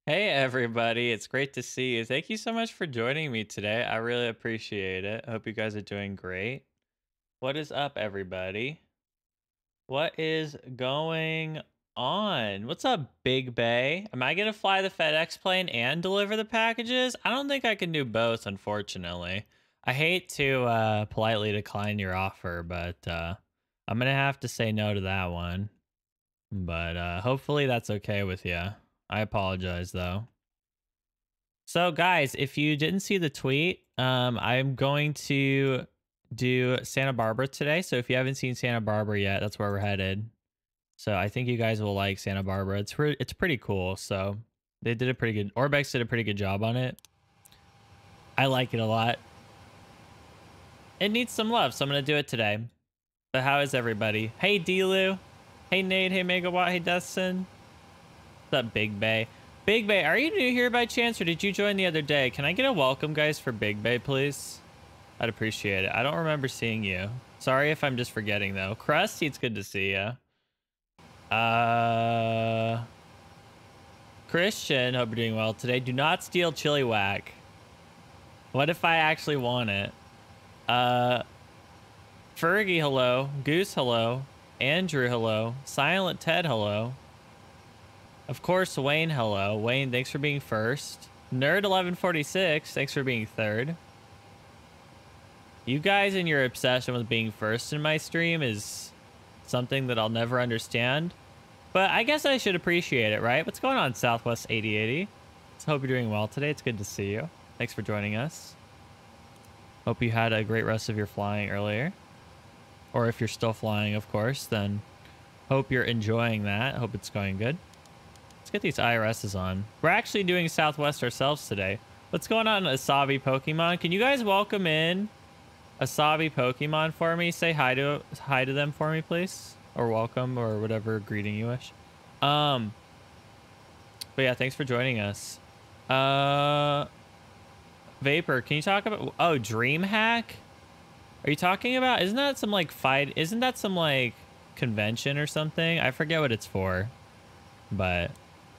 Hey everybody, it's great to see you. Thank you so much for joining me today. I really appreciate it. I hope you guys are doing great. What is up, everybody? What is going on? What's up, Big Bay? Am I gonna fly the FedEx plane and deliver the packages? I don't think I can do both, unfortunately. I hate to politely decline your offer, but I'm gonna have to say no to that one. But hopefully that's okay with you. I apologize though. So, guys, if you didn't see the tweet, I'm going to do Santa Barbara today. So, if you haven't seen Santa Barbara yet, that's where we're headed. So, I think you guys will like Santa Barbara. It's pretty cool. So, they did a pretty good. Orbex did a pretty good job on it. I like it a lot. It needs some love, so I'm gonna do it today. But how is everybody? Hey, Delu. Hey, Nate. Hey, Megawatt. Hey, Dustin. What's up, Big Bay? Big Bay, are you new here by chance, or did you join the other day? Can I get a welcome, guys, for Big Bay, please? I'd appreciate it. I don't remember seeing you. Sorry if I'm just forgetting, though. Krusty, it's good to see you. Christian, hope you're doing well today. Do not steal Chili Whack. What if I actually want it? Fergie, hello. Goose, hello. Andrew, hello. Silent Ted, hello. Of course, Wayne, hello. Wayne, thanks for being first. Nerd1146, thanks for being third. You guys and your obsession with being first in my stream is something that I'll never understand. But I guess I should appreciate it, right? What's going on, Southwest 8080? So hope you're doing well today. It's good to see you. Thanks for joining us. Hope you had a great rest of your flying earlier. Or if you're still flying, of course, then hope you're enjoying that. Hope it's going good. Let's get these IRSs on. We're actually doing Southwest ourselves today. What's going on, Asabi Pokemon? Can you guys welcome in Asabi Pokemon for me? Say hi to them for me, please. Or welcome, or whatever greeting you wish. But yeah, thanks for joining us. Vapor, can you talk about... Oh, DreamHack? Are you talking about... Isn't that some, like, Isn't that some, like, convention or something? I forget what it's for. But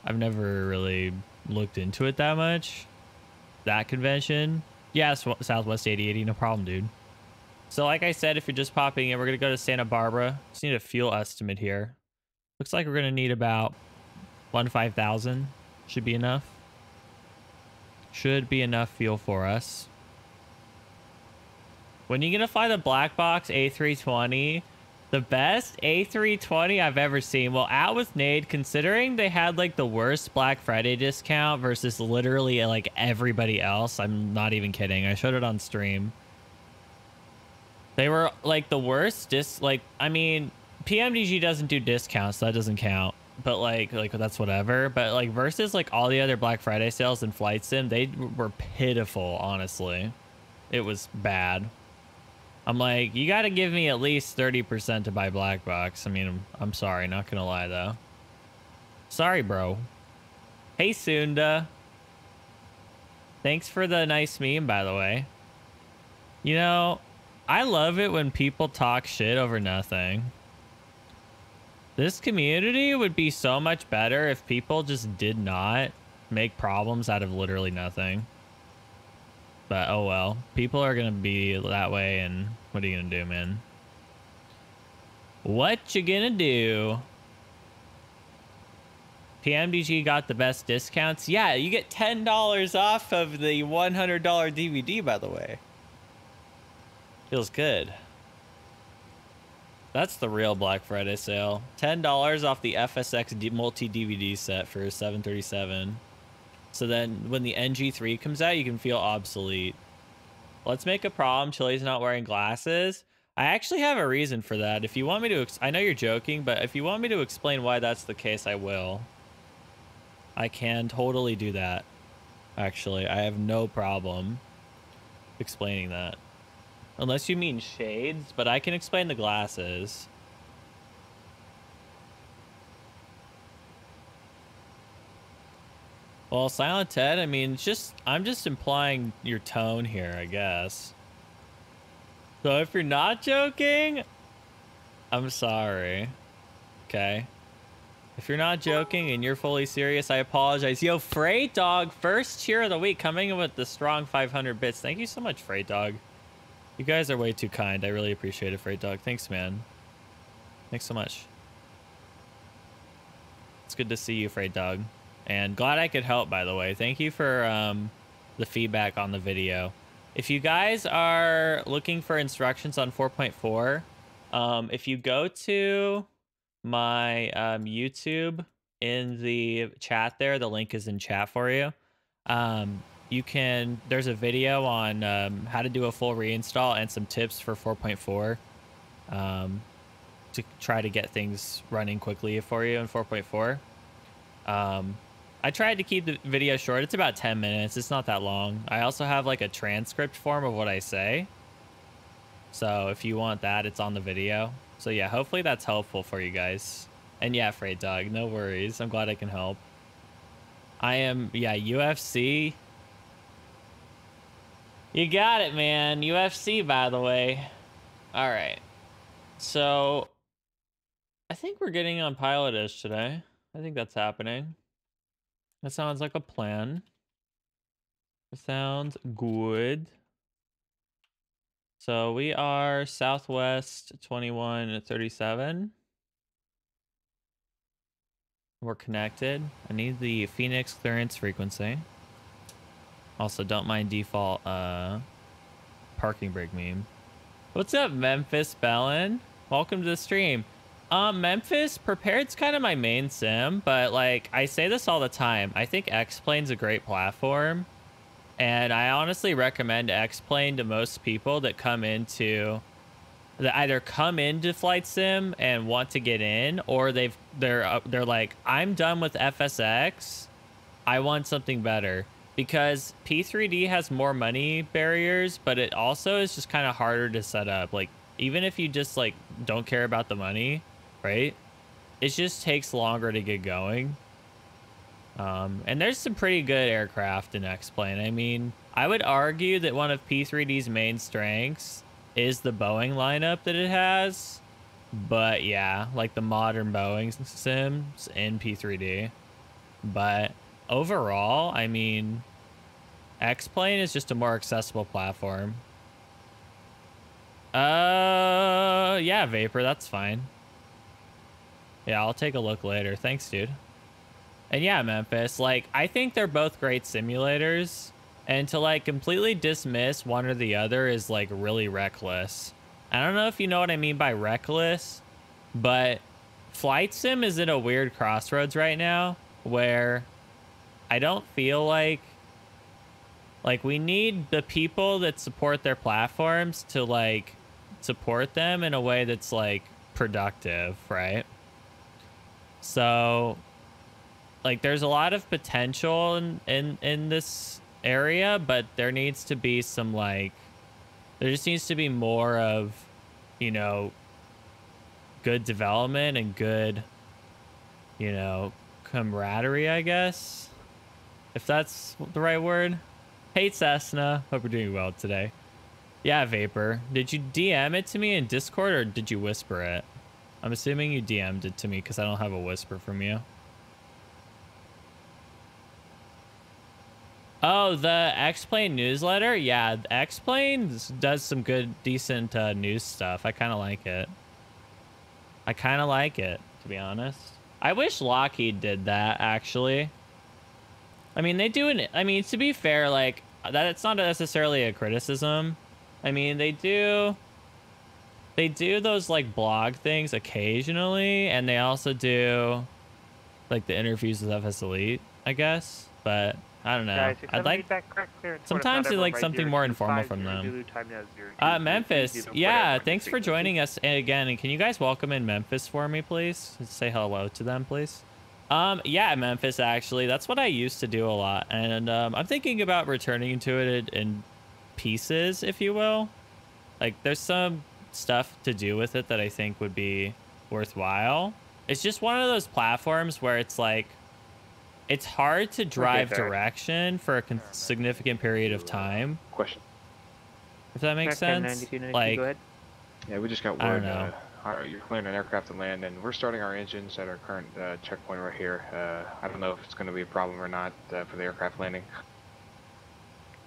I've never really looked into it that much. That convention. Yeah, Southwest 8080, no problem, dude. So like I said, if you're just popping in, we're going to go to Santa Barbara. Just need a fuel estimate here. Looks like we're going to need about 5,000. Should be enough. Should be enough fuel for us. When you going to fly the black box A320... The best A320 I've ever seen. Well, out with Nade, considering they had like the worst Black Friday discount versus literally like everybody else. I'm not even kidding. I showed it on stream. They were like the worst I mean, PMDG doesn't do discounts, so that doesn't count. But like that's whatever. But like versus like all the other Black Friday sales in Flight Sim, they were pitiful, honestly. It was bad. I'm like, you got to give me at least 30% to buy Black Box. I mean, I'm sorry, not going to lie, though. Sorry, bro. Hey, Sunda. Thanks for the nice meme, by the way. You know, I love it when people talk shit over nothing. This community would be so much better if people just did not make problems out of literally nothing. But oh well, people are gonna be that way, and what are you gonna do, man? What you gonna do? PMDG got the best discounts. Yeah, you get $10 off of the $100 DVD, by the way. Feels good. That's the real Black Friday sale. $10 off the FSX multi-DVD set for 737. So then when the NG3 comes out, you can feel obsolete. Let's make a problem. Chili's not wearing glasses. I actually have a reason for that. If you want me to, I know you're joking, but if you want me to explain why that's the case, I will. I can totally do that. Actually, I have no problem explaining that. Unless you mean shades, but I can explain the glasses. Well, Silent Ted, I mean, I'm just implying your tone here, I guess. So if you're not joking, I'm sorry. Okay. If you're not joking and you're fully serious, I apologize. Yo, Freight Dog, first cheer of the week, coming in with the strong 500 bits. Thank you so much, Freight Dog. You guys are way too kind. I really appreciate it, Freight Dog. Thanks, man. Thanks so much. It's good to see you, Freight Dog. And glad I could help, by the way. Thank you for the feedback on the video. If you guys are looking for instructions on 4.4, if you go to my YouTube in the chat there, the link is in chat for you. There's a video on how to do a full reinstall and some tips for 4.4 to try to get things running quickly for you in 4.4. I tried to keep the video short. It's about 10 minutes. It's not that long. I also have like a transcript form of what I say. So if you want that, it's on the video. So yeah, hopefully that's helpful for you guys. And yeah, Freight Dog, no worries. I'm glad I can help. Yeah, UFC. You got it, man. UFC, by the way. All right. So I think we're getting on Pilotish today. I think that's happening. That sounds like a plan. It sounds good. So we are Southwest 2137. We're connected. I need the Phoenix clearance frequency. Also, don't mind default parking brake meme. What's up, Memphis Bellin? Welcome to the stream. Memphis, Prepared's kind of my main sim, but like I say this all the time. I think X-Plane's a great platform, and I honestly recommend X-Plane to most people that either come into flight sim and want to get in, or they're like, I'm done with FSX. I want something better, because P3D has more money barriers, but it also is just kind of harder to set up. Like, even if you just like don't care about the money, right? It just takes longer to get going. And there's some pretty good aircraft in X-Plane. I mean, I would argue that one of P3D's main strengths is the Boeing lineup that it has. But yeah, like the modern Boeing sims in P3D. But overall, I mean, X-Plane is just a more accessible platform. Yeah, Vapor, that's fine. Yeah, I'll take a look later. Thanks, dude. And yeah, Memphis, like, I think they're both great simulators, and to like completely dismiss one or the other is like really reckless. I don't know if you know what I mean by reckless, but Flight Sim is in a weird crossroads right now where I don't feel like we need the people that support their platforms to like support them in a way that's like productive, right? So like there's a lot of potential in this area, but there needs to be some like, there just needs to be more of, you know, good development and good, you know, camaraderie, I guess, if that's the right word. Hey Cessna, hope you're doing well today. Yeah, Vapor, did you DM it to me in Discord or did you whisper it? I'm assuming you DM'd it to me because I don't have a whisper from you. Oh, the X-Plane newsletter? Yeah, X-Plane does some good, decent news stuff. I kind of like it. I kind of like it, to be honest. I wish Lockheed did that, actually. I mean, they do I mean, to be fair, like, that's not necessarily a criticism. I mean, they do those, like, blog things occasionally, and they also do, like, the interviews with FS Elite, I guess. But I don't know. Guys, I'd like sometimes I'd like something more informal from them. Memphis, yeah, thanks for joining us again. And can you guys welcome in Memphis for me, please? Say hello to them, please. Yeah, Memphis, actually, that's what I used to do a lot, and I'm thinking about returning to it in pieces, if you will. Like, there's some stuff to do with it that I think would be worthwhile. It's just one of those platforms where it's like, it's hard to drive direction for a significant period of time. Question. If that makes sense. 92, like, yeah, we just got word. you're clearing an aircraft to land, and we're starting our engines at our current checkpoint right here. I don't know if it's going to be a problem or not for the aircraft landing.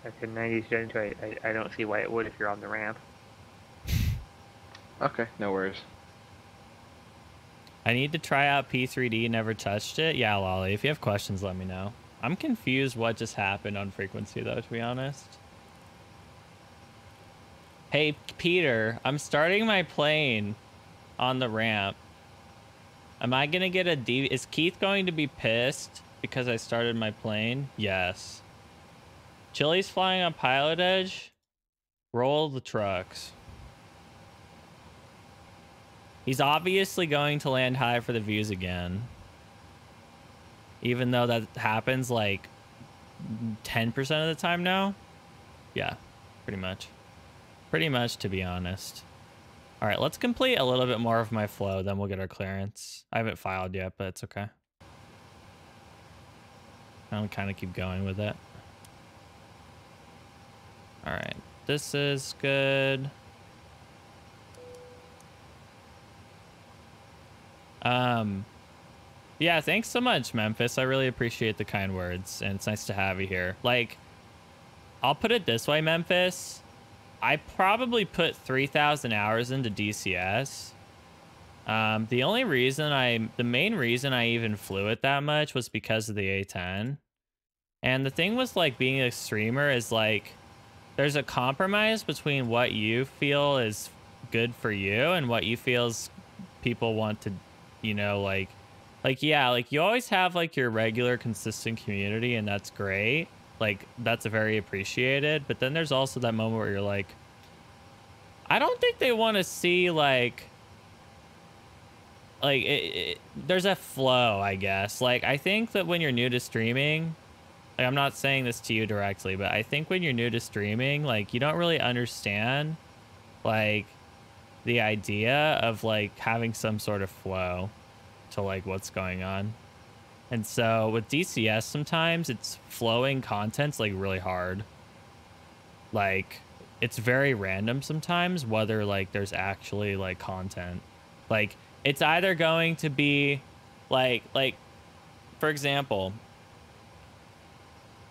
That's a 97, I don't see why it would if you're on the ramp. Okay, no worries. I need to try out P3D. Never touched it. Yeah, Lolly. If you have questions, let me know. I'm confused what just happened on frequency, though, to be honest. Hey, Peter, I'm starting my plane on the ramp. Am I going to get a D? Is Keith going to be pissed because I started my plane? Yes. Chili's flying on pilot edge. Roll the trucks. He's obviously going to land high for the views again. Even though that happens like 10% of the time now. Yeah, pretty much. Pretty much, to be honest. All right, let's complete a little bit more of my flow, then we'll get our clearance. I haven't filed yet, but it's okay. I'll kind of keep going with it. All right, this is good. Yeah, thanks so much, Memphis. I really appreciate the kind words, and it's nice to have you here. Like, I'll put it this way, Memphis. I probably put 3,000 hours into DCS. The main reason I even flew it that much was because of the A10. And the thing with like being a streamer is like, there's a compromise between what you feel is good for you and what you feels people want to, you know, yeah, like you always have like your regular consistent community, and that's great. Like that's very appreciated. But then there's also that moment where you're like, I don't think they want to see there's a flow, I guess. Like I think that when you're new to streaming, like I'm not saying this to you directly, but I think when you're new to streaming, like you don't really understand like the idea of like having some sort of flow to like what's going on. And so with DCS, sometimes it's flowing content's like really hard. Like it's very random sometimes whether like there's actually like content. Like it's either going to be like for example,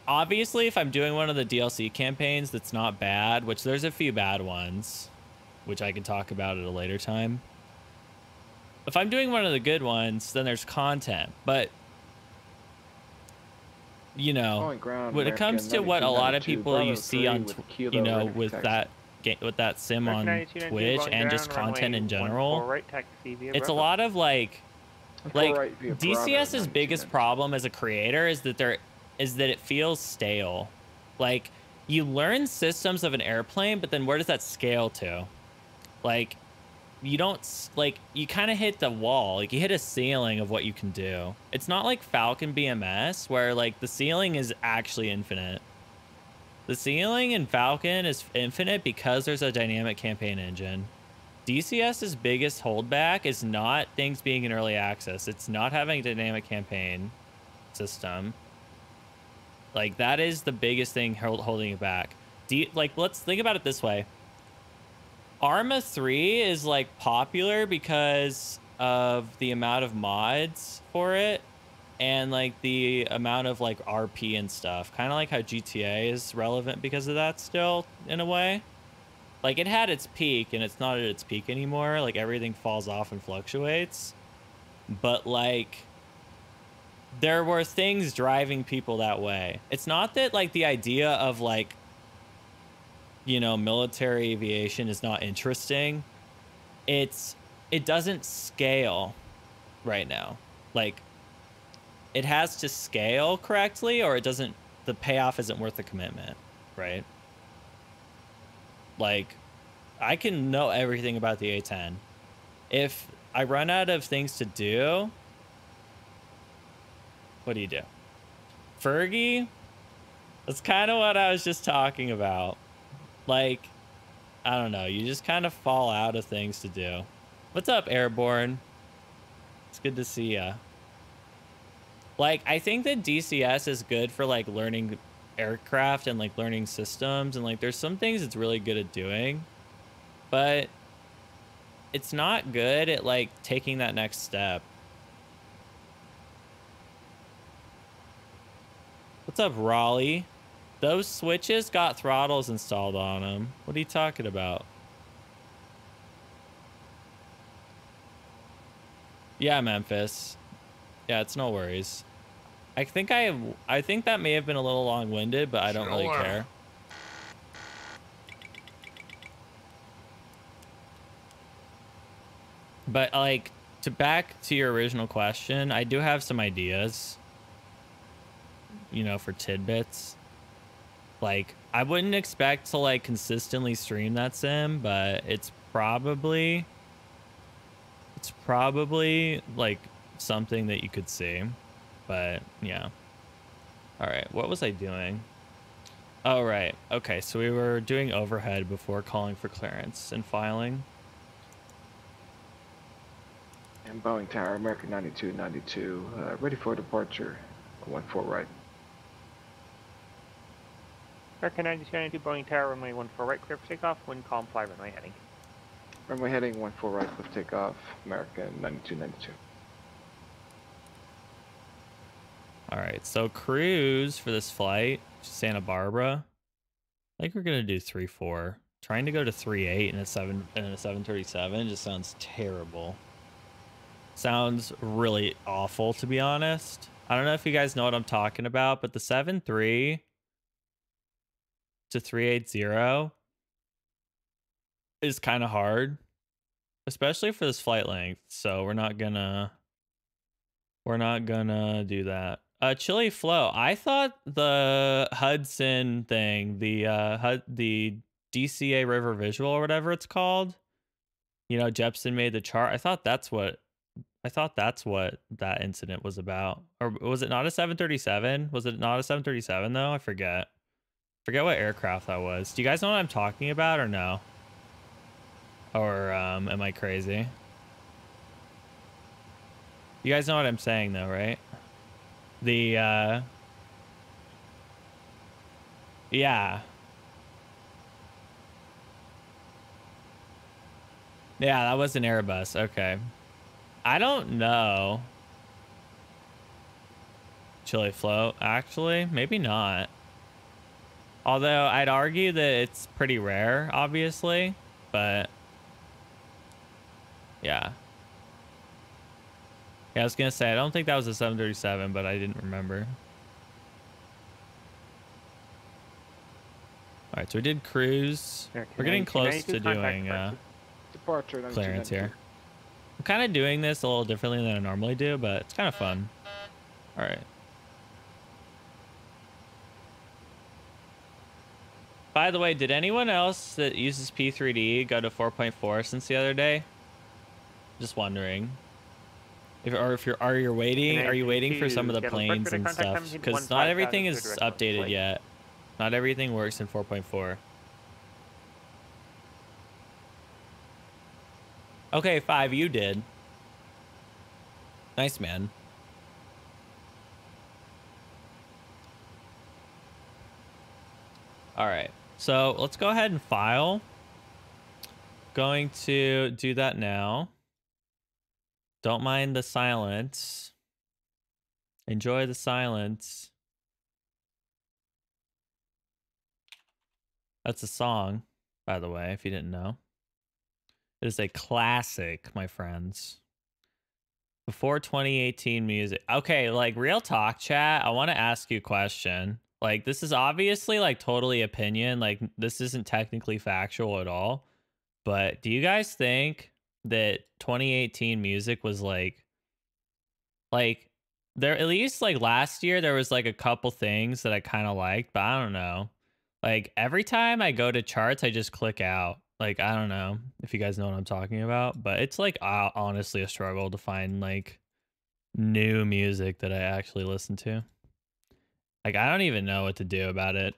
obviously if I'm doing one of the DLC campaigns that's not bad, which there's a few bad ones, which I can talk about at a later time. If I'm doing one of the good ones, then there's content. But you know, when it comes to what a lot of people you see on, you know, with that sim on Twitch and just content in general, it's a lot of like DCS's biggest problem as a creator is that it feels stale. Like you learn systems of an airplane, but then where does that scale to? Like you don't, like you kind of hit the wall, like you hit a ceiling of what you can do. It's not like Falcon BMS where like the ceiling is actually infinite. The ceiling in Falcon is infinite because there's a dynamic campaign engine. DCS's biggest holdback is not things being in early access. It's not having a dynamic campaign system. Like that is the biggest thing holding it back. Like let's think about it this way. Arma 3 is like popular because of the amount of mods for it and like the amount of like RP and stuff. Kind of like how GTA is relevant because of that still in a way. Like it had its peak and it's not at its peak anymore. Like everything falls off and fluctuates. But like there were things driving people that way. It's not that like the idea of like, you know, military aviation is not interesting. It doesn't scale right now. Like it has to scale correctly or it doesn't, the payoff isn't worth the commitment, right? Like I can know everything about the A10. If I run out of things to do, what do you do? Fergie? That's kind of what I was just talking about. Like, I don't know. You just kind of fall out of things to do. What's up, Airborne? It's good to see ya. Like, I think that DCS is good for, like, learning aircraft and, like, learning systems. And, like, there's some things it's really good at doing. But it's not good at like taking that next step. What's up, Raleigh? Those switches got throttles installed on them. What are you talking about? Yeah, Memphis. Yeah, it's no worries. I think that may have been a little long-winded, but I don't really care. But like, back to your original question, I do have some ideas, you know, for tidbits. Like, I wouldn't expect to like consistently stream that sim, but it's probably like something that you could see. But yeah. All right, what was I doing? Oh, right. Okay, so we were doing overhead before calling for clearance and filing. And Boeing Tower, American 9292, ready for departure, 14 right. American 9292, Boeing Tower, runway 14 right, clear for takeoff, wind calm, fly runway heading. Runway heading 14 right, lift takeoff, American 9292. All right, so cruise for this flight to Santa Barbara. I think we're gonna do 3-4. Trying to go to 3-8 in a 737 just sounds terrible. Sounds really awful, to be honest. I don't know if you guys know what I'm talking about, but the 7-3 to 380 is kind of hard, especially for this flight length. So we're not gonna do that. Chili Flow. I thought the Hudson thing, the DCA River Visual or whatever it's called, you know, Jepsen made the chart. I thought that's what that incident was about. Or was it not a 737? Was it not a 737 though? I forget what aircraft that was. Do you guys know what I'm talking about or no? Or am I crazy? You guys know what I'm saying though, right? The yeah. Yeah, that was an Airbus. Okay. I don't know. Chili float, actually, maybe not. Although I'd argue that it's pretty rare, obviously, but yeah. Yeah, I was gonna say I don't think that was a 737, but I didn't remember. All right, so we did cruise. We're getting close to doing departure clearance here. I'm kind of doing this a little differently than I normally do, but it's kind of fun. All right. By the way, did anyone else that uses P3D go to 4.4 since the other day? Just wondering. Are you waiting for some of the planes and stuff? Because not everything is updated yet. Not everything works in 4.4. Okay, 5, you did. Nice, man. All right, so let's go ahead and file. Going to do that now. Don't mind the silence. Enjoy the silence. That's a song, by the way, if you didn't know. It is a classic, my friends. Before 2018 music. Okay, like real talk chat, I want to ask you a question. Like this is obviously like totally opinion. Like this isn't technically factual at all. But do you guys think that 2018 music was like there, at least like last year there was like a couple things that I kind of liked, but I don't know. Like every time I go to charts, I just click out. Like I don't know if you guys know what I'm talking about, but it's like honestly a struggle to find like new music that I actually listen to. Like I don't even know what to do about it.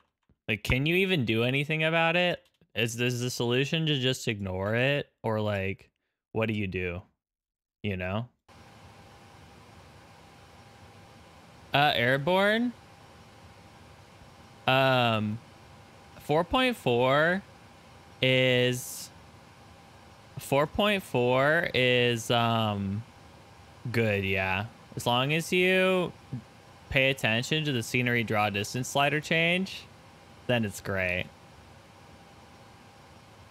Like can you even do anything about it? Is this the solution to just ignore it, or like what do you do? You know? Airborne 4.4 is 4.4 is good, yeah. As long as you pay attention to the scenery draw distance slider change, then it's great.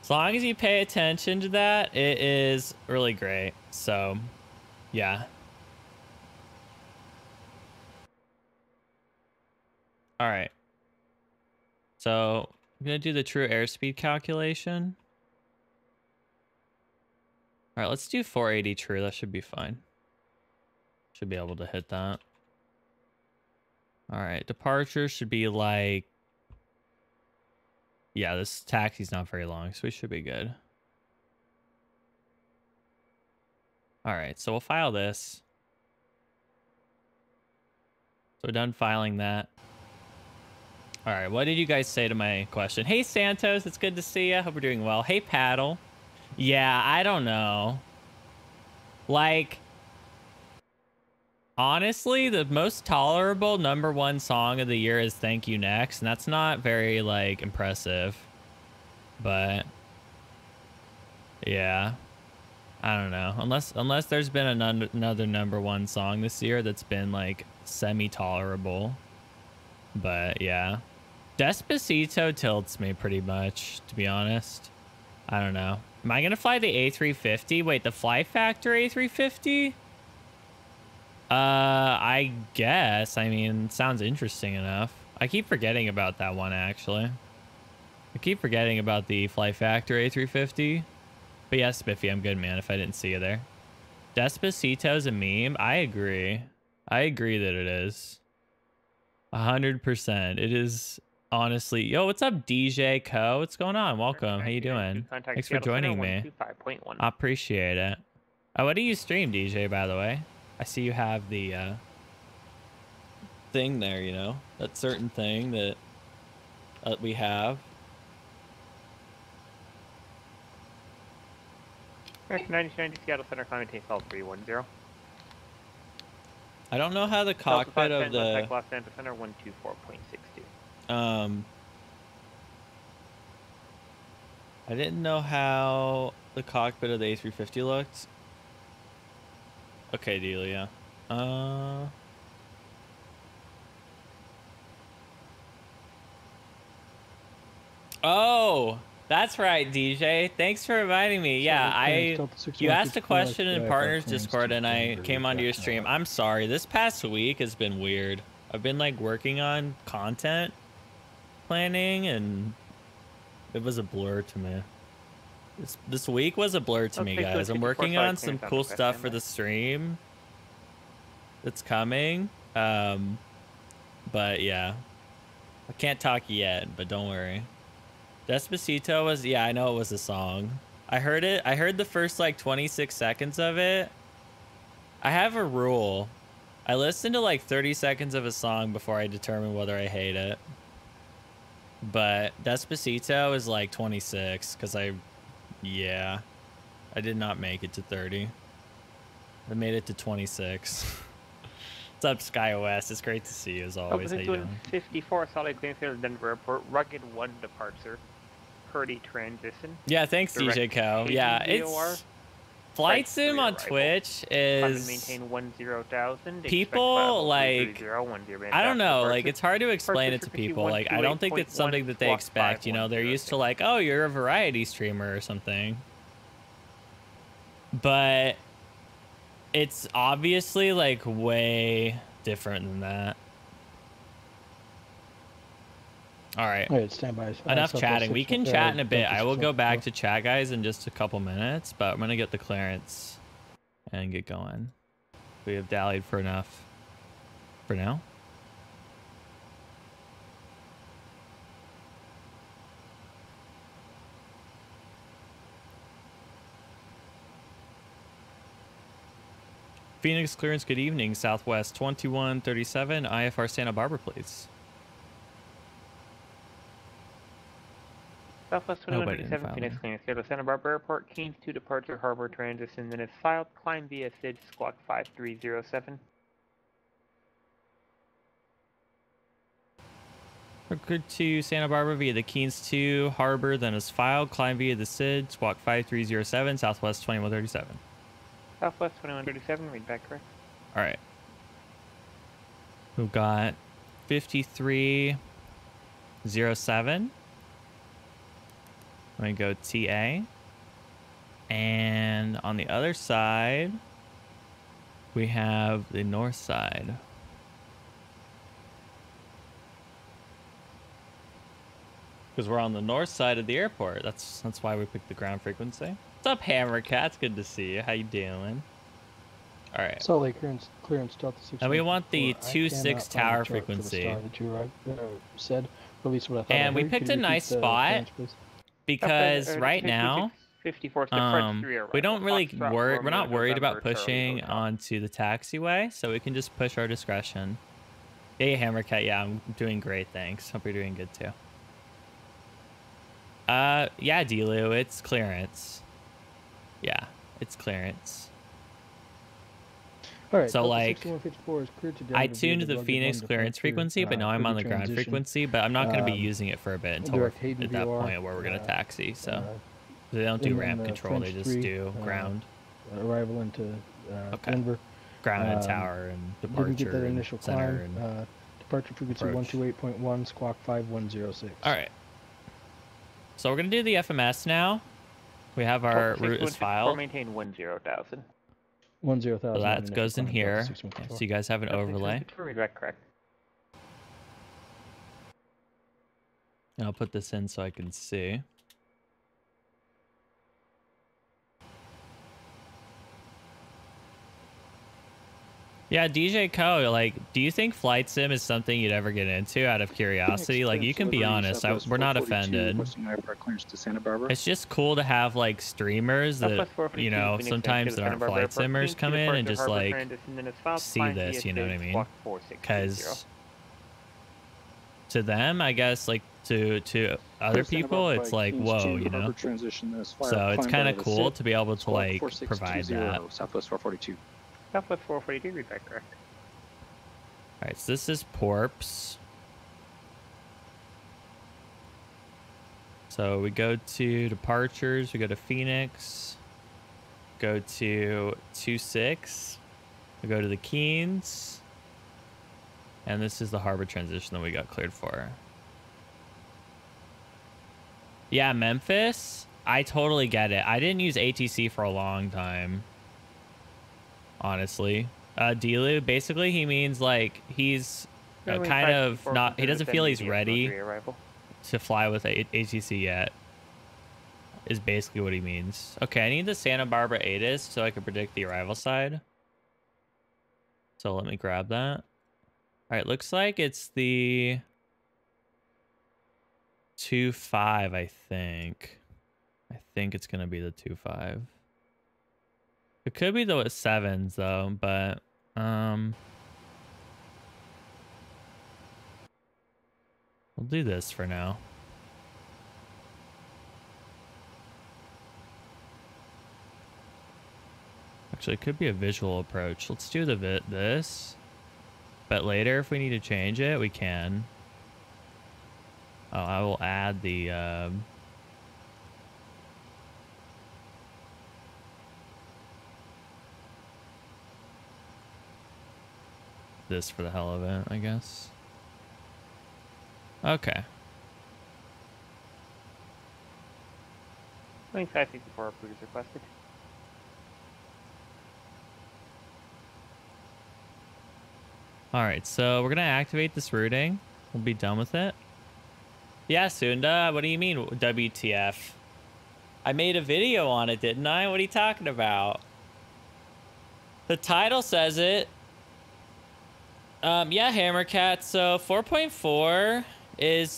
As long as you pay attention to that, it is really great. So, yeah. All right. So, I'm going to do the true airspeed calculation. All right, let's do 480 true. That should be fine. Should be able to hit that. All right, departure should be like... Yeah, this taxi's not very long, so we should be good. All right, so we'll file this. So we're done filing that. All right, what did you guys say to my question? Hey, Santos, it's good to see you. Hope we're doing well. Hey, Paddle. Yeah, I don't know. Like, honestly, the most tolerable #1 song of the year is Thank You Next, and that's not very, like, impressive. But, yeah. I don't know. Unless there's been another #1 song this year that's been, like, semi-tolerable. But, yeah. Despacito tilts me pretty much, to be honest. I don't know. Am I going to fly the A350? Wait, the Fly Factor A350? I guess. I mean, sounds interesting enough. I keep forgetting about that one, actually. I keep forgetting about the Fly Factor A350. But yeah, Spiffy, I'm good, man, if I didn't see you there. Despacito's a meme? I agree. I agree that it is. 100%. It is... Honestly, yo, what's up, DJ Co? What's going on? Welcome. How you doing? Thanks for joining me. I appreciate it. Oh, what do you stream, DJ, by the way? I see you have the thing there, you know? That certain thing that we have. American 90 Seattle Center, climate take call 310. I don't know how the cockpit of the... Los Angeles Center 124.62. I didn't know how the cockpit of the A350 looked. Okay, Delia. Oh, that's right, DJ. Thanks for reminding me. Yeah, you asked a question in Partners Discord and I came onto your stream. I'm sorry. This past week has been weird. I've been like working on content planning and it was a blur to me. This week was a blur to me, guys. I'm working on some cool stuff for the stream that's coming. But yeah, I can't talk yet, but don't worry. Despacito was, yeah, I know it was a song. I heard it. I heard the first like 26 seconds of it. I have a rule. I listen to like 30 seconds of a song before I determine whether I hate it. But Despacito is like 26 because I did not make it to 30. I made it to 26. What's up, SkyOS? It's great to see you as always. How you doing? 54 solid Greenfield Denver Airport, rugged 1 departure, Purdy transition. Yeah, thanks, DJ Co. Yeah, it's... Flight Sim on Twitch is... maintain 10,000. People, like... I don't know, like, it's hard to explain it to people. Like, I don't think it's something that they expect, you know? They're used to, like, oh, you're a variety streamer or something. But... it's obviously, like, way different than that. Alright. Stand by. Enough chatting. We can chat in a bit. I will go back to chat, guys, in just a couple minutes, but I'm going to get the clearance and get going. We have dallied for enough for now. Phoenix clearance, good evening. Southwest 2137, IFR Santa Barbara, please. Southwest 2137, Phoenix clearance, go to Santa Barbara Airport, Keynes to departure harbor transition, then if filed, climb via SID squawk 5307. Good to Santa Barbara via the Keens 2 Harbor, then is filed. Climb via the SID, squawk 5307, Southwest 2137. Southwest 2137, read back correct. All right. We've got 5307. Let me go TA. And on the other side, we have the north side. Because we're on the north side of the airport. That's why we picked the ground frequency. What's up, Hammercat? It's good to see you. How you doing? All right. Salt Lake clearance Delta 6. And we want the 26 tower frequency. And we picked a nice spot because right now, 54, we don't really we're not worried about pushing onto the taxiway, so we can just push our discretion. Hey, Hammercat. Yeah, I'm doing great. Thanks. Hope you're doing good too. Yeah, Delu, it's clearance. Yeah, it's clearance. All right, so like, I tuned the rugged Phoenix clearance frequency, but now I'm on the ground transition. Frequency, but I'm not going to be using it for a bit until we're at that point where we're going to taxi. So they don't do ramp control, they just do ground. Arrival into Denver. Ground and tower and departure. Didn't get that initial center climb. and Departure frequency approach. 128.1, squawk 5106. All right. So we're going to do the FMS now. We have our route is filed. Maintain 10,000. 10,000. So that goes in here. Yeah, so you guys have an overlay. Read back correct. And I'll put this in so I can see. Yeah, DJ Co, like, do you think flight sim is something you'd ever get into out of curiosity? Like, you can be honest, we're not offended. It's just cool to have, like, streamers that, you know, sometimes there aren't flight simmers come in and just, like, see this, you know what I mean? Because to them, I guess, like, to other people, it's like, whoa, you know? So it's kind of cool to be able to, like, provide that. Southwest 442. Southwest 442, read back correct. Alright, so this is Porps. So we go to departures, we go to Phoenix, go to 26, we go to the Keens, and this is the harbor transition that we got cleared for. Yeah, Memphis, I totally get it. I didn't use ATC for a long time. Honestly, Delu, basically he means like he's kind of not, he doesn't feel he's ready to fly with ATC yet, is basically what he means. Okay, I need the Santa Barbara ATIS so I can predict the arrival side. So let me grab that. All right, looks like it's the 2.5, I think. I think it's gonna be the 2.5. It could be the 7s though, but we'll do this for now. Actually, it could be a visual approach. Let's do this. But later, if we need to change it, we can. Oh, I will add the this for the hell of it, I guess. Okay. 2564 approved is requested. All right, so we're gonna activate this routing. We'll be done with it. Yeah, Sunda, what do you mean WTF? I made a video on it, didn't I? What are you talking about? The title says it. Yeah, Hammercat. So 4.4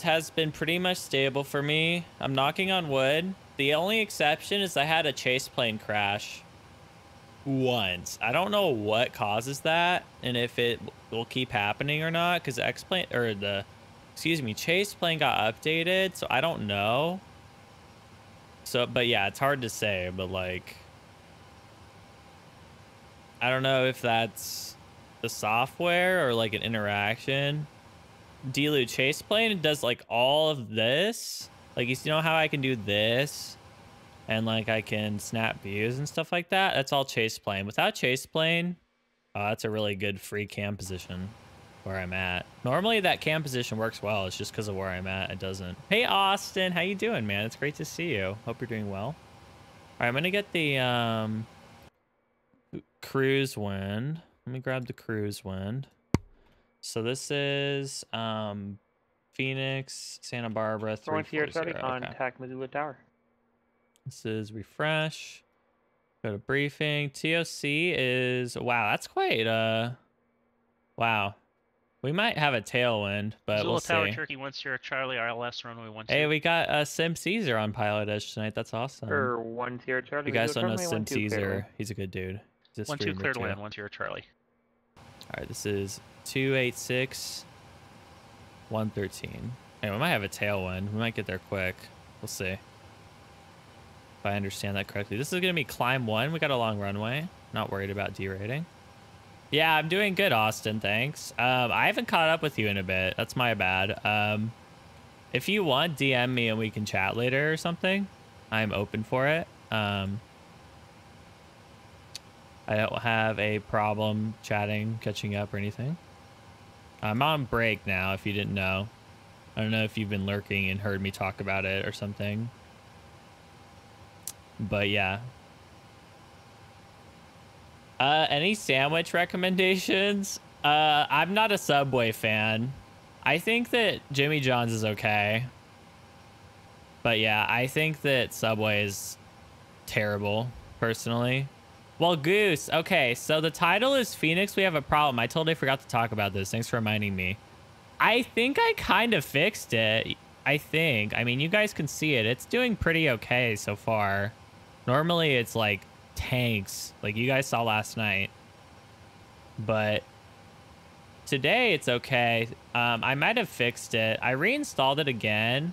has been pretty much stable for me. I'm knocking on wood. The only exception is I had a chase plane crash once. I don't know what causes that and if it will keep happening or not, because chase plane got updated, so I don't know. So, but yeah, it's hard to say, but like, I don't know if that's the software or like an interaction. Delu chase plane does like all of this. Like, you know how I can do this and like I can snap views and stuff like that? That's all chase plane. Without chase plane, that's a really good free cam position where I'm at. Normally that cam position works well. It's just because of where I'm at, it doesn't. Hey Austin, how you doing, man? It's great to see you. Hope you're doing well. All right, I'm gonna get the cruise wind. Let me grab the cruise wind. So this is Phoenix, Santa Barbara, 340. Contact Missoula Tower. This is refresh. Go to briefing. TOC is, wow, that's quite wow. We might have a tailwind, but Missoula we'll Tower, see. Turkey 1 Sierra Charlie, ILS runway 12. Hey, we got Sim Caesar on Pilot Edge tonight. That's awesome. 1 Sierra Charlie. You guys don't know Sim Caesar. He's a good dude. 1-2 cleared land, 1 Sierra Charlie. All right, this is 286, 113. Hey, we might have a tailwind. We might get there quick. We'll see. If I understand that correctly. This is going to be climb 1. We got a long runway. Not worried about derating. Yeah, I'm doing good, Austin. Thanks. I haven't caught up with you in a bit. That's my bad. If you want, DM me and we can chat later or something. I'm open for it. I don't have a problem chatting, catching up or anything. I'm on break now, if you didn't know. I don't know if you've been lurking and heard me talk about it or something. But yeah. Any sandwich recommendations? I'm not a Subway fan. I think that Jimmy John's is okay. But yeah, I think that Subway is terrible, personally. Well, Goose, okay, so the title is Phoenix, we have a problem. I totally forgot to talk about this. Thanks for reminding me. I think I kind of fixed it. I think. I mean, you guys can see it. It's doing pretty okay so far. Normally, it's like tanks, like you guys saw last night. But today, it's okay. I might have fixed it. I reinstalled it again.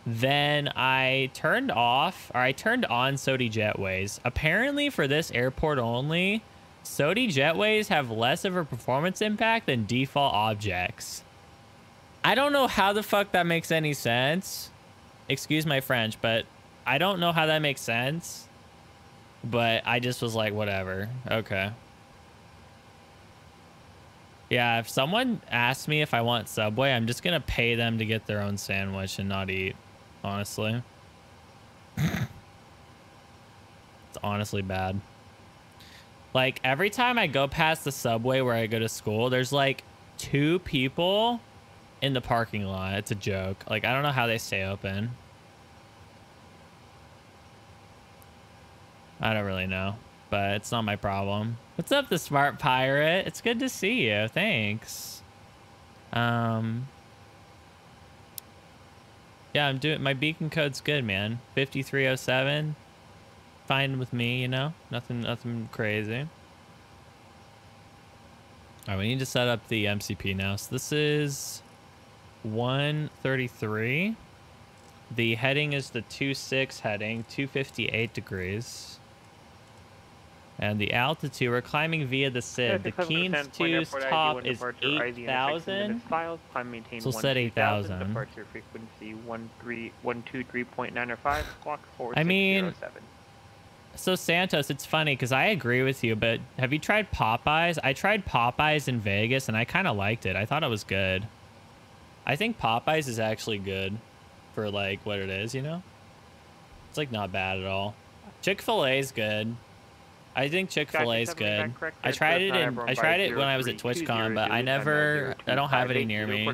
Then I turned off, or I turned on SODI jetways. Apparently for this airport only, SODI jetways have less of a performance impact than default objects. I don't know how the fuck that makes any sense. Excuse my French, but I don't know how that makes sense. But I just was like, whatever. Okay. Yeah, if someone asks me if I want Subway, I'm just going to pay them to get their own sandwich and not eat. Honestly. It's honestly bad. Like, every time I go past the Subway where I go to school, there's like 2 people in the parking lot. It's a joke. Like, I don't know how they stay open. I don't really know, but it's not my problem. What's up, the smart pirate? It's good to see you. Thanks. Yeah, I'm doing, my beacon code's good, man. 5307. Fine with me, you know? Nothing crazy. All right, we need to set up the MCP now. So this is 133. The heading is the 26 heading, 258 degrees. And the altitude, we're climbing via the SID. The Keynes 2's top is 8,000. So we'll set 8,000. Departure frequency 123.905, clock 4607. I mean, so Santos, it's funny because I agree with you, but have you tried Popeyes? I tried Popeyes in Vegas and I kind of liked it. I thought it was good. I think Popeyes is actually good for like what it is, you know? It's like not bad at all. Chick-fil-A is good. I think Chick-fil-A is good. I tried it when I was at TwitchCon, but I don't have any near me.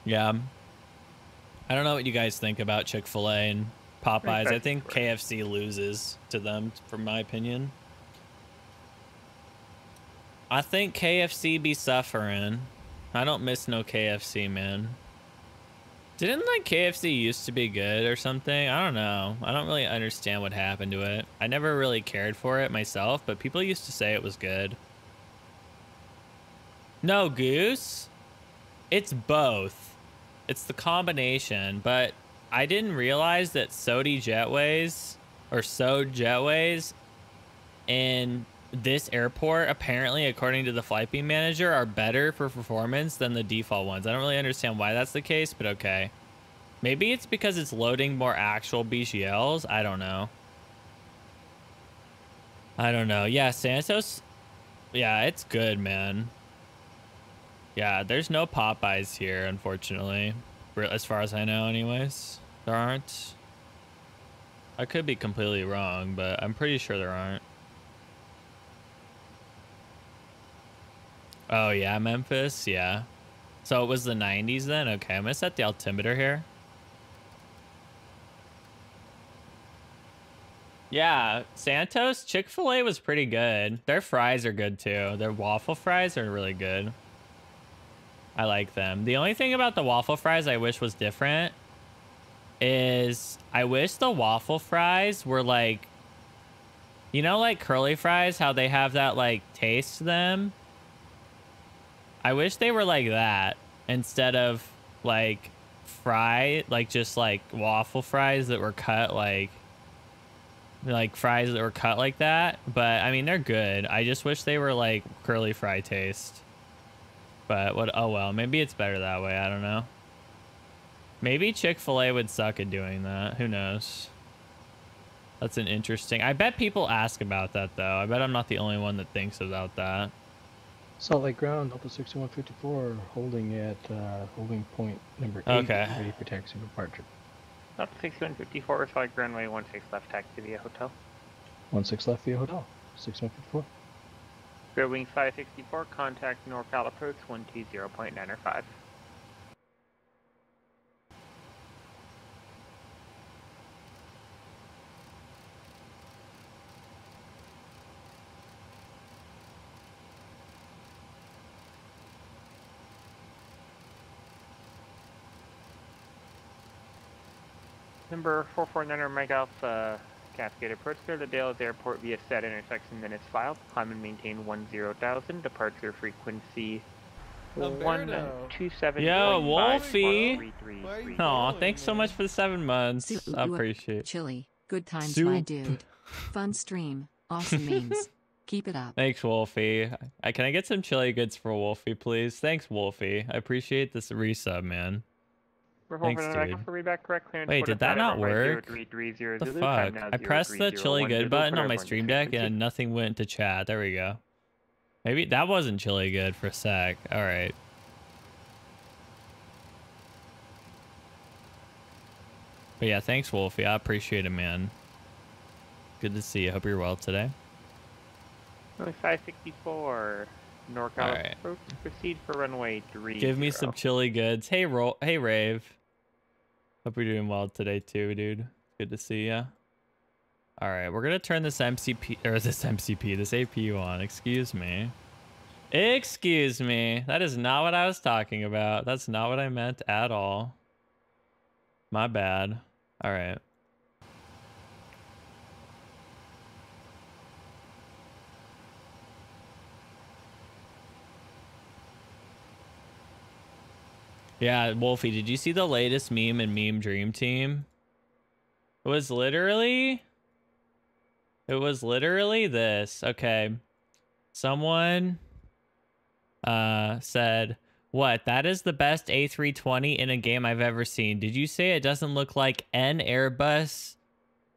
Yeah. I don't know what you guys think about Chick-fil-A and Popeyes. I think KFC loses to them, from my opinion. I think KFC be suffering. I don't miss no KFC, man. Didn't like KFC used to be good or something? I don't know. I don't really understand what happened to it. I never really cared for it myself, but people used to say it was good. No, Goose. It's both. It's the combination, but I didn't realize that SODI jetways or SOD jetways in this airport, apparently, according to the flight beam manager, are better for performance than the default ones. I don't really understand why that's the case, but okay. Maybe it's because it's loading more actual BGLs. I don't know. I don't know. Yeah, Santos. Yeah, it's good, man. Yeah, there's no Popeyes here, unfortunately. As far as I know, anyways. There aren't. I could be completely wrong, but I'm pretty sure there aren't. Oh, yeah, Memphis? Yeah. So it was the 90s then? Okay, I'm going to set the altimeter here. Yeah, Santos, Chick-fil-A was pretty good. Their fries are good too. Their waffle fries are really good. I like them. The only thing about the waffle fries I wish was different is I wish the waffle fries were like, you know, like curly fries, how they have that like taste to them. I wish they were like that instead of like just like waffle fries that were cut like fries that were cut like that. But I mean, they're good. I just wish they were like curly fry taste. But what? Oh well, maybe it's better that way. I don't know. Maybe Chick-fil-A would suck at doing that. Who knows? That's an interesting. I bet people ask about that though. I bet I'm not the only one that thinks about that. Salt Lake Ground, Delta 6154, holding at holding point number 8, Okay. ready for taxi departure. Delta 6154, select runway 16 left, taxi via hotel. 16 left via hotel, 6154. Rear wing 564, contact NorCal approach 120.905. Number 449er Mike Alpha Cascade approach to the Dallas Airport via set intersection minutes filed. Climb and maintain 10,000. Departure frequency 127. Yo, Wolfie. Oh, thanks so much for the 7 months. I appreciate it. Chili. Good times, my dude. Fun stream. Awesome memes. Keep it up. Thanks, Wolfie. Can I get some chili goods for Wolfie, please? Thanks, Wolfie. I appreciate this resub, man. Thanks, dude. Wait, did that not work? The fuck? I pressed the chili good button on my stream deck and nothing went to chat. There we go. Maybe that wasn't chili good for a sec. All right. But yeah, thanks, Wolfie. I appreciate it, man. Good to see you. Hope you're well today. 564 NorCal approach. Proceed for runway 30. Give me some chili goods. Hey, hey, Rave. Hope you're doing well today too, dude. Good to see ya. All right, we're gonna turn this this APU on. Excuse me. Excuse me. That is not what I was talking about. That's not what I meant at all. My bad. All right. Yeah, Wolfie, did you see the latest meme in Meme Dream Team? It was literally this. Okay. Someone said, "What? That is the best A320 in a game I've ever seen. Did you say it doesn't look like an Airbus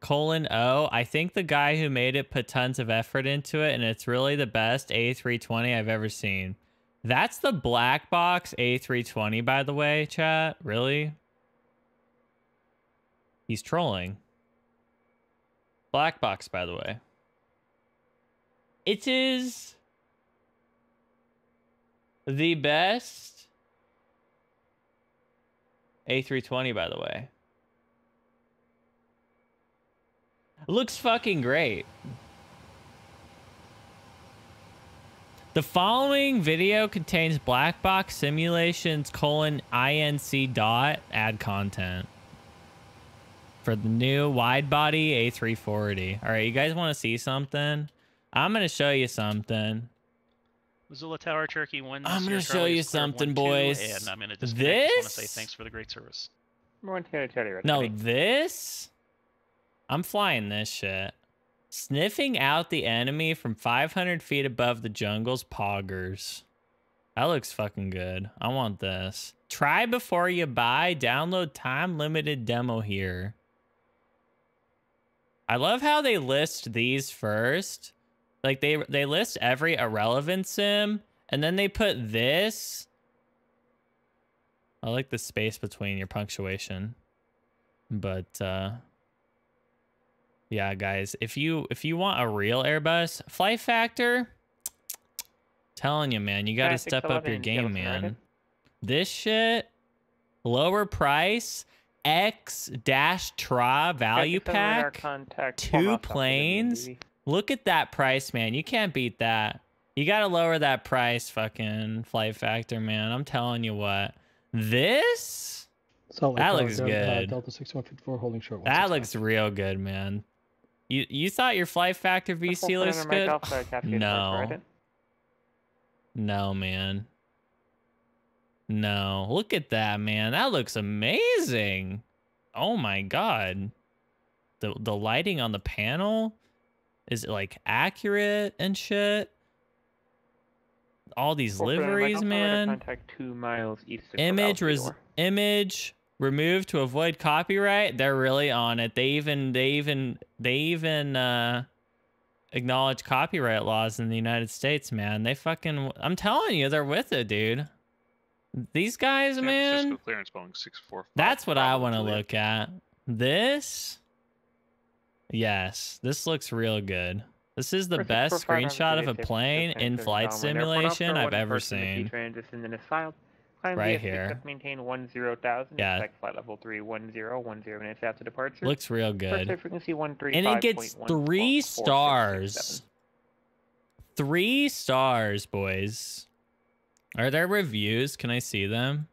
:O? I think the guy who made it put tons of effort into it, and it's really the best A320 I've ever seen." That's the black box A320, by the way, chat. Really? He's trolling. Black box, by the way. It is the best A320, by the way. Looks fucking great. The following video contains black box simulations :inc dot add content for the new wide body A340. All right, you guys want to see something? I'm going to show you something. Missoula Tower Turkey 1. I'm going to show you something, boys. And I'm going to disconnect. I just want to say thanks for the great service. No, this? I'm flying this shit. Sniffing out the enemy from 500 feet above the jungle's poggers. That looks fucking good. I want this. Try before you buy. Download time limited demo here. I love how they list these first. Like they list every irrelevant sim and then they put this. I like the space between your punctuation. But yeah, guys, if you want a real Airbus flight factor, telling you, man, you got to step up your game, man. This shit, lower price, X-Tra value pack, 2 planes. Look at that price, man. You can't beat that. You got to lower that price, fucking flight factor, man. I'm telling you what. This? That looks good. Delta 6154 holding short. That looks real good, man. You thought your flight factor VC looks good? No. No, man. No. Look at that, man. That looks amazing. Oh my god. The lighting on the panel is like accurate and shit. All these liveries, man. 2 miles east of Image removed to avoid copyright. They're really on it. They even acknowledge copyright laws in the United States, man. They fucking, I'm telling you, they're with it, dude. These guys, San man. Francisco clearance Boeing 645. That's what I want to look at. This, yes, this looks real good. This is the best screenshot of a plane in flight simulation I've ever seen. Right here. Maintain 10,000. Yeah. Expect flight level 310, 10 minutes after departure. Looks real good. Frequency 135.1. And it gets 3 stars. 3 stars, boys. Are there reviews? Can I see them?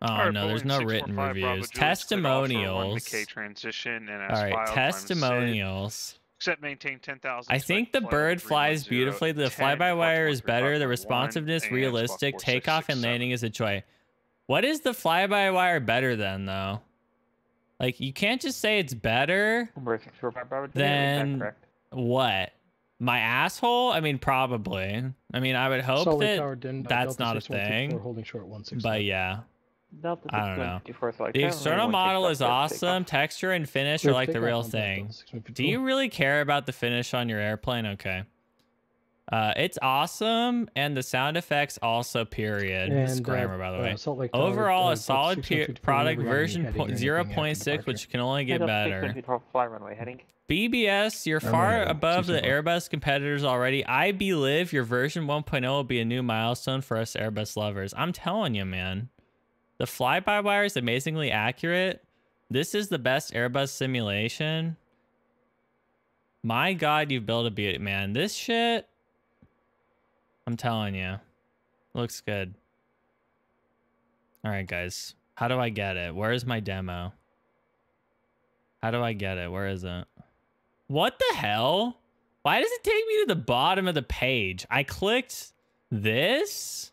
Oh, no, there's no written reviews. Testimonials. Transition and all right, testimonials. Except maintain 10,000. I think the bird flies beautifully. The fly-by-wire is better. The responsiveness realistic. Takeoff and landing is a joy. What is the fly-by-wire better than, though? Like, you can't just say it's better. Then what? My asshole? I mean, probably. I mean, I would hope that that's not a thing. But yeah. I don't know. The external model is awesome. Texture and finish are like the real thing. Do you really care about the finish on your airplane? Okay. It's awesome, and the sound effects also, period. This is grammar, by the way. Overall, a solid product version 0.6, which can only get better. BBS, you're far above the Airbus competitors already. I believe your version 1.0 will be a new milestone for us Airbus lovers. I'm telling you, man. The fly-by-wire is amazingly accurate. This is the best Airbus simulation. My god, you've built a beauty, man. This shit, I'm telling you, looks good. All right, guys. How do I get it? Where is my demo? How do I get it? Where is it? What the hell? Why does it take me to the bottom of the page? I clicked this?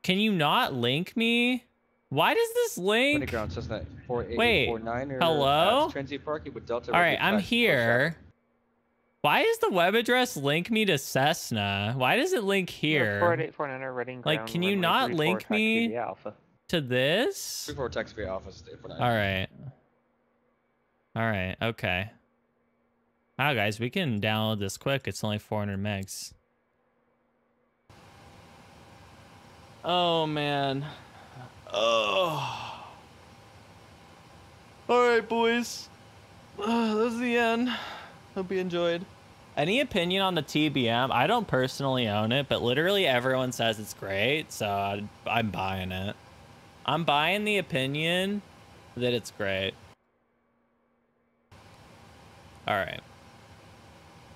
Can you not link me? Why does this link? Wait, hello? All right, I'm here. Why does the web address link me to Cessna? Why does it link here? Like, can you not link me to this? All right. All right, okay. Wow, guys, we can download this quick. It's only 400 megs. Oh, man. Oh. All right, boys. That's the end. Hope you enjoyed. Any opinion on the TBM? I don't personally own it, but literally everyone says it's great, so I'm buying it. I'm buying the opinion that it's great. All right.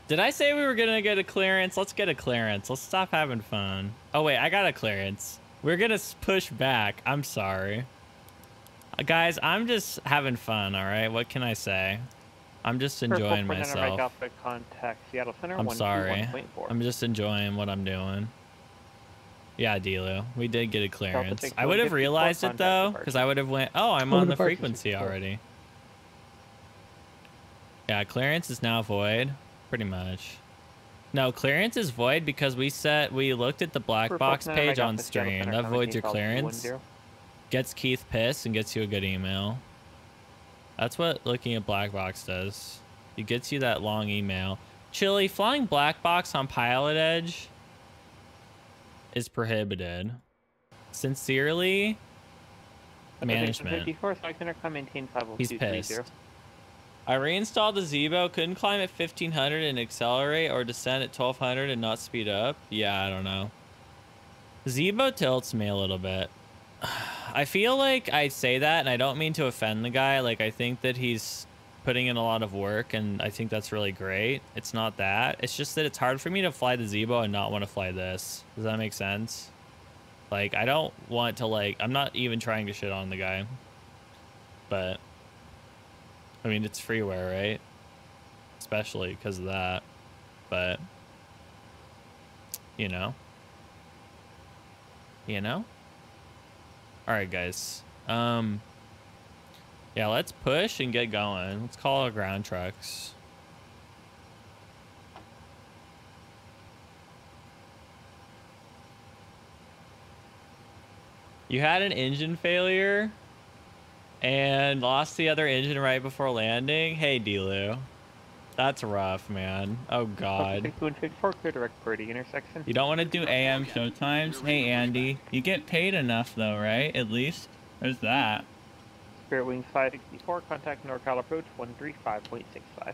Did I say we were gonna get a clearance? Let's get a clearance. Let's stop having fun. Oh wait, I got a clearance. We're gonna push back. I'm sorry. Guys, I'm just having fun, all right? What can I say? I'm just enjoying myself. I'm sorry. I'm just enjoying what I'm doing. Yeah, Delu. We did get a clearance. I would have realized it, though, because I would have went, oh, I'm on the frequency already. Yeah, clearance is now void. pretty much. No, clearance is void because we looked at the black box page on stream. That voids your clearance. Gets Keith pissed and gets you a good email. That's what looking at black box does. It gets you that long email. Chili, flying black box on Pilot Edge is prohibited. Sincerely, management. He's pissed. I reinstalled the Zebo, couldn't climb at 1500 and accelerate or descend at 1200 and not speed up. Yeah, I don't know. Zebo tilts me a little bit. I feel like I say that and I don't mean to offend the guy. Like, I think that he's putting in a lot of work and I think that's really great. It's not that. It's just that it's hard for me to fly the Zebo and not want to fly this. Does that make sense? Like, I don't want to, like, I'm not even trying to shit on the guy. But I mean, it's freeware, right? Especially because of that. But, you know. You know? Alright, guys. Yeah, let's push and get going. Let's call our ground trucks. You had an engine failure and lost the other engine right before landing. Hey, Delu. That's rough, man. Oh, God. You don't want to do AM showtimes? Hey, Andy. You get paid enough, though, right? At least. There's that. Spirit Wings 564, contact NorCal approach 135.65.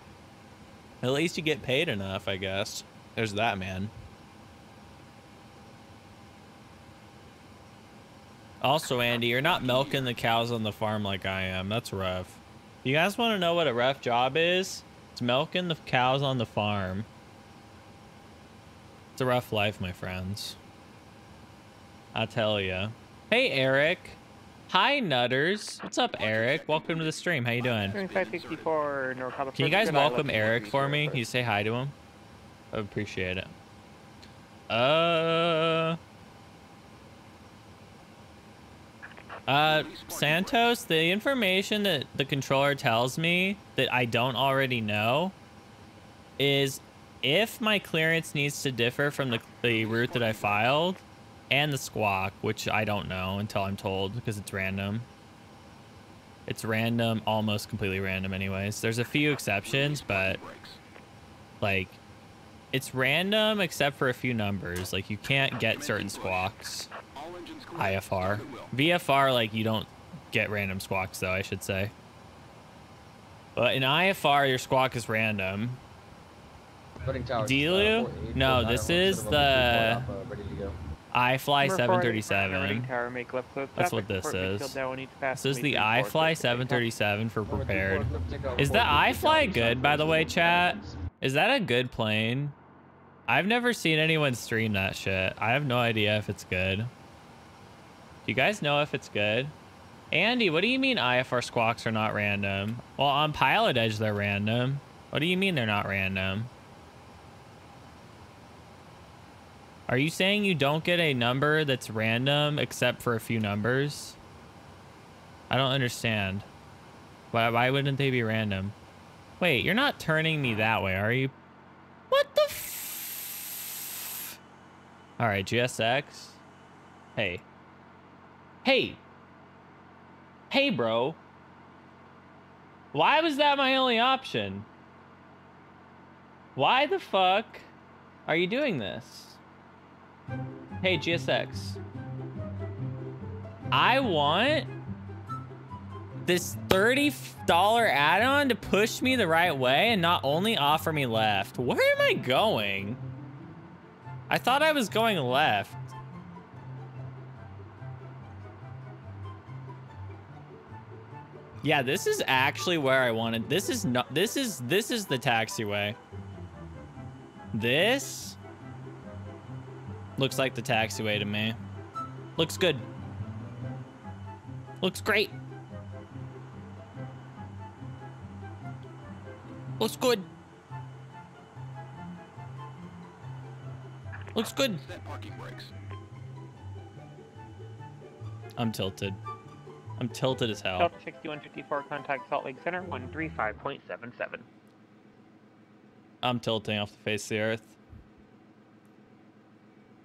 At least you get paid enough, I guess. There's that, man. Also, Andy, you're not milking the cows on the farm like I am. That's rough. You guys want to know what a rough job is? It's milking the cows on the farm. It's a rough life, my friends. I tell ya. Hey, Eric. Hi, Nutters. What's up, Eric? Welcome to the stream. How you doing? Can you guys welcome Eric for me? Can you say hi to him? I would appreciate it. Santos, the information that the controller tells me that I don't already know is if my clearance needs to differ from the route that I filed and the squawk, which I don't know until I'm told because it's random. It's random, almost completely random anyways. There's a few exceptions, but like it's random except for a few numbers. Like you can't get certain squawks. IFR. VFR, like, you don't get random squawks, though, I should say. But in IFR, your squawk is random. Delu? No, this is the iFly 737. That's what this is. This is the iFly 737 for prepared. Is the iFly good, by the way, chat? Is that a good plane? I've never seen anyone stream that shit. I have no idea if it's good. Do you guys know if it's good? Andy, what do you mean IFR squawks are not random? Well, on Pilot Edge, they're random. What do you mean they're not random? Are you saying you don't get a number that's random except for a few numbers? I don't understand. Why wouldn't they be random? Wait, you're not turning me that way, are you? What the f... All right, GSX. Hey. Hey. Hey, bro. Why was that my only option? Why the fuck are you doing this? Hey, GSX. I want this $30 add-on to push me the right way and not only offer me left. Where am I going? I thought I was going left. Yeah, this is actually where I wanted. This is not, this is the taxiway. This looks like the taxiway to me. Looks good. Looks great. Looks good. Looks good. I'm tilted. I'm tilted as hell. Delta 6154, contact Salt Lake Center 135.77. I'm tilting off the face of the earth.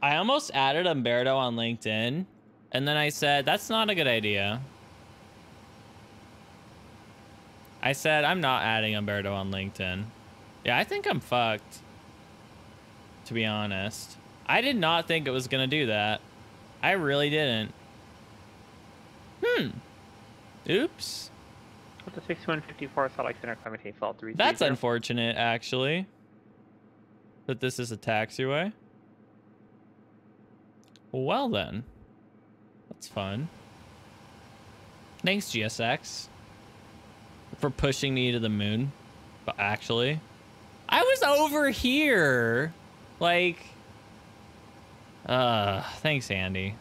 I almost added Umberto on LinkedIn, and then I said, that's not a good idea. I said, I'm not adding Umberto on LinkedIn. Yeah, I think I'm fucked, to be honest. I did not think it was going to do that. I really didn't. Oops. With the 6154 Salt Lake Center Climate Fault 330. That's unfortunate, actually, that this is a taxiway. Well then, that's fun. Thanks, GSX, for pushing me to the moon. But actually, I was over here. Like, thanks, Andy.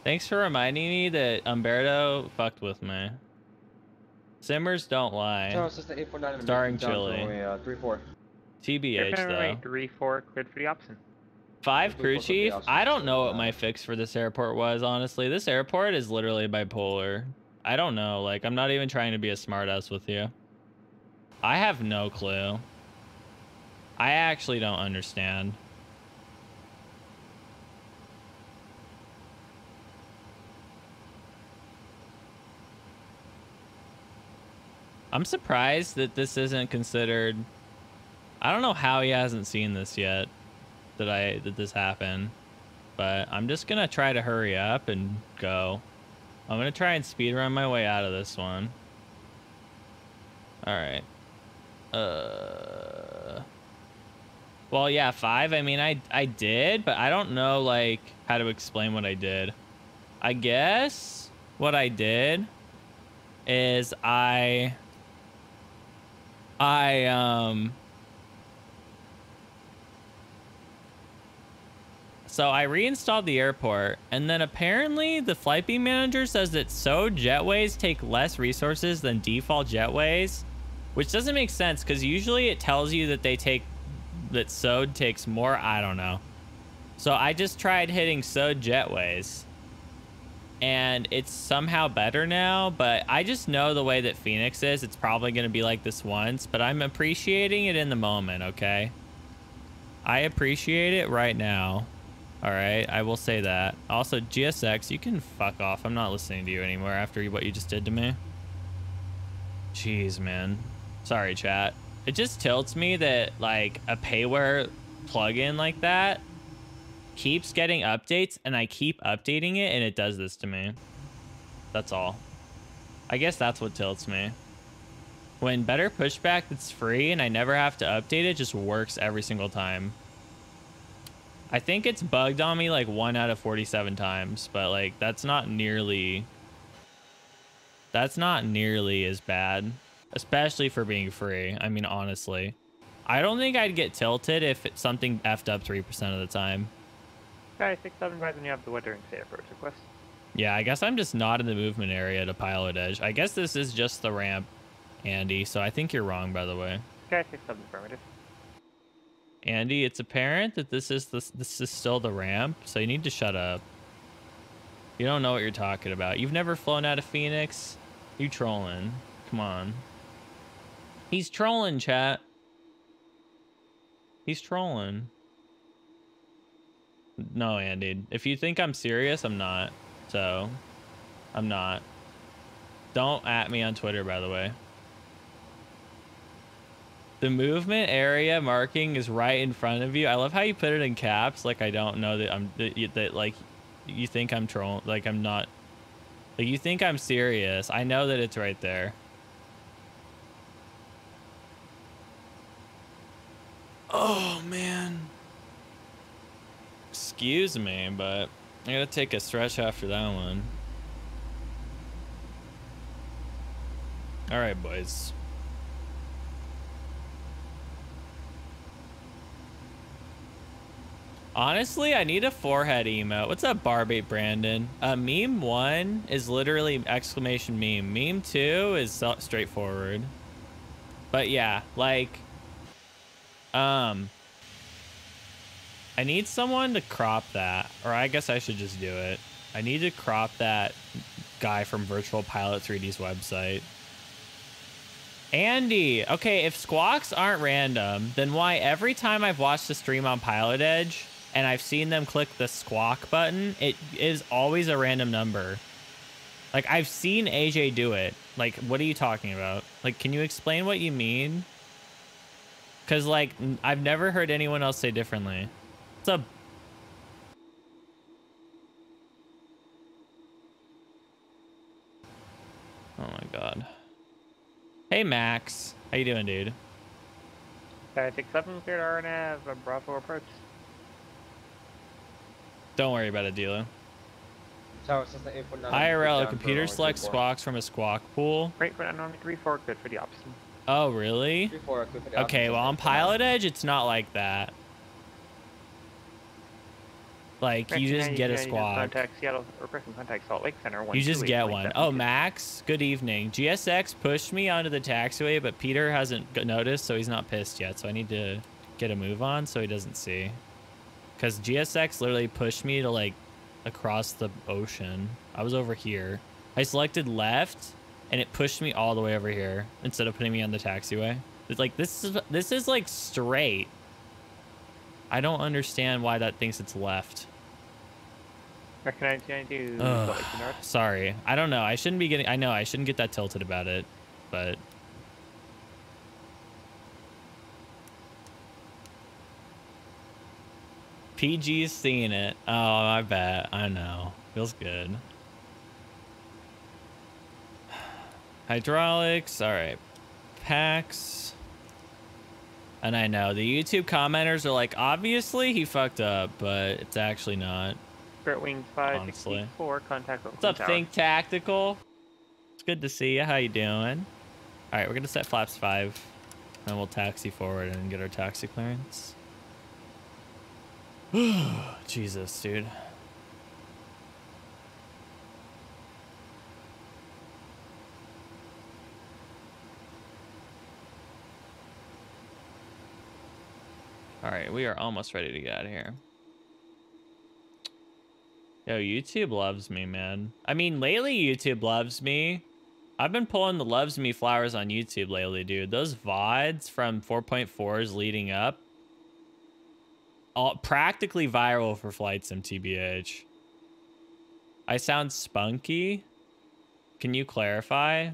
Thanks for reminding me that Umberto fucked with me. Simmers don't lie. Starring Chili. 3-4. TBH though. 3-4, cleared for the option. 5 crew chief. I don't know what my fix for this airport was, honestly. This airport is literally bipolar. I don't know. Like, I'm not even trying to be a smartass with you. I have no clue. I actually don't understand. I'm surprised that this isn't considered. I don't know how he hasn't seen this yet. That this happened, but I'm just gonna try to hurry up and go. I'm gonna try and speed run my way out of this one. All right. Well, yeah, 5. I mean, I did, but I don't know like how to explain what I did. I guess what I did is So I reinstalled the airport, and then apparently the flight beam manager says that SOD jetways take less resources than default jetways, which doesn't make sense because usually it tells you that that SOD takes more. I don't know. So I just tried hitting SOD jetways, and it's somehow better now, but I just know the way that Phoenix is, it's probably going to be like this once, but I'm appreciating it in the moment, okay? I appreciate it right now. All right, I will say that. Also, GSX, you can fuck off. I'm not listening to you anymore after what you just did to me. Jeez, man. Sorry, chat. It just tilts me that, like, a payware plugin like that keeps getting updates, and I keep updating it, and it does this to me. That's all. I guess that's what tilts me. When better pushback that's free and I never have to update it, just works every single time. I think it's bugged on me like 1 out of 47 times, but like that's not nearly as bad, especially for being free. I mean, honestly, I don't think I'd get tilted if something effed up 3% of the time. Okay, 6-7 right when you have the weather and say approach request. Yeah, I guess I'm just not in the movement area to pilot edge. I guess this is just the ramp, Andy, so I think you're wrong, by the way. Okay, 6-7 affirmative. Andy, it's apparent that this is still the ramp, so you need to shut up. You don't know what you're talking about. You've never flown out of Phoenix? You trolling. Come on. He's trolling, chat. He's trolling. No, Andy. If you think I'm serious, I'm not. So, I'm not. Don't at me on Twitter, by the way. The movement area marking is right in front of you. I love how you put it in caps. Like, I don't know that like, you think I'm trolling. Like, I'm not. Like, you think I'm serious. I know that it's right there. Oh, man. Excuse me, but I gotta take a stretch after that one. All right, boys. Honestly, I need a forehead emote. What's up, Barbate Brandon? Meme 1 is literally exclamation meme. Meme 2 is straightforward. But yeah, like, I need someone to crop that, or I guess I should just do it. I need to crop that guy from Virtual Pilot 3D's website. Andy, okay, if squawks aren't random, then why every time I've watched the stream on Pilot Edge and I've seen them click the squawk button, it is always a random number. Like, I've seen AJ do it. Like, what are you talking about? Like, can you explain what you mean? Because, like, I've never heard anyone else say differently. What's up? Oh, my God. Hey, Max. How you doing, dude? 567, cleared RNAV, Bravo approach. Don't worry about it, Dilo. Tower system 849. IRL, a computer selects squawks from a squawk pool. Right for unknown 3-4, good for the opposite. Oh, really? 3-4, good for the Okay, opposite. well, on Pilot Edge, it's not like that. Like, you just get a squawk. Contact Seattle, or person contact Salt Lake Center. You just get one. Oh, Max, good evening. GSX pushed me onto the taxiway, but Peter hasn't noticed, so he's not pissed yet. So I need to get a move on so he doesn't see. Because GSX literally pushed me to, like, across the ocean. I was over here. I selected left, and it pushed me all the way over here instead of putting me on the taxiway. It's like, this is like straight. I don't understand why that thinks it's left. Recognize you do Sorry. I don't know. I shouldn't be getting... I know I shouldn't get that tilted about it, but... PG's seeing it. Oh, I bet. I know. Feels good. Hydraulics. All right. Packs. And I know the YouTube commenters are like, obviously he fucked up, but it's actually not. Spirit Wings 564, contact What's up, Think Tactical? It's good to see you. How you doing? All right, we're gonna set flaps 5, and we'll taxi forward and get our taxi clearance. Jesus, dude. All right, we are almost ready to get out of here. Yo, YouTube loves me, man. I mean, lately YouTube loves me. I've been pulling the loves me flowers on YouTube lately, dude. Those VODs from 4.4s leading up, all practically viral for Flight Sim, TBH. I sound spunky. Can you clarify?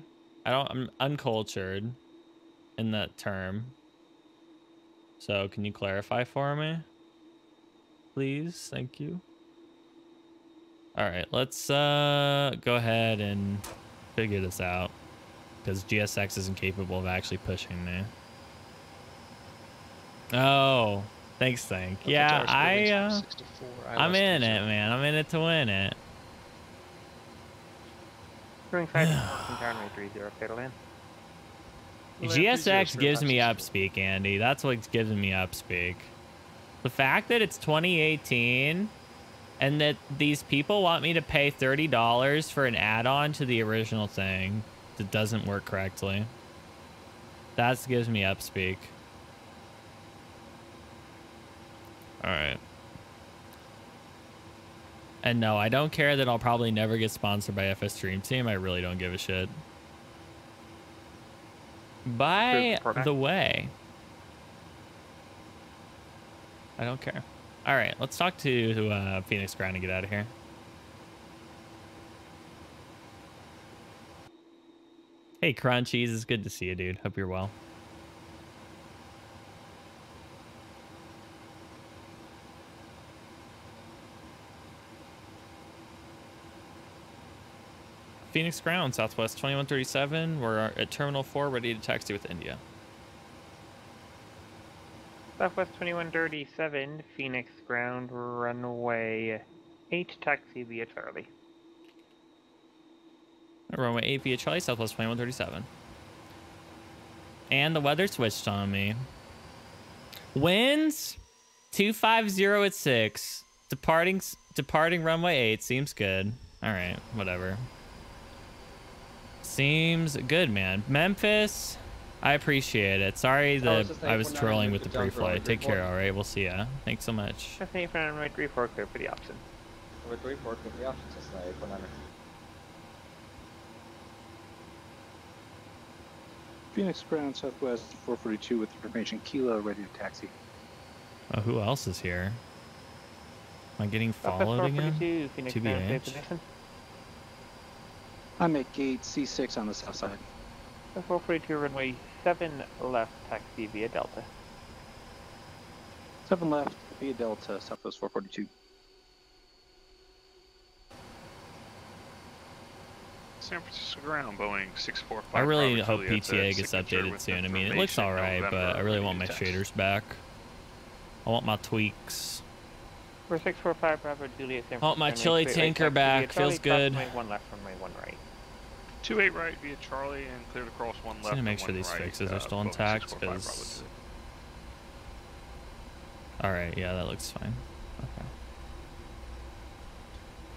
I'm uncultured in that term. So can you clarify for me? Please, thank you. All right, let's go ahead and figure this out, because GSX isn't capable of actually pushing me. Oh, thanks, Think. Yeah, I'm in it, man. I'm in it to win it. GSX gives me upspeak, Andy. That's what's giving me upspeak. The fact that it's 2018 and that these people want me to pay $30 for an add-on to the original thing that doesn't work correctly. That gives me upspeak. All right. And no, I don't care that I'll probably never get sponsored by FS Dream Team. I really don't give a shit. By the way, I don't care. All right, let's talk to Phoenix Ground and get out of here. Hey, Crunchies, it's good to see you, dude. Hope you're well. Phoenix Ground, Southwest 2137. We're at Terminal 4, ready to taxi with India. Southwest 2137, Phoenix Ground, runway 8, taxi via Charlie. Runway 8 via Charlie, Southwest 2137. And the weather switched on me. Winds 250 at 6. Departing runway 8 seems good. All right, whatever. Seems good, man. Memphis, I appreciate it. Sorry that I was trolling with the pre-flight. Take care, all right? We'll see ya. Thanks so much. Destination for runway 34, clear for the option. Runway 34, clear for the option. Cessna 819. Phoenix ground southwest 442 with information Kilo ready to taxi. Oh, who else is here? Am I getting followed again? Phoenix TBH? position. I'm at gate C6 on the south side. 442 runway 7 left, taxi via Delta. 7 left via Delta, southwest 442. San Francisco ground, Boeing 645. I really Bravo hope Juliet, PTA gets signature updated with soon. I mean, it looks information alright, but November I really want ready my to taxi. shaders back. I want my tweaks. We're 645 Bravo Juliet, San I want my Francisco. chili tinker back. Feels good. One left, runway 1 right. 28 right via Charlie and cleared across 1 left. Just need to make and sure 1 these right, fixes are still Boeing intact, 645 Bravo because... Juliet. Alright, yeah, that looks fine. Okay.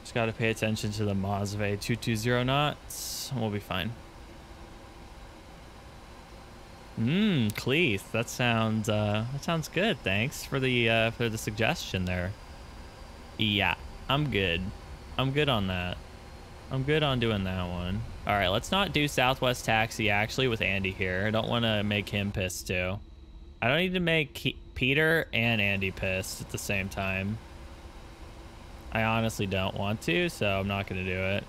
Just gotta pay attention to the Mosve 220 knots, and we'll be fine. Cleeth, that sounds good. Thanks for the suggestion there. Yeah, I'm good. I'm good on that. I'm good on doing that one. All right, let's not do Southwest Taxi actually with Andy here. I don't want to make him pissed too. I don't need to make Peter and Andy pissed at the same time. I honestly don't want to, so I'm not going to do it.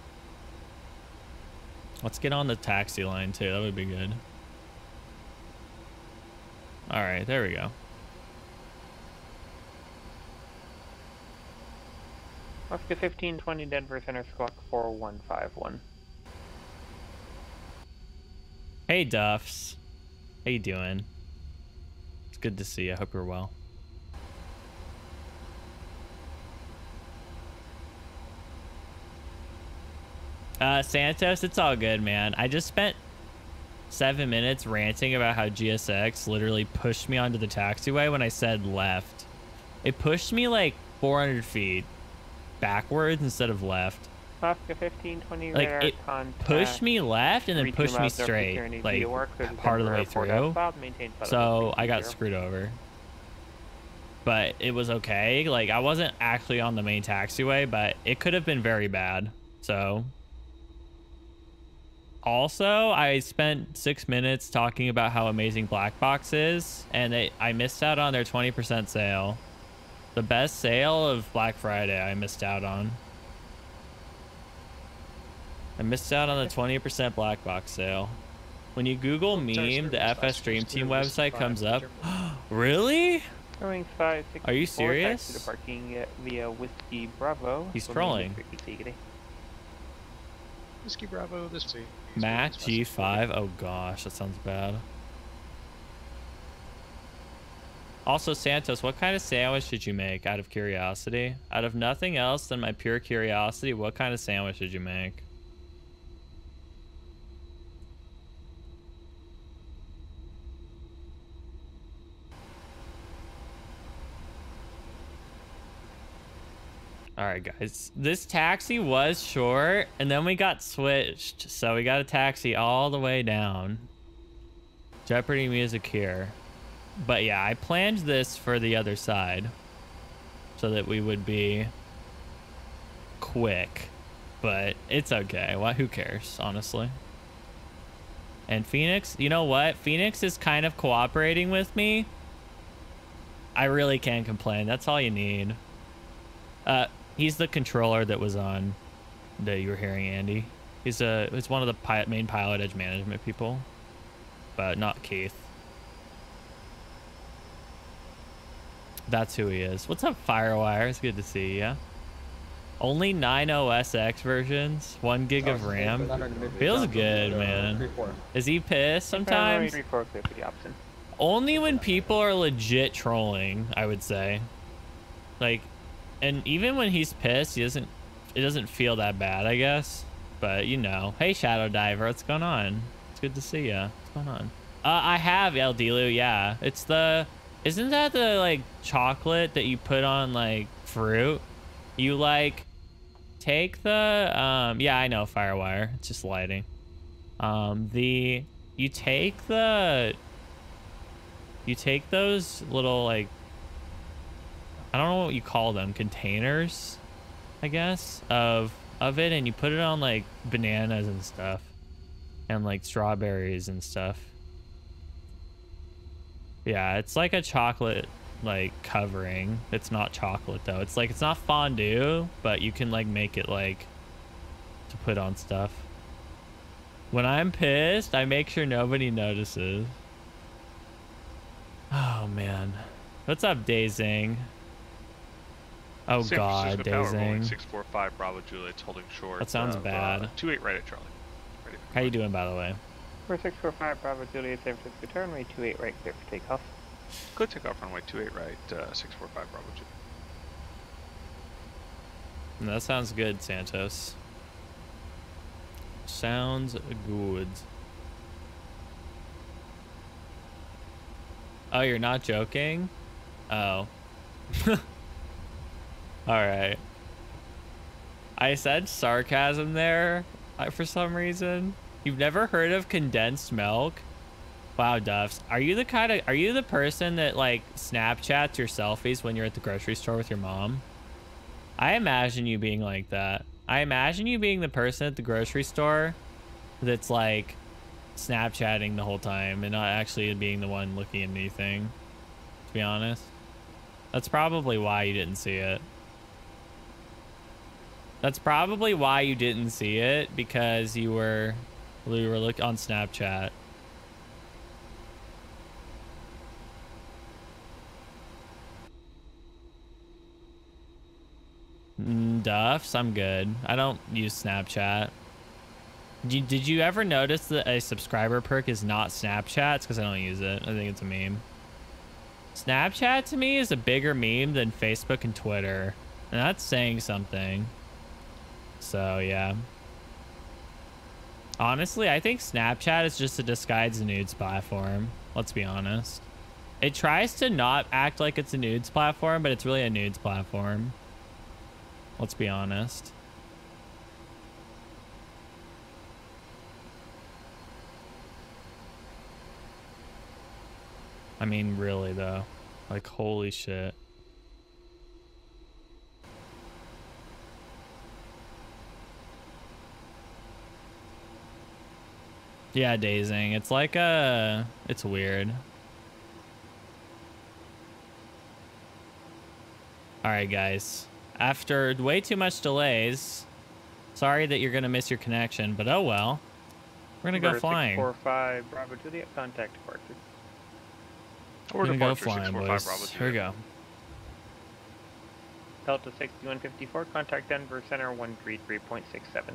Let's get on the taxi line too. That would be good. All right, there we go. Oscar 1520 Denver Center Squawk 4151. Hey Duffs, how you doing? It's good to see you. I hope you're well. Santos, it's all good, man. I just spent 7 minutes ranting about how GSX literally pushed me onto the taxiway when I said left. It pushed me like 400 feet backwards instead of left. Oscar 1520 Like radar it contact. pushed me left and then 32 pushed me miles north straight, security like via work, part of the way Airport through. outbound, maintain flight So level I got 320. screwed over. But it was okay. Like I wasn't actually on the main taxiway, but it could have been very bad. So also, I spent 6 minutes talking about how amazing Black Box is, and I missed out on their 20% sale. The best sale of Black Friday I missed out on. I missed out on the 20% Black Box sale. When you Google meme, the FS Stream Team website comes up. Really? Going 564, Are you taxi serious? to parking via Whiskey Bravo. He's Remain trolling. frequency. Whiskey Bravo this way. Mac G5. Oh gosh, that sounds bad. Also, Santos, what kind of sandwich did you make out of curiosity? Out of nothing else than my pure curiosity, what kind of sandwich did you make? All right, guys. This taxi was short, and then we got switched. So we got a taxi all the way down. Jeopardy music here. But yeah, I planned this for the other side so that we would be quick. But it's okay. What? Who cares, honestly? And Phoenix, you know what? Phoenix is kind of cooperating with me. I really can't complain. That's all you need. He's the controller that was on that you were hearing, Andy. He's one of the main pilot edge management people, but not Keith. That's who he is. What's up, Firewire? It's good to see you. Only 9OSX versions, 1 gig of RAM. Feels good, man. Is he pissed sometimes? Only when people are legit trolling, I would say. Like, and even when he's pissed, it doesn't feel that bad, I guess. But you know, hey Shadow Diver, what's going on? It's good to see ya. What's going on? I have El Dilu, yeah. It's isn't that the like chocolate that you put on like fruit? You like take the yeah, I know, Firewire. It's just lighting. You take those little like, I don't know what you call them, containers, I guess, of it, and you put it on like bananas and stuff and like strawberries and stuff, Yeah, it's like a chocolate like covering. It's not chocolate though. It's like it's not fondue, but you can like make it like to put on stuff. When I'm pissed, I make sure nobody notices. Oh man. What's up, Dazing? Oh San god, Francisco Tower holding Dazing. 645 Bravo Juliet, holding short. That sounds bad. 28 right at Charlie. Ready for How you doing, by the way? 4645 Bravo Juliet, San Francisco Tower, runway 28 right, clear for takeoff. Clear takeoff runway 28 right, 645 Bravo Juliet. That sounds good, Santos. Sounds good. Oh, you're not joking? Oh. Alright. I said sarcasm there for some reason. You've never heard of condensed milk? Wow, Duffs. Are you the person that like Snapchats your selfies when you're at the grocery store with your mom? I imagine you being like that. I imagine you being the person at the grocery store that's like Snapchatting the whole time and not actually being the one looking at anything, to be honest. That's probably why you didn't see it. That's probably why you didn't see it, because you were looking on Snapchat. Duffs, I'm good. I don't use Snapchat. Did you ever notice that a subscriber perk is not Snapchat? It's because I don't use it. I think it's a meme. Snapchat to me is a bigger meme than Facebook and Twitter. And that's saying something. So, yeah. Honestly, I think Snapchat is just a disguised nudes platform. Let's be honest. It tries to not act like it's a nudes platform, but it's really a nudes platform. Let's be honest. I mean, really, though. Like, holy shit. Yeah, Dazing. It's like it's weird. Alright, guys. After way too much delays, sorry that you're gonna miss your connection, but oh well. We're gonna go flying. 645 Bravo Juliet, contact departure. We're gonna go flying, boys. Here we go. Delta 6154, contact Denver Center 133.67.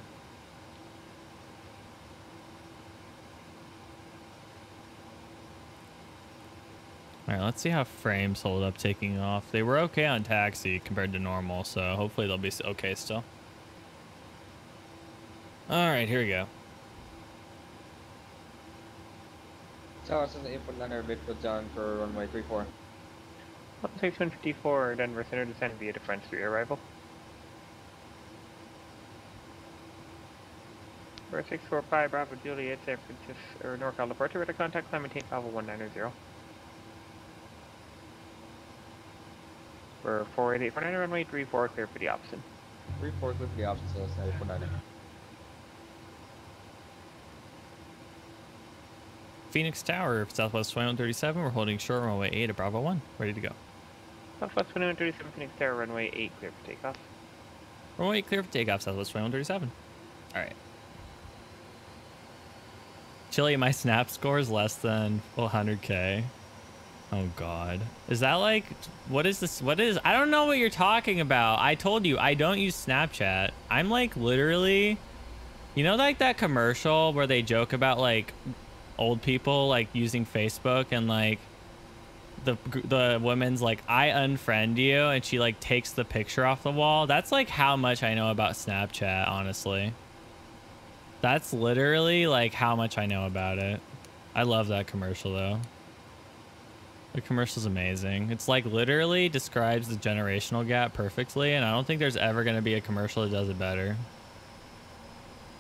Alright, let's see how frames hold up taking off. They were okay on taxi compared to normal, so hopefully they'll be okay still. Alright, here we go. Tower Cessna 849er, Midfield down for runway 34. 6154, Denver Center, descend via Defense 3 arrival. For 645 Bravo Juliet, San Francisco, or NorCal departure, with a contact climb maintain level 190. For 48849, runway 34, clear for the opposite. 34, clear for the opposite, so Cessna 849er. Phoenix Tower, Southwest 2137. We're holding short runway 8 at Bravo 1. Ready to go. Southwest 2137, Phoenix Tower, runway 8, clear for takeoff. Runway 8 clear for takeoff, Southwest 2137. Alright. Chili, my snap score is less than 100k. Oh god. Is that like, what is this? What is, I don't know what you're talking about. I told you, I don't use Snapchat. I'm like literally, you know, like that commercial where they joke about like old people like using Facebook and like the woman's like, I unfriend you, and she like takes the picture off the wall. That's like how much I know about Snapchat, honestly. That's literally like how much I know about it. I love that commercial though. The commercial's amazing. It's like literally describes the generational gap perfectly, and I don't think there's ever going to be a commercial that does it better.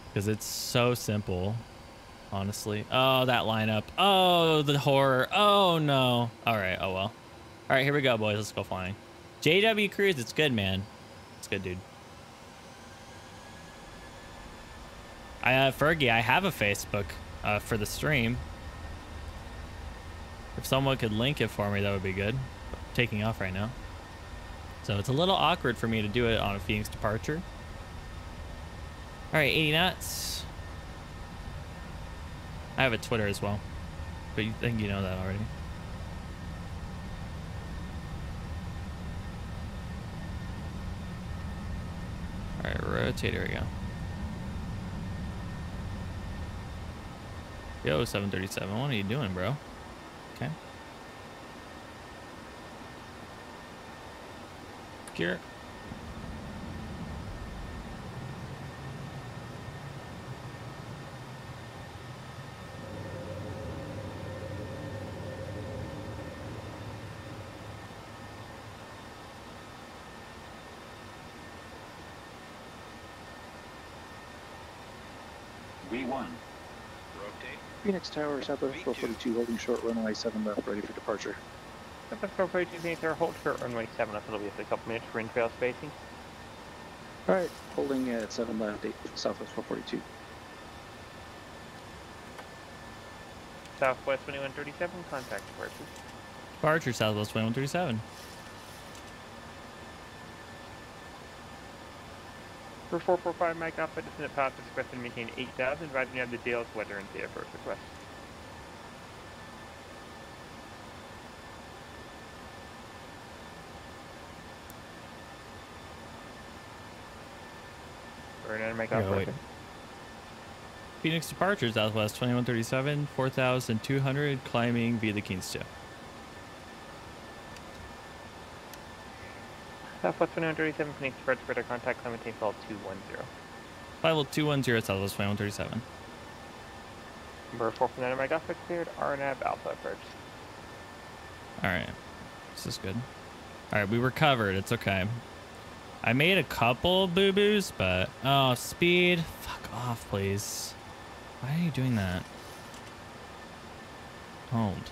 Because it's so simple, honestly. Oh, that lineup. Oh, the horror. Oh, no. All right. Oh, well. All right, here we go, boys. Let's go flying. JW Cruise, it's good, man. It's good, dude. Fergie, I have a Facebook for the stream. If someone could link it for me, that would be good. But I'm taking off right now. So it's a little awkward for me to do it on a Phoenix departure. All right, 80 knots. I have a Twitter as well, but you think you know that already. All right, rotate, here we go. Yo, 737, what are you doing, bro? Okay. Gear. V1. Rotate. Phoenix Tower, Southwest 442, holding short runway 7 left, ready for departure. Southwest 442 Phoenix Tower, hold short runway 7 left. It'll be a couple minutes for in-trail spacing. Alright, holding at 7 left, 8 Southwest 442. Southwest 2137, contact departure. Departure, Southwest 2137. For 445 Mike Alpha, descendant path is requested to maintain 8,000, advising you have the Dale's weather and data first request. Mike Alpha. Phoenix departure, Southwest 2137, 4,200, climbing via the Kings 2. Southwest 2137, Phoenix departure, better contact, climb maintain fall 210. Level 210, Southwest 2137. Number 449 Mike Alpha cleared, RNAV Alpha approach. Alright, this is good. Alright, we recovered, it's okay. I made a couple boo-boos, but... Oh, speed. Fuck off, please. Why are you doing that? Hold.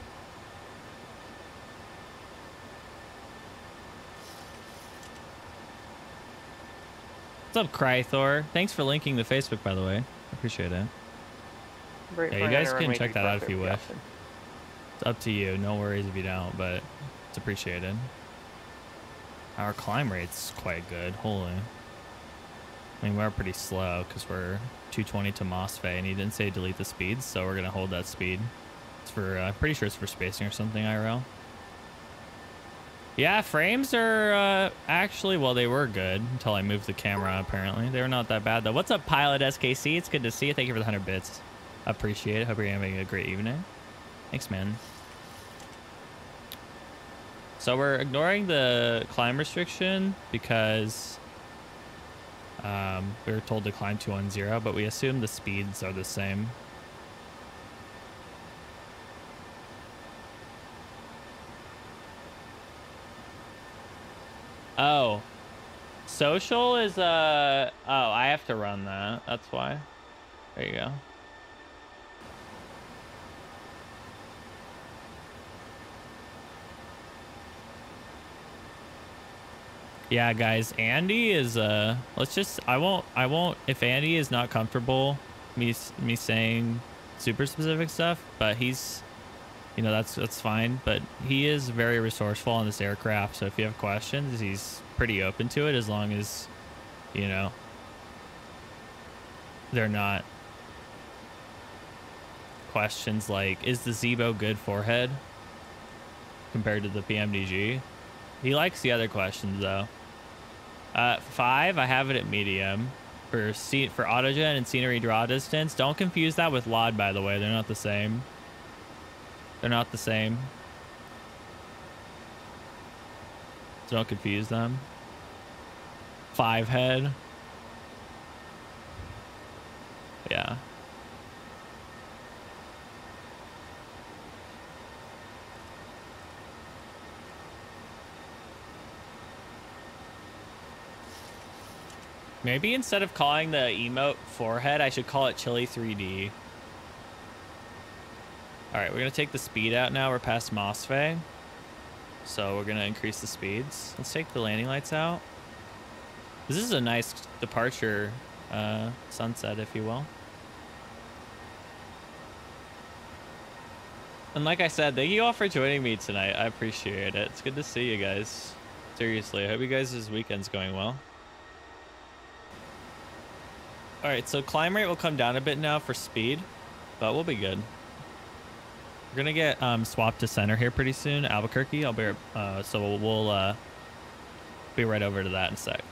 What's up, Crythor? Thanks for linking the Facebook, by the way. I appreciate it. Yeah, you guys can check that out if you wish. It's up to you. No worries if you don't, but it's appreciated. Our climb rate's quite good. Holy. I mean, we're pretty slow because we're 220 to MOSFET, and he didn't say delete the speeds, so we're going to hold that speed. It's for, I'm pretty sure it's for spacing or something, IRL. Yeah, frames are actually, well, they were good until I moved the camera, apparently. They were not that bad, though. What's up, Pilot SKC? It's good to see you. Thank you for the 100 bits. Appreciate it. Hope you're having a great evening. Thanks, man. So we're ignoring the climb restriction because we were told to climb 210, but we assume the speeds are the same. Oh, social is oh, I have to run that. That's why. There you go. Yeah, guys, Andy is let's just I won't if Andy is not comfortable me saying super specific stuff, but he's, you know, that's fine, but he is very resourceful on this aircraft, so if you have questions, he's pretty open to it as long as, you know, they're not questions like, is the Zebo good forehead compared to the PMDG? He likes the other questions though. 5, I have it at medium for autogen and scenery draw distance. Don't confuse that with LOD, by the way. They're not the same. They're not the same. So don't confuse them. 5 head. Yeah. Maybe instead of calling the emote forehead, I should call it Chili 3D. All right, we're gonna take the speed out now. We're past MOSFET, so we're gonna increase the speeds. Let's take the landing lights out. This is a nice departure sunset, if you will. And like I said, thank you all for joining me tonight. I appreciate it. It's good to see you guys. Seriously, I hope you guys' weekend's going well. All right, so climb rate will come down a bit now for speed, but we'll be good. We're gonna get swapped to center here pretty soon, Albuquerque. I'll be so we'll be right over to that in a sec.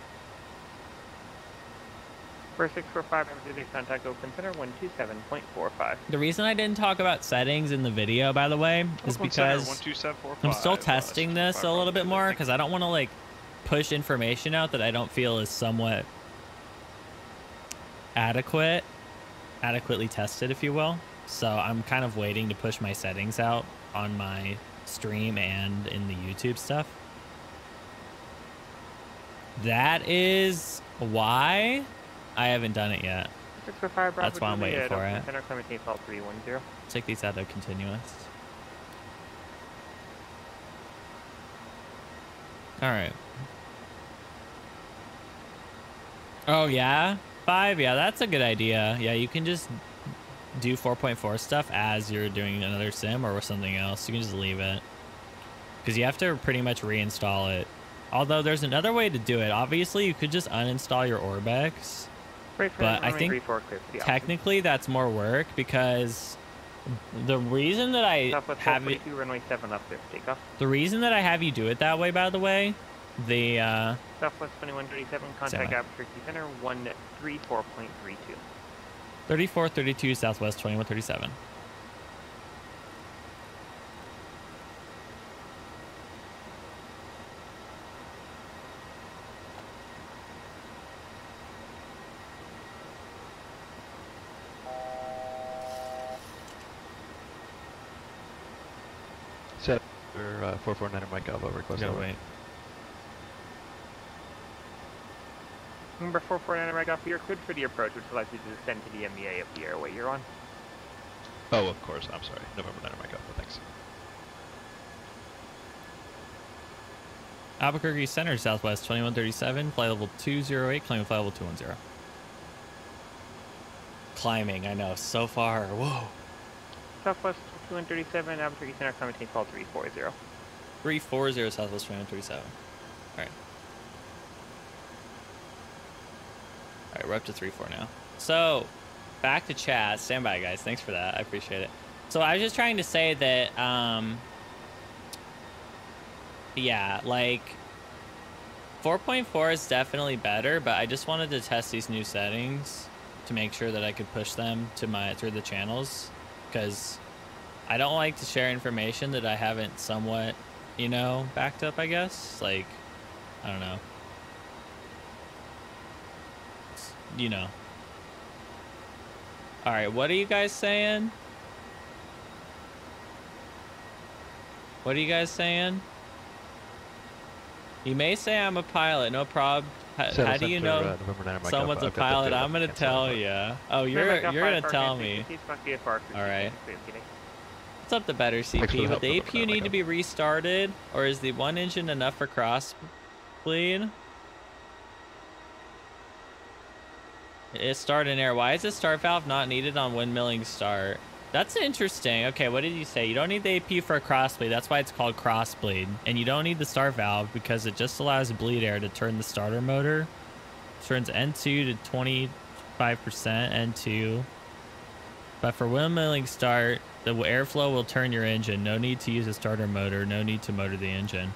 4645, emergency contact open center 127.45. The reason I didn't talk about settings in the video, by the way, is because 12745. I'm still testing this a little bit more because I don't want to like push information out that I don't feel is somewhat adequately tested, if you will. So I'm kind of waiting to push my settings out on my stream and in the YouTube stuff. That is why I haven't done it yet. 645, That's why I'm waiting for it. Center climate change 310. Take these out of continuous. All right. Oh yeah, 5. Yeah, that's a good idea. Yeah, you can just do 4.4 stuff as you're doing another sim or something else. You can just leave it because you have to pretty much reinstall it. Although there's another way to do it. Obviously, you could just uninstall your Orbex. But I think technically that's more work because the reason that I have it, runway 7 up there, takeoff. The reason that I have you do it that way, by the way, the Southwest 2137, contact Albuquerque Center 134.32. 3432 Southwest 2137. Set for 449 Mike Alpha request. No, wait. Number 449 Mike Alpha, you're cleared for the approach, which allows you to descend to the MEA of the airway you're on. Oh, of course. I'm sorry. November 9 Mike Alpha. Thanks. Albuquerque Center, Southwest 2137, flight level 208, climbing flight level 210. Climbing, I know, so far. Whoa. Southwest 2137, Albuquerque Center, climate change call 340. 340 Southwest 2137. All right. All right, we're up to 34 now. So, back to chat. Stand by, guys. Thanks for that. I appreciate it. So, I was just trying to say that, yeah, like, 4.4 is definitely better, but I just wanted to test these new settings to make sure that I could push them to through the channels, because I don't like to share information that I haven't somewhat, you know, backed up, I guess. Like, I don't know. You know. All right, what are you guys saying? What are you guys saying? You may say I'm a pilot, no problem. How do you know someone's a pilot? I'm gonna tell you. Oh, you're gonna tell me. All right. What's up, the better CP? Would the APU need to be restarted, or is the one engine enough for cross bleed? It's start in air. Why is the start valve not needed on windmilling start? That's interesting. Okay, what did you say? You don't need the APU for a cross bleed. That's why it's called cross bleed. And you don't need the start valve because it just allows bleed air to turn the starter motor. Turns N2 to 25% N2. But for windmilling start, the airflow will turn your engine. No need to use a starter motor. No need to motor the engine.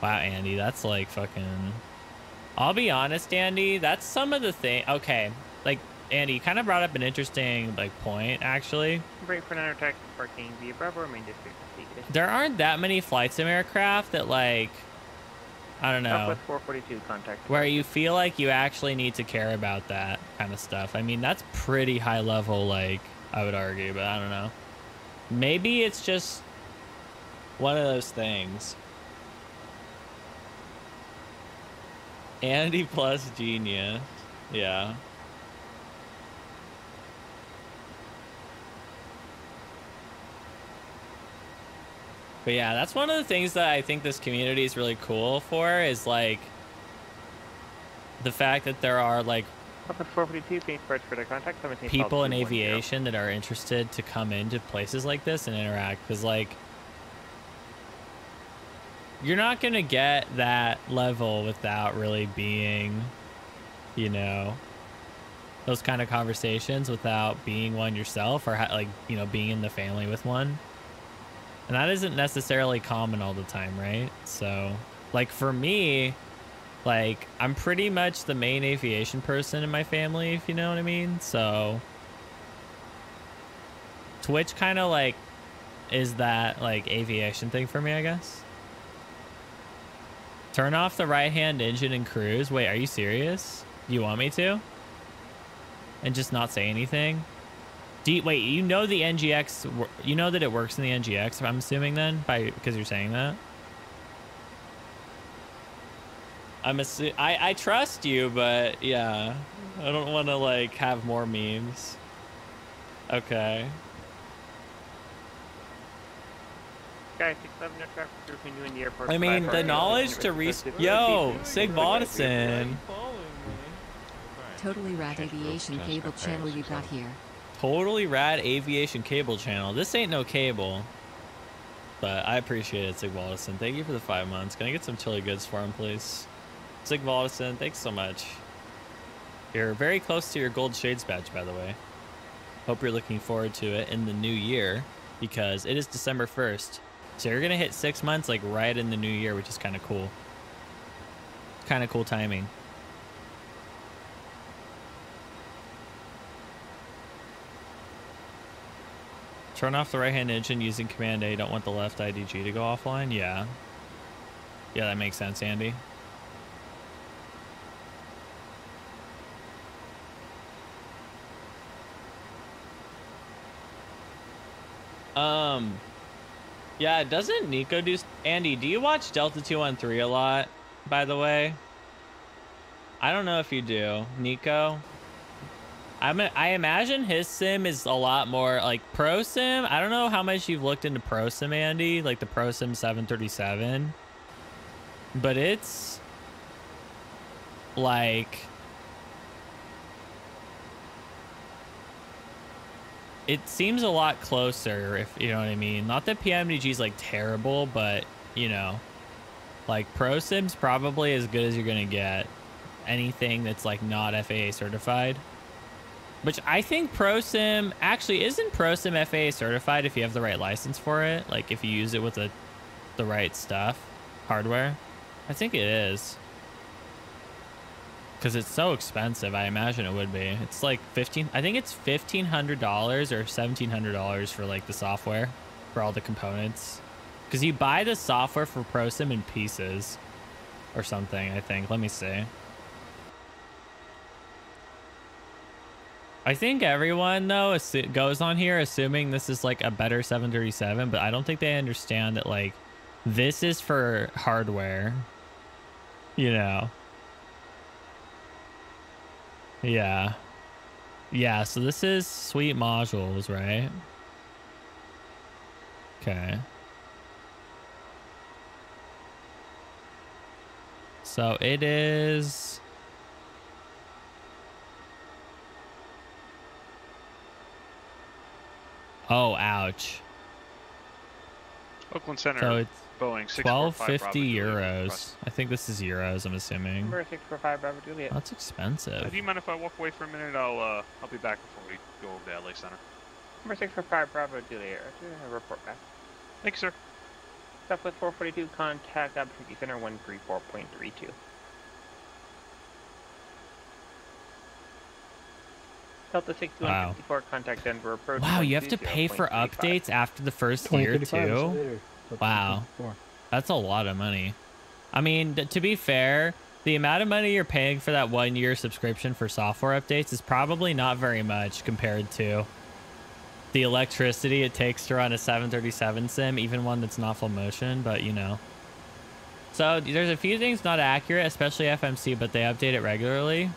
Wow, Andy, that's like fucking... I'll be honest, Andy, that's some of the thing. Okay, like, Andy, you kind of brought up an interesting, like, point, actually. Break for another attack, parking via Bravo, main district. There aren't that many flight sim aircraft that, like, I don't know. Southwest 442, contact. Where you feel like you actually need to care about that kind of stuff. I mean, that's pretty high level, like, I would argue, but I don't know. Maybe it's just one of those things. Andy plus genius. Yeah. But yeah, that's one of the things that I think this community is really cool for, is like the fact that there are like Up at 442, being first for the contact. People in aviation that are interested to come into places like this and interact, because like you're not gonna get that level without really being, you know, those kind of conversations without being one yourself, or like, you know, being in the family with one. And that isn't necessarily common all the time, right? So like for me, like I'm pretty much the main aviation person in my family, if you know what I mean. So Twitch kind of like is that like aviation thing for me, I guess. Turn off the right hand engine and cruise. Wait, are you serious? You want me to? And just not say anything? Wait, you know the NGX, you know that it works in the NGX, I'm assuming then, because you're saying that? I trust you, but yeah, I don't want to like have more memes. Okay. Guys, 611 aircraft between you and the airport. I mean, the knowledge to Yo, Sig Bodison. Totally rad aviation cable channel you got here. Totally rad aviation cable channel. This ain't no cable. But I appreciate it, Sig Bodison. Thank you for the 5 months. Can I get some chili goods for him, please? Sig Bodison, thanks so much. You're very close to your gold shades badge, by the way. Hope you're looking forward to it in the new year, because it is December 1st. So you're going to hit 6 months like right in the new year, which is kind of cool. Kind of cool timing. Turn off the right-hand engine using Command A. Don't want the left IDG to go offline? Yeah. Yeah, that makes sense, Andy. Yeah, doesn't Nico do... Andy, do you watch Delta 213 a lot, by the way? I don't know if you do. Nico? I imagine his sim is a lot more like Pro Sim. I don't know how much you've looked into Pro Sim, Andy, like the Pro Sim 737. But it's... like... it seems a lot closer, if you know what I mean. Not that PMDG is like terrible, but you know, like Pro Sim's probably as good as you're gonna get. Anything that's like not FAA certified. Which I think Pro Sim actually isn't Pro Sim FAA certified if you have the right license for it. Like if you use it with the right stuff, hardware. I think it is. Because it's so expensive, I imagine it would be. It's like I think it's $1,500 or $1,700 for like the software for all the components. Because you buy the software for ProSim in pieces or something, I think. Let me see. I think everyone though goes on here assuming this is like a better 737, but I don't think they understand that like this is for hardware, you know. Yeah. Yeah, so this is sweet modules, right? Okay. So it is... oh, ouch. Oakland Center, so it's Boeing 1250 euros. I think this is euros, I'm assuming. Number 645 Bravo Juliet. That's expensive. Do you mind if I walk away for a minute? I'll be back before we go over to LA Center. Number 645 Bravo Juliet. Report back. Thank you, sir. Southwest 442, contact Albuquerque Center 134.32. Delta 6154, contact Denver approach. Wow, you have to pay for updates after the first year too? Wow, that's a lot of money. I mean, to be fair, the amount of money you're paying for that 1 year subscription for software updates is probably not very much compared to the electricity it takes to run a 737 sim, even one that's not full motion, but you know. So there's a few things not accurate, especially FMC, but they update it regularly.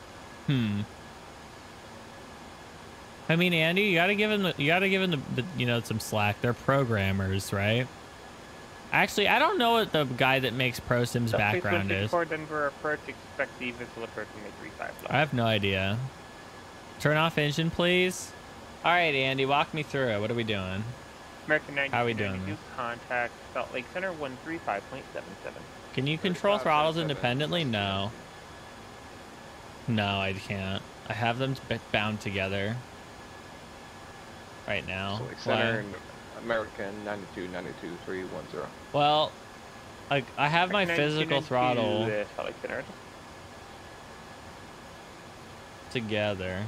I mean, Andy, you gotta give them the you know, some slack. They're programmers, right? Actually, I don't know what the guy that makes ProSim's background is. For Denver approach, expect the visual approach to make 35 left. I have no idea. Turn off engine, please. All right, Andy, walk me through it. What are we doing? American 92, How are we doing this? Contact Salt Lake Center 135.77. Can you control throttles independently? No. No, I can't. I have them bound together right now. Salt Lake Center and American 92, 92, 310. Well, I have my physical throttle Salt Lake Center. together.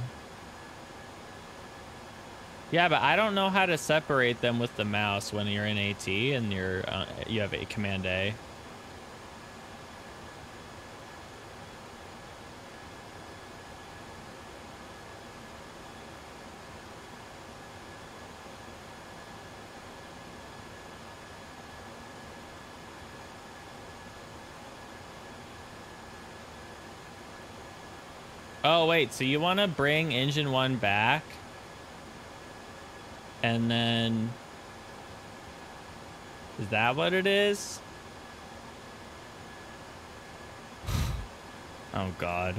Yeah, but I don't know how to separate them with the mouse when you're in AT and you have a Command A. Oh, wait, so you want to bring engine 1 back? And then... Is that what it is? Oh, God.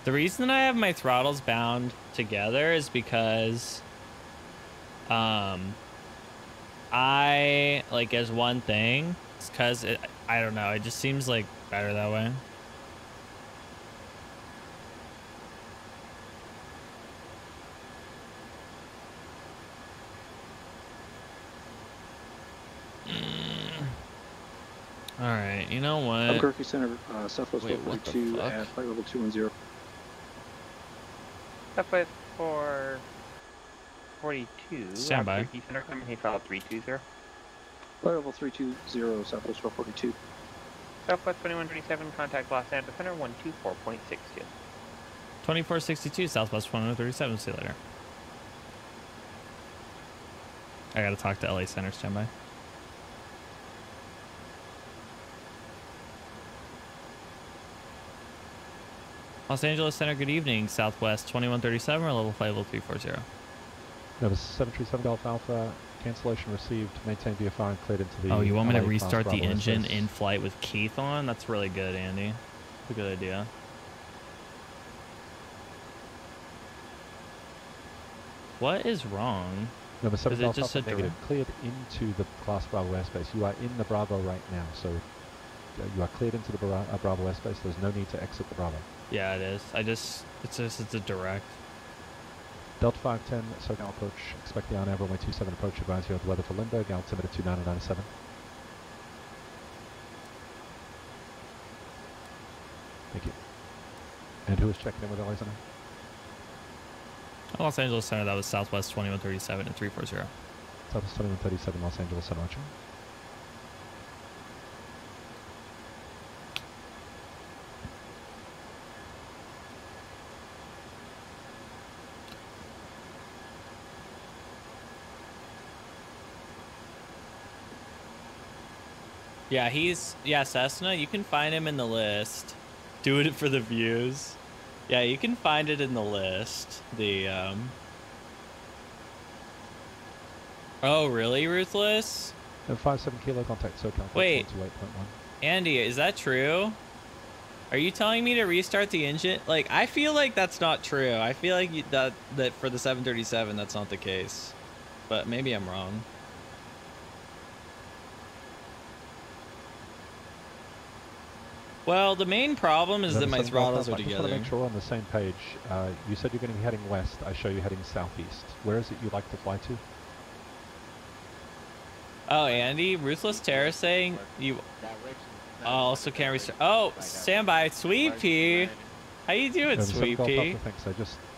The reason I have my throttles bound together is because... I, like, as one thing. It's because, I don't know, it just seems, like, better that way. All right, you know what? Albuquerque Center, Southwest 442 at flight level 210. Southwest 442. Stand by. Albuquerque Center, coming file 320. Flight level 320, Southwest 442. Southwest 2127, contact Los Angeles Center 124.62. 2462, Southwest 137. See you later. I gotta talk to LA Center. Standby. Los Angeles Center, good evening. Southwest 2137, or level flight level 340. Nova 737 Golf Alpha, cancellation received. Maintain VFR and cleared into the. Oh, you want me to LA restart the Bravo engine airspace. in flight with Keith on? That's really good, Andy. That's a good idea. What is wrong? Nova 7 Is it Golf just Alpha a negative. Cleared into the Class Bravo airspace. You are in the Bravo right now, so you are cleared into the Bravo airspace. There's no need to exit the Bravo. Yeah, it is. It's a direct. Delta 510, SoCal approach. Expect the on-air runway 27 approach. Advise you have weather for Lindbergh. Altimeter 2997. Thank you. And who is checking in with LA Center? Los Angeles Center, that was Southwest 2137 and 340. Southwest 2137, Los Angeles Center, Roger. Yeah, Cessna, you can find him in the list. Doing it for the views. Yeah, you can find it in the list. Oh, really, Ruthless? 57 kilo contact SoCal. Wait. 128.1. Andy, is that true? Are you telling me to restart the engine? Like, I feel like that's not true. I feel like that for the 737, that's not the case. But maybe I'm wrong. Well, the main problem is that my throttles are I just want together. to make sure we're on the same page. You said you're going to be heading west. I show you heading southeast. Where is it you'd like to fly to? Oh, Andy, Ruthless Terror saying you also can't restart. Oh, standby, Sweet Pea. How you doing, Sweet Pea?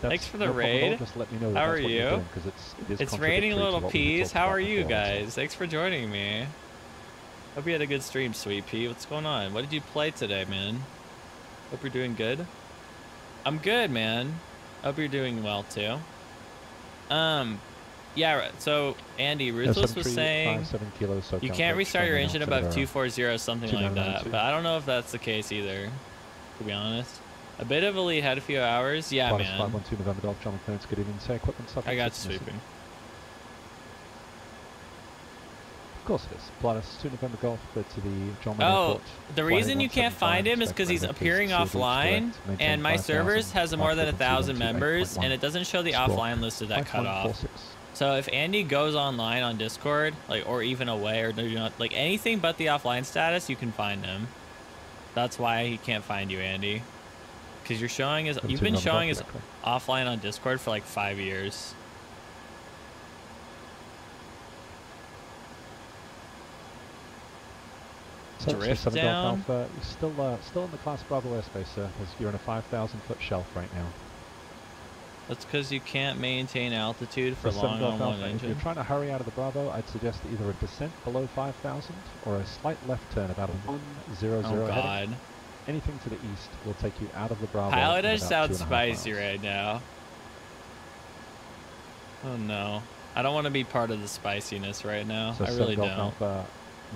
Thanks for the raid. Just let me know How are you? It is It's raining little contradictory to what we peas. talked How about are you before, guys? Thanks for joining me. Hope you had a good stream, Sweet Pea. What's going on? What did you play today, man? Hope you're doing good. I'm good, man. Hope you're doing well too. Yeah. So Andy, Ruthless was saying you can't restart your engine above 240, something like that. But I don't know if that's the case either. To be honest, a bit of a lead had a few hours. Yeah, man. 512 November Golf, John McClellan's good evening. Say equipment stuff. I got sweeping. course it is. Plus 2 November Golf to the John Wayne Oh, Airport. the reason you can't find him is because he's appearing offline, and my servers has more than 1,000 members, and it doesn't show the offline listed at cutoff. So if Andy goes online on Discord, like, or even away, or do not, like, anything but the offline status, you can find him. That's why he can't find you, Andy. Because you're showing his, you've been showing his offline on Discord for like 5 years. So Drift 7 down. Golf Alpha, you're still in the Class Bravo airspace, sir. You're in a 5,000-foot shelf right now. That's because you can't maintain altitude for So long 7 on Golf one Alpha, if you're engine. trying to hurry out of the Bravo, I'd suggest either a descent below 5,000 or a slight left turn about 100 Oh God. heading. Anything to the east will take you out of the Bravo. Pilotage in about sounds 2.5 spicy miles. right now. Oh no. I don't want to be part of the spiciness right now. So I really 7 Golf don't. Alpha,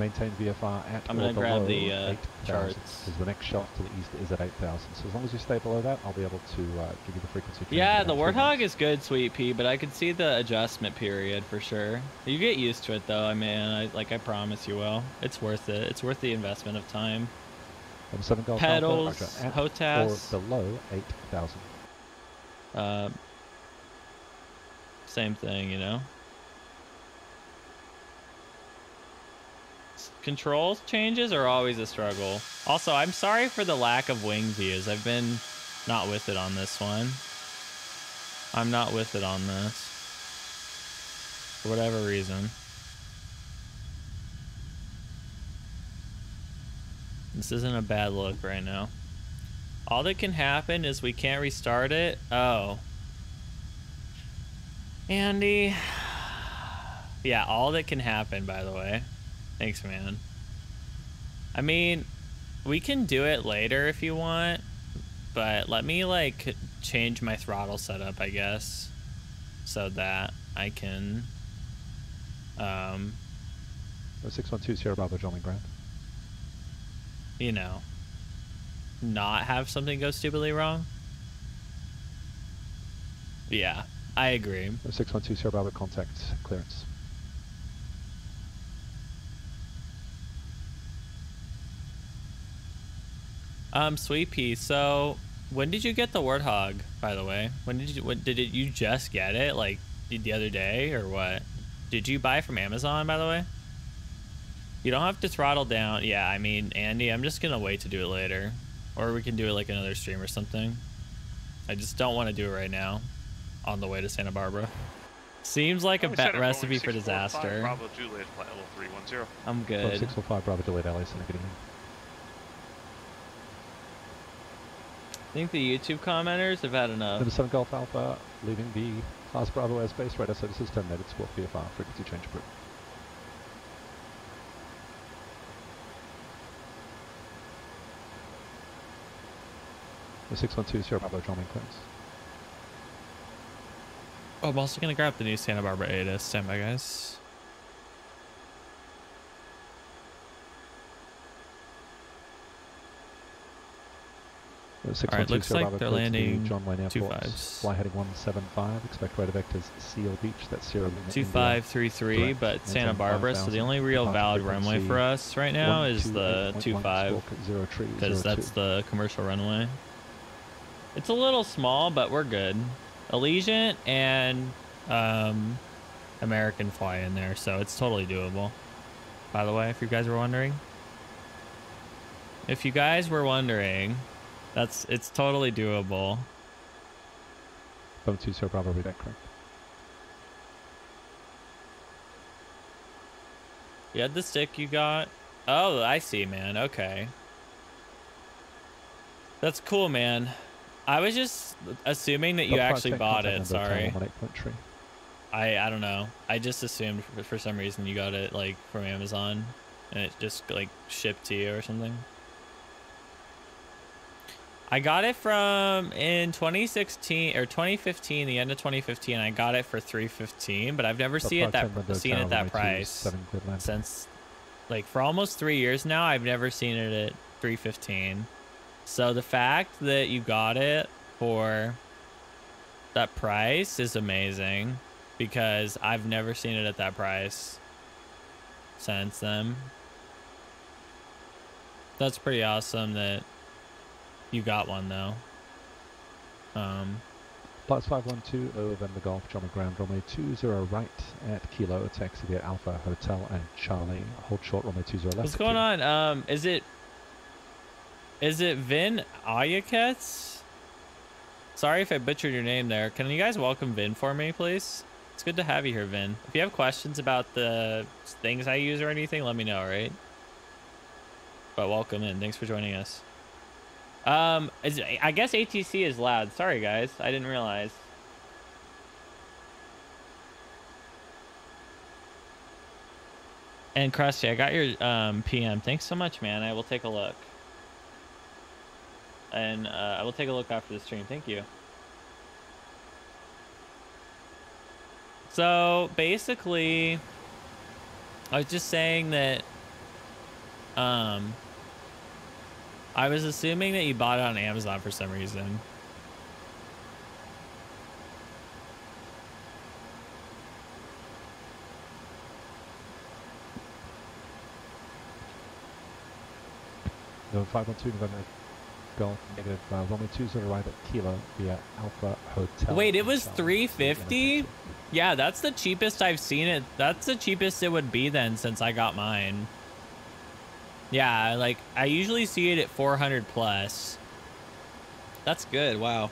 maintain VFR at I'm or gonna below grab the 8,000, charts. because the next shelf to the east is at 8,000. So as long as you stay below that, I'll be able to give you the frequency change. Yeah, in the about 3 Warthog minutes. is good, Sweet Pea, but I could see the adjustment period for sure. You get used to it though. I mean, I promise you will. It's worth it. It's worth the investment of time. 7 Golf Pedals, Alpha, Roger, at HOTAS. or below 8,000. Same thing, you know. Controls changes are always a struggle. Also, I'm sorry for the lack of wing views. I've been not with it on this one. I'm not with it on this. For whatever reason. This isn't a bad look right now. All that can happen is we can't restart it. Oh. Andy. Yeah, all that can happen, by the way. Thanks, man. I mean, we can do it later if you want, but let me, like, change my throttle setup, I guess, so that I can, 612 Sierra Bravo, John Grant. you know, not have something go stupidly wrong. Yeah, I agree. 612 Sierra Bravo, contact clearance. Sweet Pea, so when did you get the Warthog, by the way? When did you just get it, like the other day or what? Did you buy from Amazon, by the way? You don't have to throttle down. Yeah, I mean, Andy, I'm just gonna wait to do it later, or we can do it like another stream or something. I just don't want to do it right now on the way to Santa Barbara. Seems like a recipe for disaster. Bravo Juliet, flight level 310. I'm good. 645 Bravo delayed LA, send a good evening. I think the YouTube commenters have had enough. Number 7 Golf Alpha, leaving the Class Bravo airspace, radar services terminated, squawk VFR, frequency change approved. The 612 Sierra Bravo, John Wayne clearance. Oh, I'm also gonna grab the new Santa Barbara ATIS. Stand by, guys. Alright, looks like they're landing John Wayne Airport. 25s. Fly heading 175, expect radar vectors Seal Beach, that's Sierra Lima, 2533, Correct. but Santa Maintain Barbara, so the 5,000. only real Departure valid runway frequency for us right now is the 128.1, 25, squawk at 03, because 02. that's the commercial runway. It's a little small, but we're good. Allegiant and American fly in there, so it's totally doable. By the way, if you guys were wondering. If you guys were wondering, it's totally doable. 72 Sierra Bravo, read that correct. You had the stick you got? Oh, I see, man. Okay. That's cool, man. I was just assuming that you actually bought it. Sorry. I don't know. I just assumed for some reason you got it like from Amazon and it just like shipped to you or something. I got it from in 2016 or 2015, the end of 2015. I got it for $315, but I've never seen it that price since, like, for almost 3 years now. I've never seen it at $315. So the fact that you got it for that price is amazing, because I've never seen it at that price. sense then. That's pretty awesome that you got one though. Plus 512 over the Golf, John McGround, runway 20 right at Kilo, taxi via Alpha Hotel and Charlie. Hold short, runway 20 left. What's going on? Is it Vin Ayakets? Sorry if I butchered your name there. Can you guys welcome Vin for me, please? It's good to have you here, Vin. If you have questions about the things I use or anything, let me know, all right? But welcome in. Thanks for joining us. I guess ATC is loud. Sorry, guys. I didn't realize. And Krusty, I got your PM. Thanks so much, man. I will take a look. And I will take a look after the stream. Thank you. So basically, I was just saying that I was assuming that you bought it on Amazon for some reason. No, 512 November Golf, negative runway 20 right at Kilo via Alpha Hotel. Wait, it was $350? Yeah, that's the cheapest I've seen it. That's the cheapest it would be then since I got mine. Yeah, like I usually see it at 400 plus. That's good. Wow.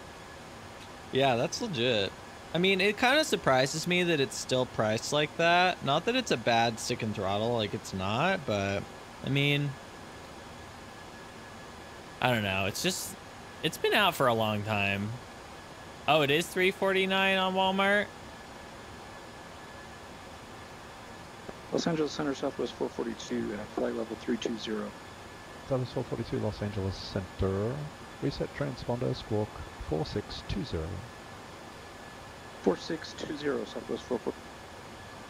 Yeah, that's legit. I mean, it kind of surprises me that it's still priced like that. Not that it's a bad stick and throttle, like it's not, but I mean, I don't know. It's just, it's been out for a long time. Oh, it is $349 on Walmart. Los Angeles Center Southwest 442 at flight level 320. Southwest 442 Los Angeles Center. Reset transponder squawk 4620. 4620 Southwest 442.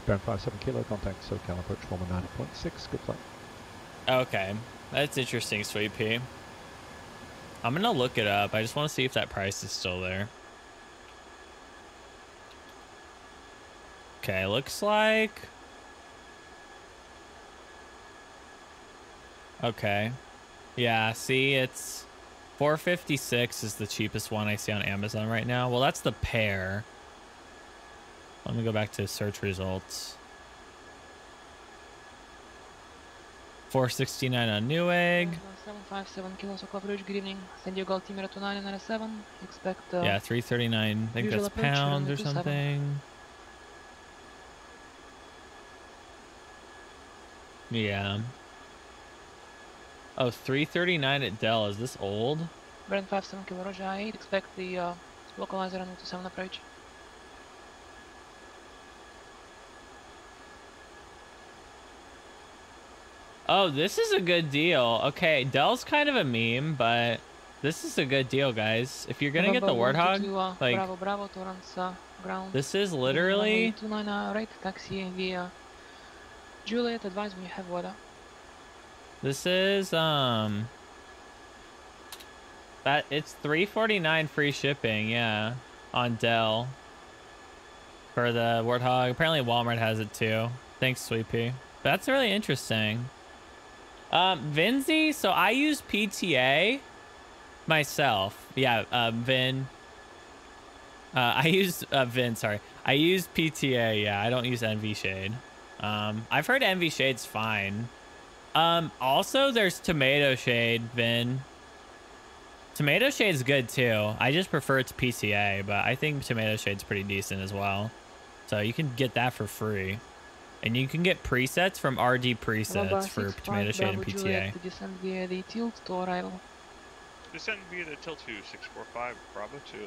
Ground 57 Kilo, contact SoCal approach 119.6. Good flight. Okay, that's interesting, Sweet Pea. I'm gonna look it up. I just want to see if that price is still there. Okay, looks like. Okay. Yeah, see, it's $456 is the cheapest one I see on Amazon right now. Well, that's the pair. Let me go back to search results. $469 on Newegg. 757 Kilo Sokola Bridge, good evening. San Diego altimeter 2997. Expect yeah, $339. I think that's pounds or something. Yeah. Oh, $339 at Dell. Is this old? Brand 57 Kilo Roger 8. Expect the localizer on 27 approach. Oh, this is a good deal. Okay, Dell's kind of a meme, but this is a good deal, guys. If you're gonna get the Warthog, like, Bravo, Torrance, ground. this is literally 29 right, taxi via Juliet. Advise when you have water. This is that it's $349 free shipping, yeah, on Dell for the Warthog. Apparently Walmart has it too. Thanks, Sweet Pea. That's really interesting. Vinzy, so I use PTA myself. Yeah, Vin. I use Vin, sorry. I use PTA, yeah. I don't use NV Shade. I've heard NV Shade's fine. Also there's Tomato Shade, Vin. Tomato Shade's good too. I just prefer it to PTA, but I think Tomato Shade's pretty decent as well. So you can get that for free. And you can get presets from RD Presets for Tomato Shade and PTA. Descend via the tilt to arrival. Descend via the tilt to 645 Bravo 2.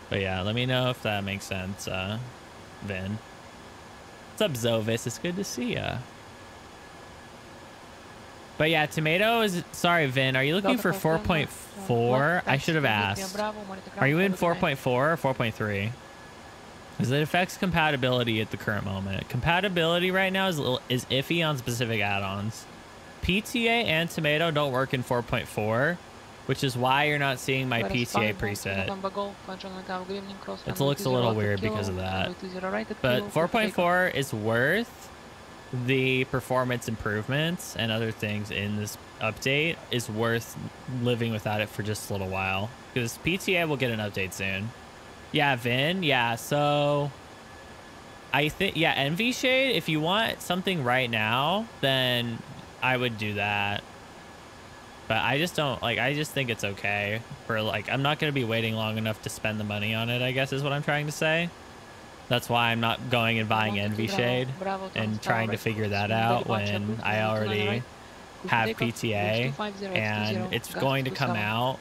But yeah, let me know if that makes sense, Vin. What's up, Zovis? It's good to see ya. But yeah, Tomato is... Sorry, Vin. Are you looking for 4.4? I should have asked. Are you in 4.4 or 4.3? Because it affects compatibility at the current moment. Compatibility right now is iffy on specific add-ons. PTA and Tomato don't work in 4.4. which is why you're not seeing my PTA preset. It looks a little weird because of that. But 4.4 is worth the performance improvements and other things in this update. Is worth living without it for just a little while, because PTA will get an update soon. Yeah, Vin. Yeah, so I think, yeah, Envy Shade, if you want something right now, then I would do that. But I just don't, like, I just think it's okay for, like, I'm not going to be waiting long enough to spend the money on it, I guess is what I'm trying to say. That's why I'm not going and buying Envy Shade and trying to figure that out when I already have PTA, and it's going to come out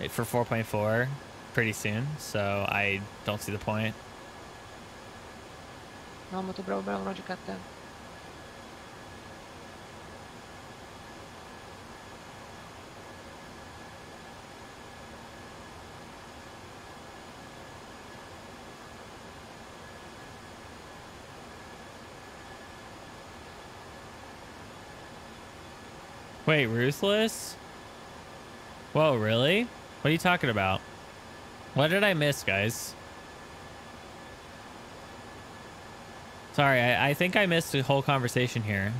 for 4.4 pretty soon, so I don't see the point. Wait, Ruthless? Whoa, really? What are you talking about? What did I miss, guys? Sorry, I think I missed the whole conversation here.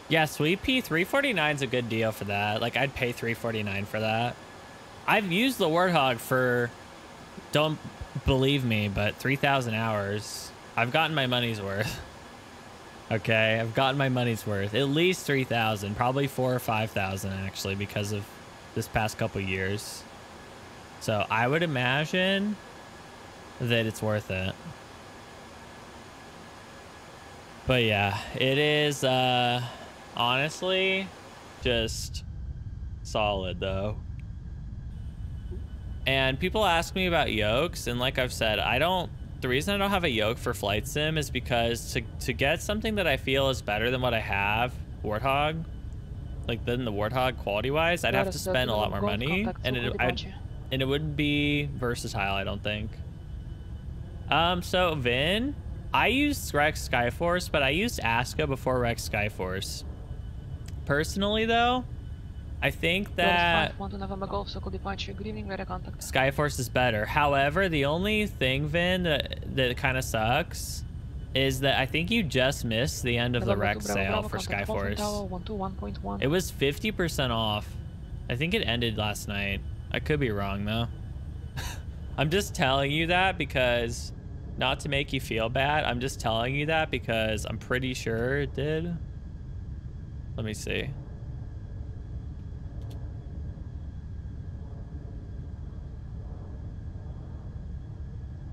Yeah, Sweet Pea 349 is a good deal for that. Like, I'd pay 349 for that. I've used the Warthog for, don't believe me, but 3,000 hours. I've gotten my money's worth. Okay, I've gotten my money's worth. At least 3,000, probably 4,000 or 5,000 actually, because of this past couple years. So I would imagine that it's worth it. But yeah, it is honestly just solid though. And people ask me about yokes, and like I've said, the reason I don't have a yoke for Flight Sim is because to get something that I feel is better than what I have, Warthog, like than the Warthog quality wise, I'd have to spend a lot more money, and it wouldn't be versatile, I don't think. So Vin, I used Rex Skyforce, but I used Aska before Rex Skyforce. Personally though, I think that Skyforce is better. However, the only thing, Vin, that kind of sucks is that I think you just missed the end of the Rex sale for Skyforce. It was 50% off. I think it ended last night. I could be wrong though. I'm just telling you that because, not to make you feel bad, I'm just telling you that because I'm pretty sure it did. Let me see.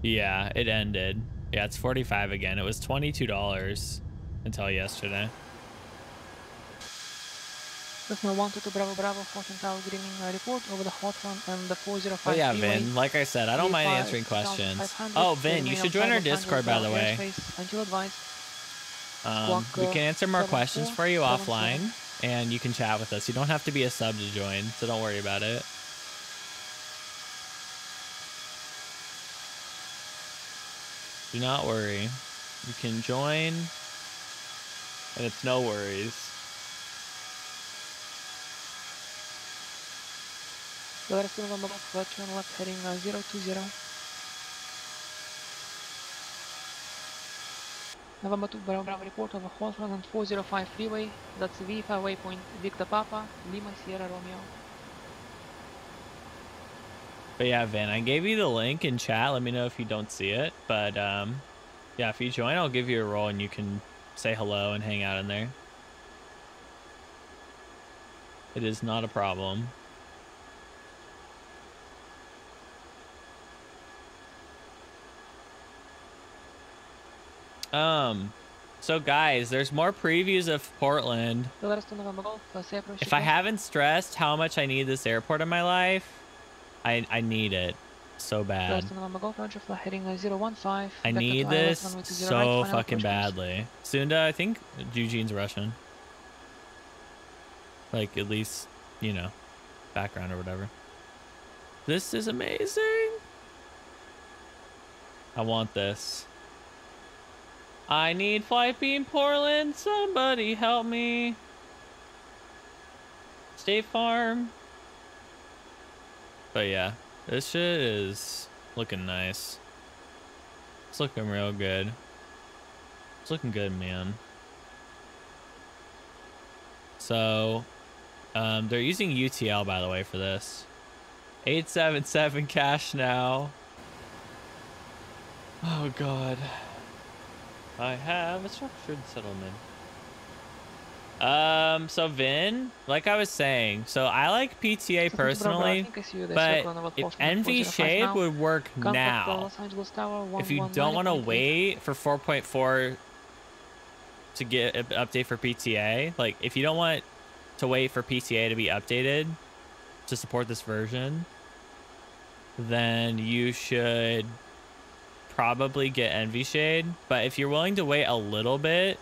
Yeah, it ended. Yeah, it's 45 again. It was $22 until yesterday. Oh yeah, Vin, like I said, I don't mind answering questions. Oh, Vin, you should join our Discord, by the way. We can answer more questions for you offline, and you can chat with us. You don't have to be a sub to join, so don't worry about it. Do not worry. You can join, and it's no worries. Left heading 020. November 2 Bravo report of a halt on 405 freeway. That's V5 waypoint Victor Papa, Lima Sierra Romeo. But yeah, Vin, I gave you the link in chat. Let me know if you don't see it. But yeah, if you join, I'll give you a role and you can say hello and hang out in there. It is not a problem. So guys, there's more previews of Portland. If I haven't stressed how much I need this airport in my life, I need it so bad. I need this so fucking badly. Sunda, I think Eugene's Russian. Like, at least, you know, background or whatever. This is amazing. I want this. I need Flight Beam Portland. Somebody help me. State Farm. But yeah, this shit is looking nice. It's looking real good. It's looking good, man. So, they're using UTL, by the way, for this. 877 cash now. Oh, God. I have a structured settlement. So Vin, like I was saying, so I like PTA personally, but if Envy Shade would work now. If you don't want to wait for 4.4 to get an update for PTA, like if you don't want to wait for PTA to be updated to support this version, then you should probably get Envy Shade. But if you're willing to wait a little bit,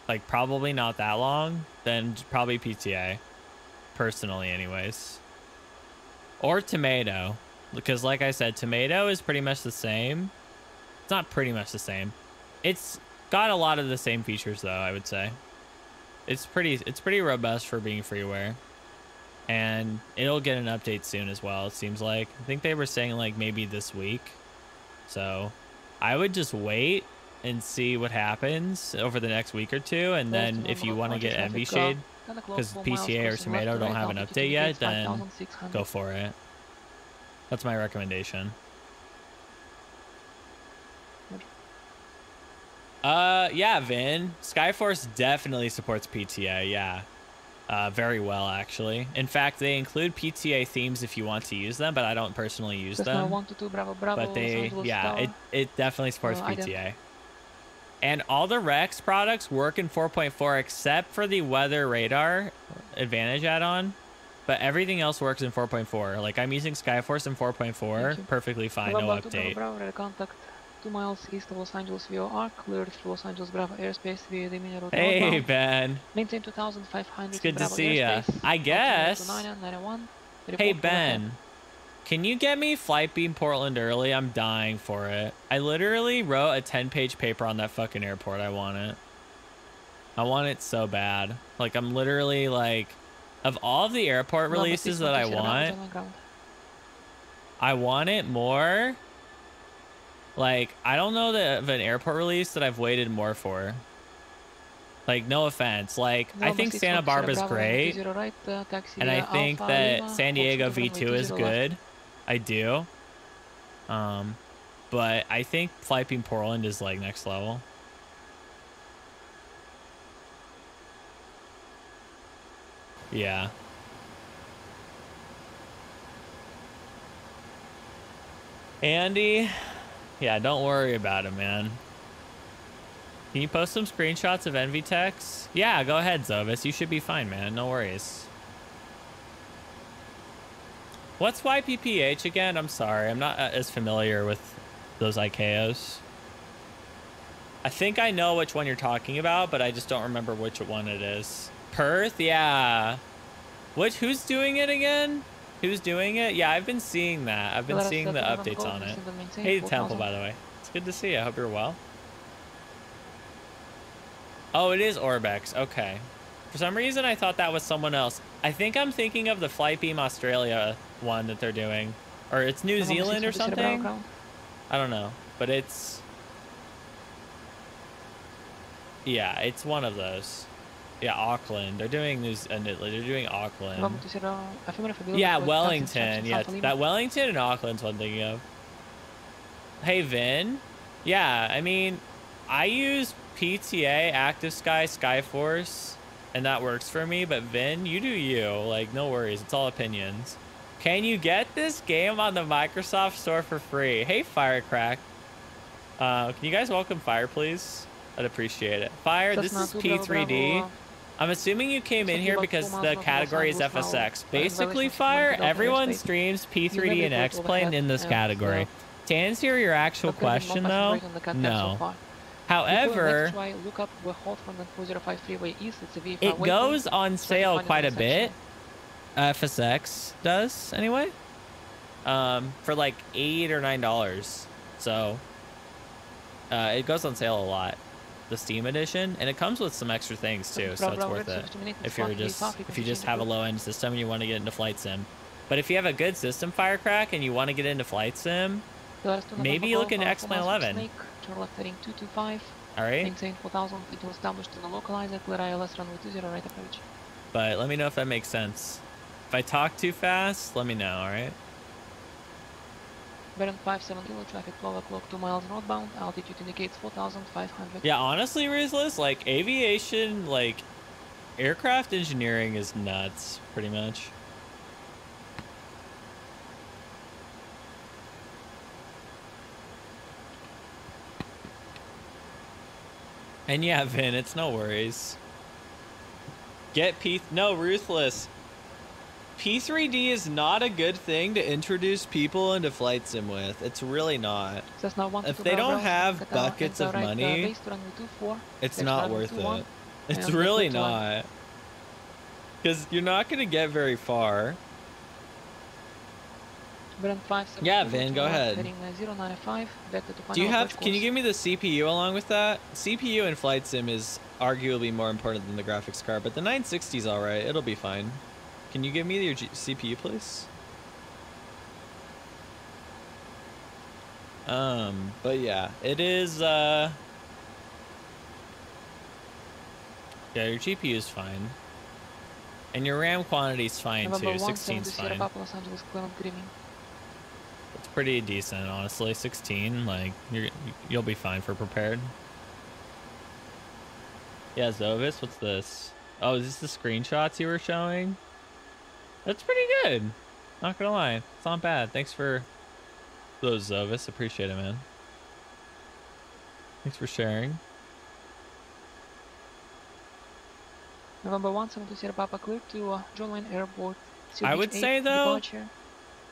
like probably not that long, then probably PTA, personally anyways. Or Tomato, because like I said, Tomato is pretty much the same. It's not pretty much the same. It's got a lot of the same features though, I would say. It's pretty robust for being freeware. And it'll get an update soon as well, it seems like. I think they were saying like maybe this week. So I would just wait and see what happens over the next week or two, and then if you want to get Envy Shade, because PCA or Tomato don't have an update yet, then go for it. That's my recommendation. Yeah, Vin, Skyforce definitely supports PTA. Yeah, very well actually. In fact, they include PTA themes if you want to use them, but I don't personally use them. But they, yeah, it definitely supports PTA. And all the Rex products work in 4.4 except for the weather radar advantage add-on, but everything else works in 4.4. Like I'm using Skyforce in 4.4, perfectly fine, no update. 2 miles east of Los Angeles VOR, cleared through Los Angeles Bravo airspace via the Mineral. Hey Ben. Maintain 2,500. It's good to see ya. I guess. Hey Ben. Can you get me Flight Beam Portland early? I'm dying for it. I literally wrote a 10-page paper on that fucking airport. I want it. I want it so bad. Like, I'm literally like, of all of the airport releases that I want it more. Like, I don't know of an airport release that I've waited more for. Like, no offense. Like, I think Santa Barbara's great. And I think that San Diego V2 is good. I do. But I think Flight Beam Portland is like next level. Yeah. Andy, yeah, don't worry about it, man. Can you post some screenshots of Envitex? Yeah, go ahead, Zovis. You should be fine, man. No worries. What's YPPH again? I'm sorry. I'm not as familiar with those ICAOs. I think I know which one you're talking about, but I just don't remember which one it is. Perth? Yeah. Who's doing it again? Who's doing it? Yeah, I've been seeing that. I've been seeing the updates on it. Hey, Temple, by the way. It's good to see you. I hope you're well. Oh, it is Orbex. Okay. For some reason, I thought that was someone else. I think I'm thinking of the Flight Beam Australia one that they're doing. Or it's New Zealand or something. I don't know. But it's... yeah, it's one of those. Yeah, Auckland. They're doing Auckland. Yeah, Wellington. Yeah, that Wellington and Auckland's one I'm thinking of. Hey, Vin. Yeah, I mean, I use PTA, Active Sky, Skyforce, and that works for me. But Vin, you do you. Like, no worries. It's all opinions. Can you get this game on the Microsoft Store for free? Hey, Firecrack. Can you guys welcome Fire, please? I'd appreciate it. Fire, this is P3D. I'm assuming you came in here because the category is FSX. Basically, Fire, everyone streams P3D and X-Plane in this category. To answer your actual question, though, no. However, it goes on sale quite a bit. FSX does, anyway. For like $8 or $9. So, it goes on sale a lot. The Steam edition, and it comes with some extra things too, so it's worth it if you just have a low-end system and you want to get into flight sim. But if you have a good system firecrack and you want to get into flight sim, maybe you look into X-Plane 11. Snake, turn left heading 225. All right. Maintain 4000 feet will establish to the localizer. Clear ILS runway 20 right approach. But let me know if that makes sense. If I talk too fast, let me know. All right. Bearing 57 kilo, traffic 12 o'clock, 2 miles northbound. Altitude indicates 4,500. Yeah, honestly, Ruthless, like aviation, like aircraft engineering is nuts, pretty much. And yeah, Vin, it's no worries. No, Ruthless. P3D is not a good thing to introduce people into flight sim with. It's really not. If they don't have buckets of money, it's not worth it. It's really not. Because you're not going to get very far. Yeah, Vin, go ahead. Do you have? Can you give me the CPU along with that? CPU in flight sim is arguably more important than the graphics card, but the 960 is all right. It'll be fine. Can you give me your CPU, please? But yeah, it is. Yeah, your GPU is fine, and your RAM quantity is fine too. 16's fine. It's pretty decent, honestly. 16, like you'll be fine for prepared. Yeah, Zovis, what's this? Oh, is this the screenshots you were showing? That's pretty good. Not gonna lie, it's not bad. Thanks for those, Zovis. Appreciate it, man. Thanks for sharing. November 172 Sierra Papa clear to John Wayne Airport. I would say though.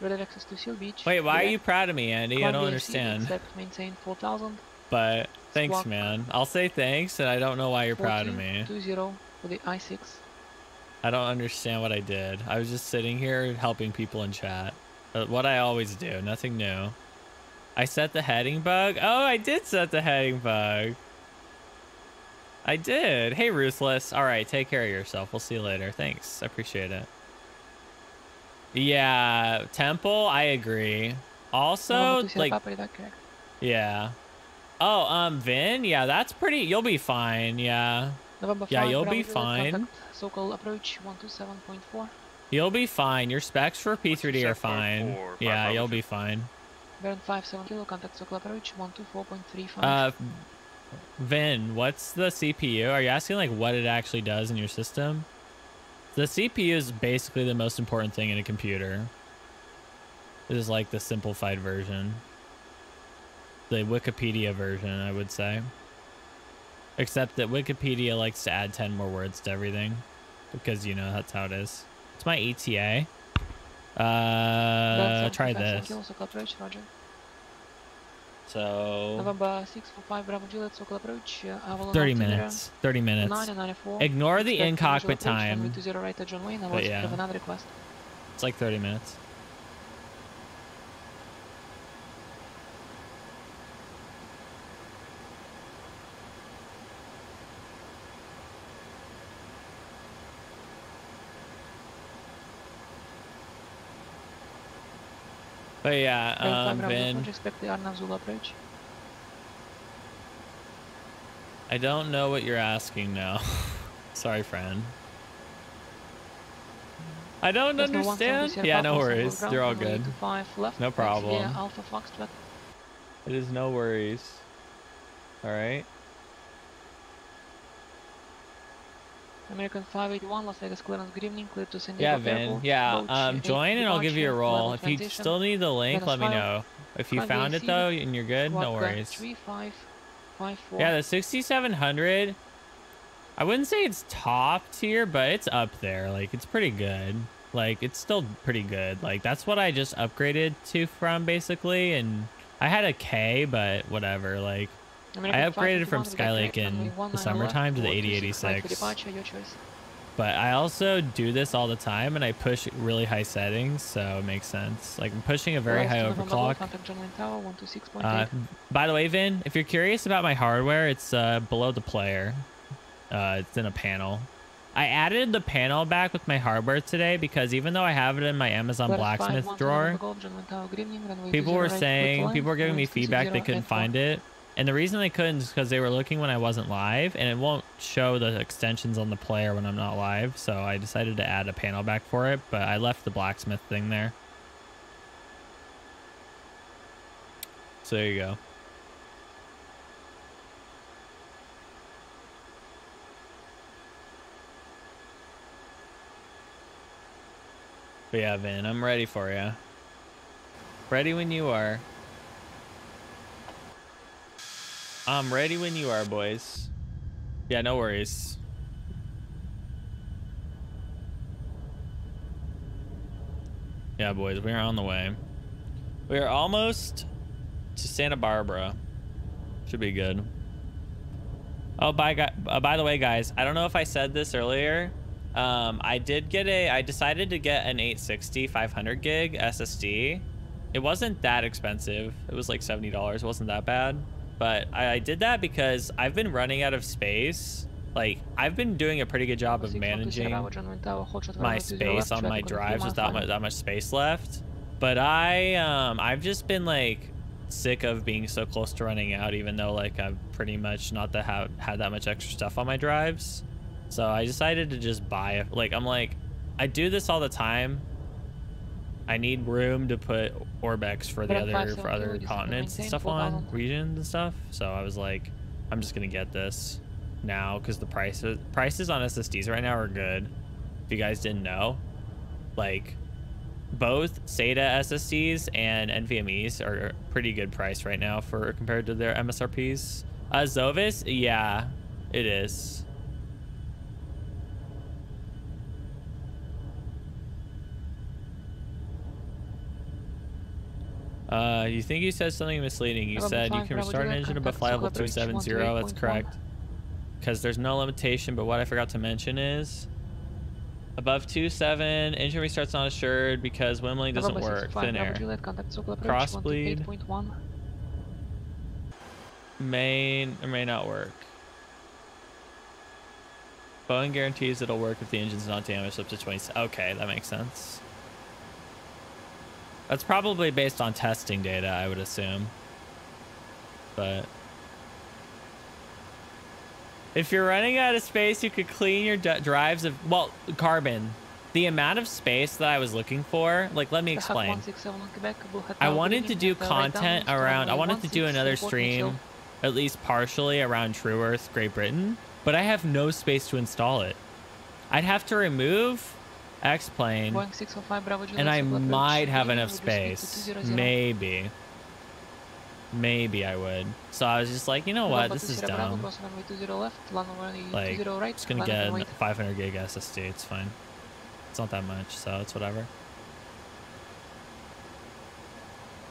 Access to Seal Beach. Wait, why are you proud of me, Andy? I don't understand. Maintain 4,000. But thanks, man. I'll say thanks, and I don't know why you're proud of me. 20 for the I-6. I don't understand what I did. I was just sitting here helping people in chat. What I always do, nothing new. I set the heading bug. Oh, I did set the heading bug. I did. Hey, Ruthless. All right, take care of yourself. We'll see you later. Thanks. I appreciate it. Yeah, Temple, I agree. Also, like, yeah. Oh, Vin, yeah, that's pretty, you'll be fine, yeah. Yeah, you'll be fine. So-called approach 127.4. You'll be fine. Your specs for P3D are fine. Yeah, you'll be fine. Bearing 57 kilo, contact so-called approach 124.35. Vin, what's the CPU? Are you asking like what it actually does in your system? The CPU is basically the most important thing in a computer. It is like the simplified version. The Wikipedia version, I would say. Except that Wikipedia likes to add 10 more words to everything. Because, you know, that's how it is. It's my ETA. Try this. So... November 645 Bravo Juliet, Sokol approach. 30 minutes. 30 minutes. Ignore the in-cockpit time. But yeah. It's like 30 minutes. But yeah, Vin. I don't know what you're asking now. Sorry, friend. I don't understand. Yeah, no worries. They're all good. No problem. It is no worries. All right. American 581, Las Vegas clearance, good evening, clear to San Diego. Yeah, Vin. Yeah, join and I'll give you a roll. If you still need the link, let me know. If you found it though and you're good, no worries. Yeah, the 6700. I wouldn't say it's top tier, but it's up there. Like, it's pretty good. Like, it's still pretty good. Like, that's what I just upgraded to from basically, and I had a K, but whatever. Like, I upgraded from Skylake in the summertime to the 8086. But I also do this all the time, and I push really high settings, so it makes sense. Like, I'm pushing a very high overclock. By the way, Vin, if you're curious about my hardware, it's below the player. It's in a panel. I added the panel back with my hardware today because even though I have it in my Amazon blacksmith drawer, people were giving me feedback they couldn't find it. And the reason they couldn't is because they were looking when I wasn't live, and it won't show the extensions on the player when I'm not live. So I decided to add a panel back for it, but I left the blacksmith thing there. So there you go. But yeah, Vin, I'm ready for you. Ready when you are. I'm ready when you are, boys. Yeah, no worries. Yeah, boys, we're on the way. We are almost to Santa Barbara. Should be good. Oh, by the way, guys, I don't know if I said this earlier. I decided to get an 860 500 gig SSD. It wasn't that expensive. It was like $70. It wasn't that bad. But I did that because I've been running out of space. Like, I've been doing a pretty good job of managing my space on my drives without that much space left. But I've just been like sick of being so close to running out, even though like I've pretty much not had that much extra stuff on my drives. So I decided to just buy it. Like, I'm like, I do this all the time. I need room to put Orbex for other continents and stuff on, regions and stuff. So I was like, I'm just gonna get this now because the prices on SSDs right now are good. If you guys didn't know, like both SATA SSDs and NVMe's are a pretty good price right now for compared to their MSRPs. Zovis, yeah, it is. You think you said something misleading. You said you can restart an engine above flight level 270. That's correct. Because there's no limitation, but what I forgot to mention is above 2.7, engine restart's not assured because windmilling doesn't work. Thin air. Crossbleed may or may not work. Boeing guarantees it'll work if the engine's not damaged up to 20. Okay, that makes sense. That's probably based on testing data, I would assume. But if you're running out of space, you could clean your drives of, well, Carbon. The amount of space that I was looking for, like, let me explain. I wanted to do content around, I wanted to do another stream, at least partially around True Earth, Great Britain, but I have no space to install it. I'd have to remove X-Plane, and I might have enough space. Maybe I would. So I was just like, you know what, this is dumb. Like, just gonna get a 500 gig SSD, it's fine. It's not that much, so it's whatever.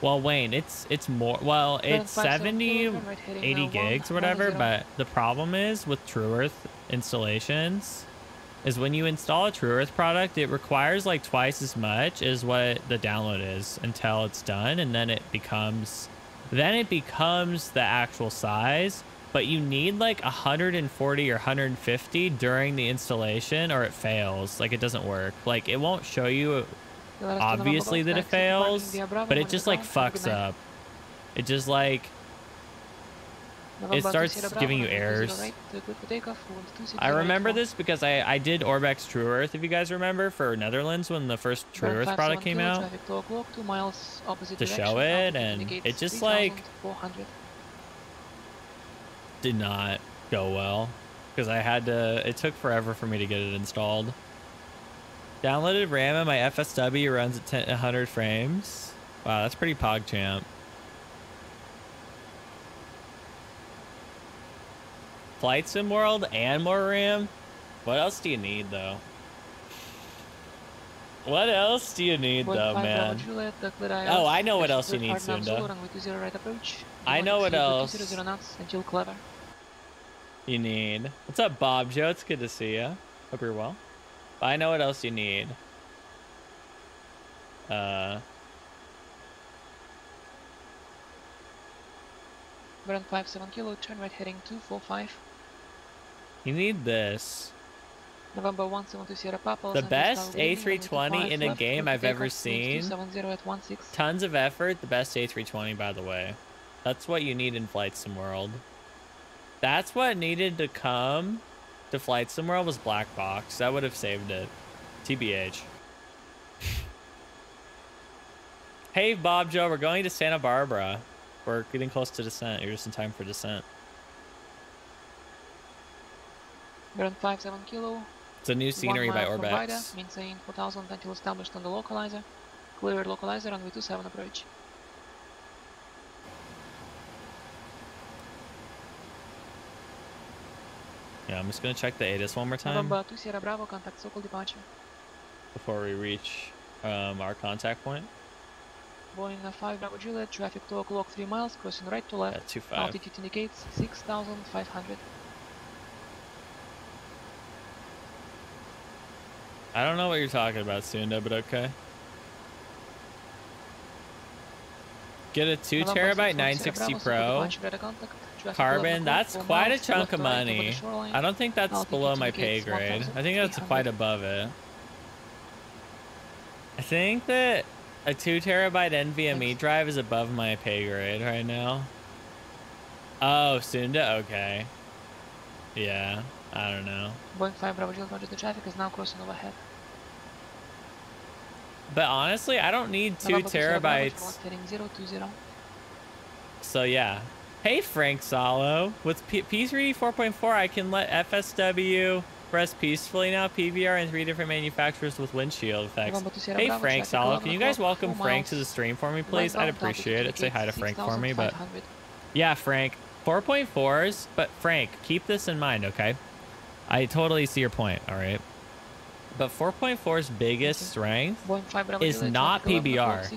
Well, Wayne, it's more, well, it's 70, 80 gigs or whatever, but the problem is with True Earth installations is when you install a True Earth product, it requires like twice as much as what the download is until it's done, and then it becomes the actual size, but you need like 140 or 150 during the installation or it fails. Like, it doesn't work. Like, it won't show you obviously that it fails, but it just like fucks up. It just like, it starts giving you errors. I remember this because I did Orbex True Earth, if you guys remember, for Netherlands when the first True Earth product came out, to show it, and it just like did not go well because I had to, it took forever for me to get it installed. Downloaded RAM and my FSW runs at 100 frames. Wow, that's pretty PogChamp. Flight Sim World and more RAM? What else do you need, though? What else do you need, though, man? Oh, I know what else you need, Sunda. I know what else you need. What's up, Bob Joe? It's good to see you. Hope you're well. I know what else you need. Burn 57 kilo, turn right heading 245. You need this. November 172 Sierra Papa. The best A320 in a game I've ever seen. 270 at 16. Tons of effort. The best A320, by the way. That's what you need in Flight Sim World. That's what needed to come to Flight Sim World was Black Box. That would have saved it. TBH. Hey, Bob Joe, we're going to Santa Barbara. We're getting close to descent. You're just in time for descent. Ground 57 kilo. It's a new scenery by Orbex. Maintain 4000 until established on the localizer. Clear localizer runway 27 approach. Yeah, I'm just gonna check the ATIS one more time. November 2 Sierra Bravo, contact Sokol departure. Before we reach our contact point. Boeing 5 Bravo Juliet, traffic 2 o'clock 3 miles, crossing right to left. At 25. Altitude indicates 6,500. I don't know what you're talking about, Sunda, but okay. Get a 2 terabyte 960 Pro. Carbon, that's quite a chunk of money. I don't think that's below my pay grade. I think that's quite above it. I think that a 2 terabyte NVMe drive is above my pay grade right now. Oh, Sunda? Okay. Yeah, I don't know. Boeing 5 Bravo Juliet, roger, the traffic is now crossing overhead. But honestly, I don't need 2 terabytes. So yeah. Hey, Frank Salo. With P3D 4.4, I can let FSW rest peacefully now. PVR and 3 different manufacturers with windshield effects. Hey, Frank Salo. Can you guys welcome Frank to the stream for me, please? I'd appreciate it. Say hi to Frank for me. But yeah, Frank. 4.4s. But Frank, keep this in mind, okay? I totally see your point, all right? But 4.4's biggest strength is not PBR.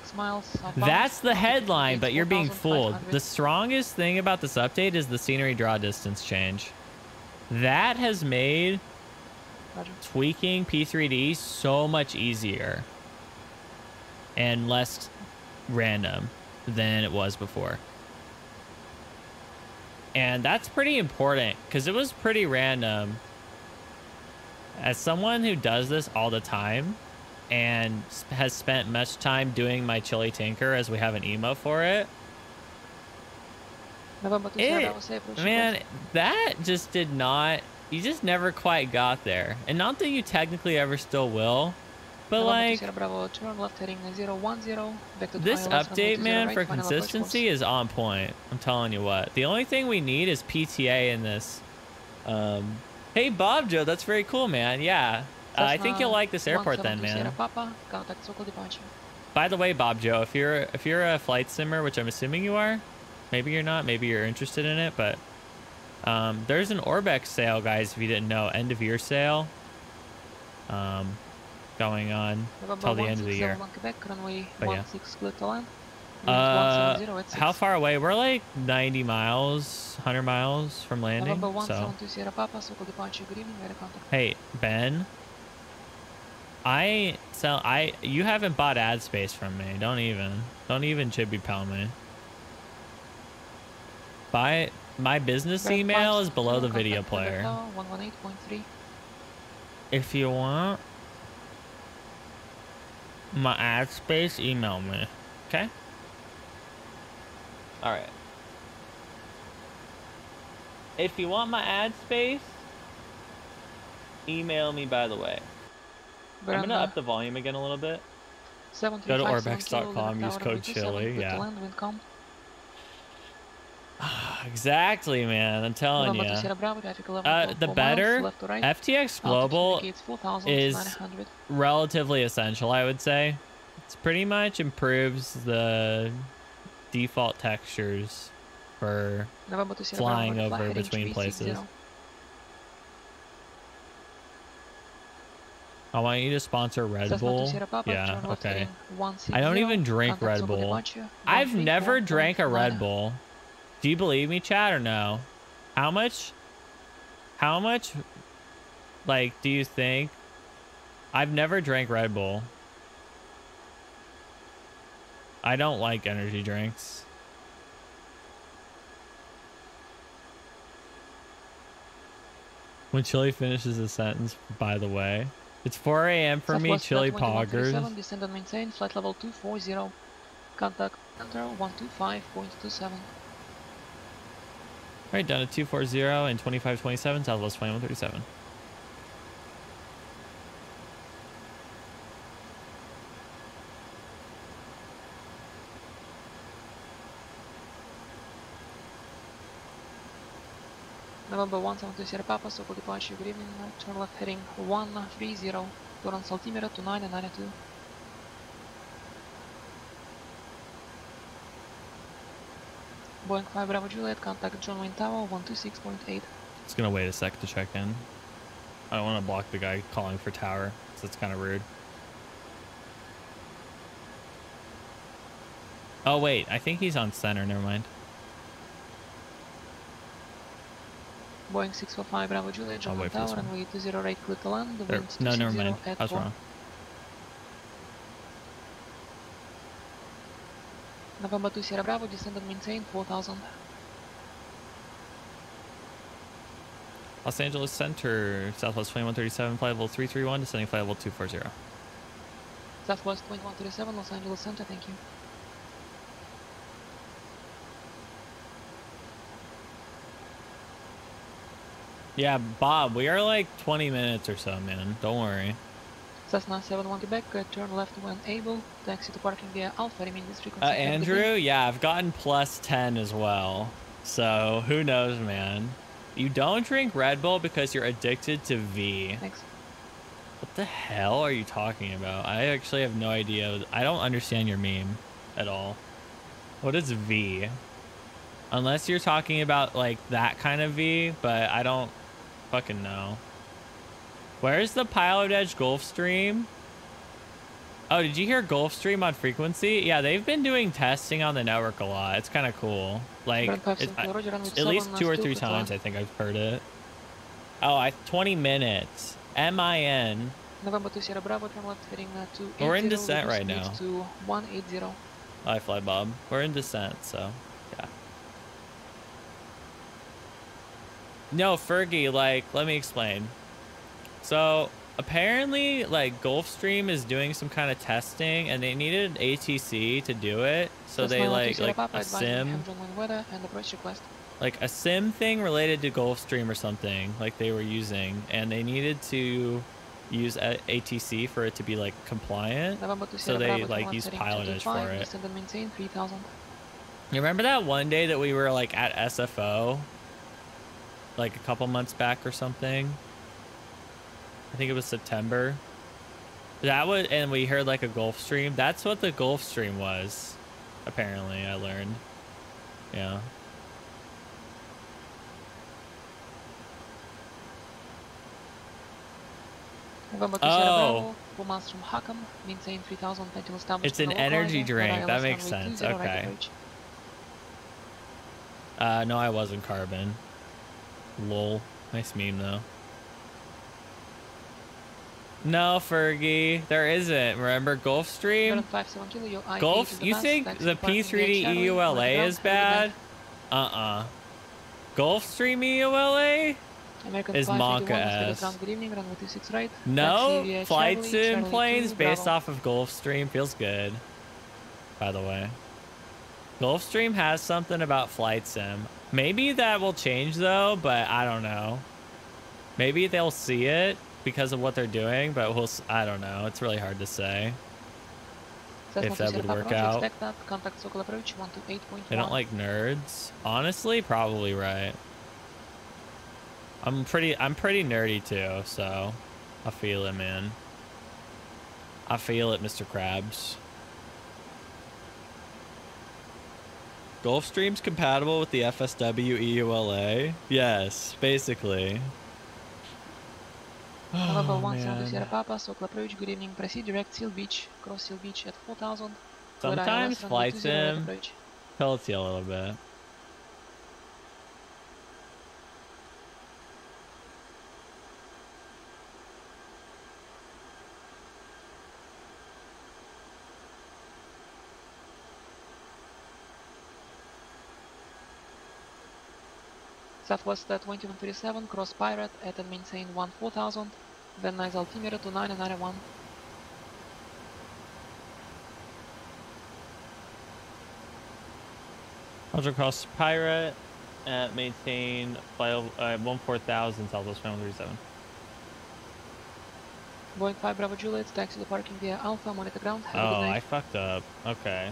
That's the headline, but you're being fooled. The strongest thing about this update is the scenery draw distance change. That has made tweaking P3D so much easier and less random than it was before. And that's pretty important because it was pretty random. As someone who does this all the time and has spent much time doing my Chili Tinker as we have an emo for it, man, that just did not, you just never quite got there. And not that you technically ever still will, but like, this update, man, for consistency is on point. I'm telling you what. The only thing we need is PTA in this. Hey, Bob Joe, that's very cool, man. Yeah, I think you'll like this airport then, man. By the way, Bob Joe, if you're a flight simmer, which I'm assuming you are, maybe you're not, maybe you're interested in it, but there's an Orbex sale, guys, if you didn't know, end of year sale, going on till the end of the year. But yeah. How far away? We're like 90 miles, 100 miles from landing. So, hey, Ben, you haven't bought ad space from me. Don't even chibi pal me. My business email is below the video player. If you want my ad space, email me. Okay. All right. If you want my ad space, email me, by the way. I'm going to up the volume again a little bit. Go to orbex.com, use code CHILI. Yeah. Exactly, man. I'm telling you. The better, FTX Global is relatively essential, I would say. It pretty much improves the default textures for flying over between places. I want you to sponsor Red Bull. Yeah, okay. I don't even drink Red Bull. I've never drank a Red Bull. Do you believe me, chat, or no? How much, like, do you think? I've never drank Red Bull. I don't like energy drinks. When Chili finishes a sentence, by the way. It's 4 a.m. for me, Southwest Chili flight 2137, poggers. descend and maintain, flight level 240. Contact enter 125.27. Alright, down to 240 and 2527, Southwest 2137. November 172 Sierra Papa, Sokol departure, good evening, turn left heading 130, turn on altimeter to 9 and 92. Boeing 5 Bravo Juliet, contact John Wayne Tower 126.8. Just gonna wait a sec to check in. I don't want to block the guy calling for tower, so it's kind of rude. Oh wait, I think he's on center, never mind. Boeing 645 Bravo Juliet, John Wayne Tower, runway 20 right, clear to land, the wind No, never mind, at I was 4. wrong. November 2 Sierra Bravo, descend and maintain 4000. Los Angeles Center, Southwest 2137, flight level 331, descending flight level 240. Southwest 2137, Los Angeles Center, thank you. Yeah, Bob, we are like 20 minutes or so, man. Don't worry. Cessna 71 Quebec, turn left when able, taxi to parking via Alpha, remain this frequency. Andrew, yeah, I've gotten plus 10 as well. So, who knows, man. You don't drink Red Bull because you're addicted to V. Thanks. What the hell are you talking about? I actually have no idea. I don't understand your meme at all. What is V? Unless you're talking about like that kind of V, but I don't fucking know. Where's the Pilot Edge Gulfstream? Oh, did you hear Gulfstream on frequency? Yeah, they've been doing testing on the network a lot. It's kind of cool. Like, at least 2 or 3 times I think I've heard it. Oh, 20 minutes. MIN. November 2 Sierra Bravo, turn left heading to 80. We're in descent right now. To 180. Hi, Fly Bob. We're in descent, so yeah. No, Fergie, like, let me explain. So apparently, like, Gulfstream is doing some kind of testing, and they needed an ATC to do it. So they like a sim, like a sim thing related to Gulfstream or something, like they were using, and they needed to use ATC for it to be like compliant. So they like use Pilot Edge for it. You remember that one day that we were like at SFO, like a couple months back or something? I think it was September. That was, and we heard like a Gulfstream. That's what the Gulfstream was, apparently. I learned. Yeah. Oh. It's an energy drink. That makes sense. Okay. No, I wasn't Carbon. Lol. Nice meme though. No, Fergie, there isn't. Remember Gulfstream? You think the P3D EULA is bad? Gulfstream EULA is Monka-S. No, flight sim planes based off of Gulfstream feels good, by the way. Gulfstream has something about flight sim. Maybe that will change though, but I don't know. Maybe they'll see it because of what they're doing, but I don't know. It's really hard to say if that would work out. They don't like nerds. Honestly, probably right. I'm pretty nerdy too, so I feel it, man. I feel it, Mr. Krabs. Gulfstream's compatible with the FSW EULA? Yes, basically. November 172 Sierra Papa, Sokol approach, good evening, proceed direct Seal Beach, cross Seal Beach at 4000. Sometimes flight sim tilts you a little bit. Southwest 2137, cross Pirate at and maintain 14,000, then nice altimeter to 991. Ultra cross Pirate at maintain flight 14,000 Southwest 137. Boeing 5 Bravo Juliet, taxi to parking via Alpha, monitor ground, have a Oh, good night. I fucked up. Okay.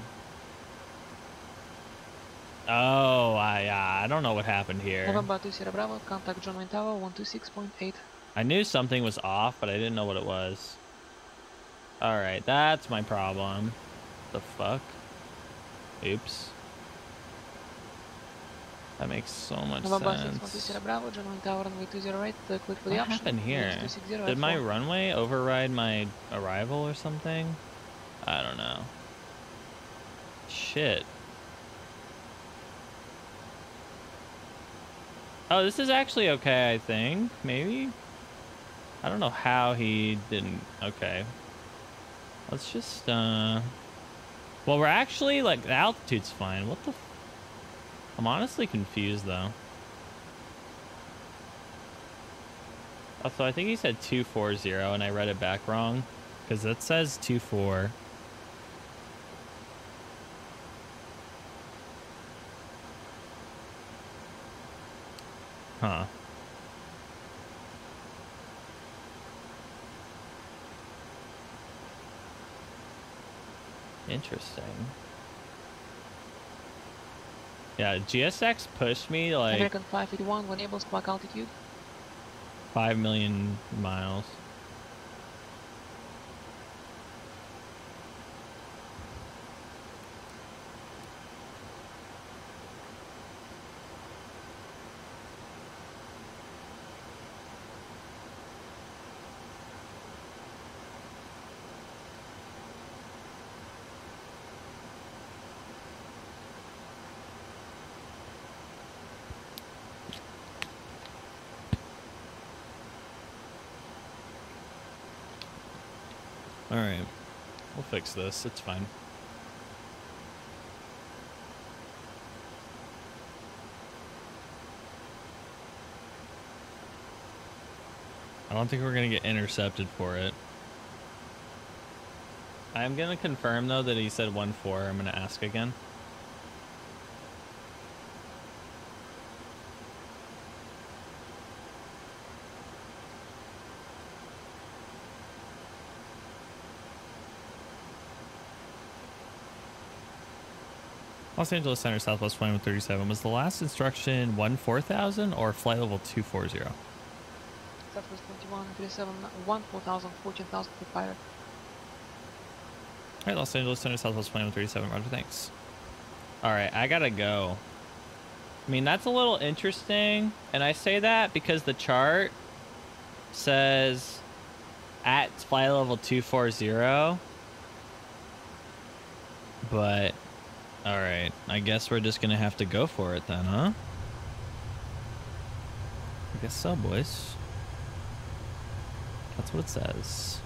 Oh, I don't know what happened here. November 2 Sierra Bravo, contact John Wayne Tower 126.8. I knew something was off, but I didn't know what it was. Alright, that's my problem. The fuck? Oops. That makes so much November sense. 612 Sierra Bravo, John Wayne Tower runway 208, clear for the What option. happened here? 260 Did at my 4. runway override my arrival or something? I don't know. Shit. Oh, this is actually okay, I think. Maybe? I don't know how he didn't. Okay. Let's just, well, we're actually, like, the altitude's fine. What the I'm honestly confused, though. Also, I think he said 240, and I read it back wrong. Because it says 24. Huh. Interesting. Yeah, GSX pushed me like American 581, when able, squawk altitude. 5 million miles. All right, we'll fix this. It's fine. I don't think we're gonna get intercepted for it. I'm gonna confirm though that he said 1-4. I'm gonna ask again. Los Angeles Center, Southwest 2137. Was the last instruction 14,000 or flight level 240? Southwest 2137, 14,000, 14,000 for Pirate. All right, Los Angeles Center, Southwest 2137. Roger, thanks. All right, I gotta go. I mean, that's a little interesting, and I say that because the chart says at flight level 240, but all right, I guess we're just gonna have to go for it then, huh? I guess so, boys. That's what it says.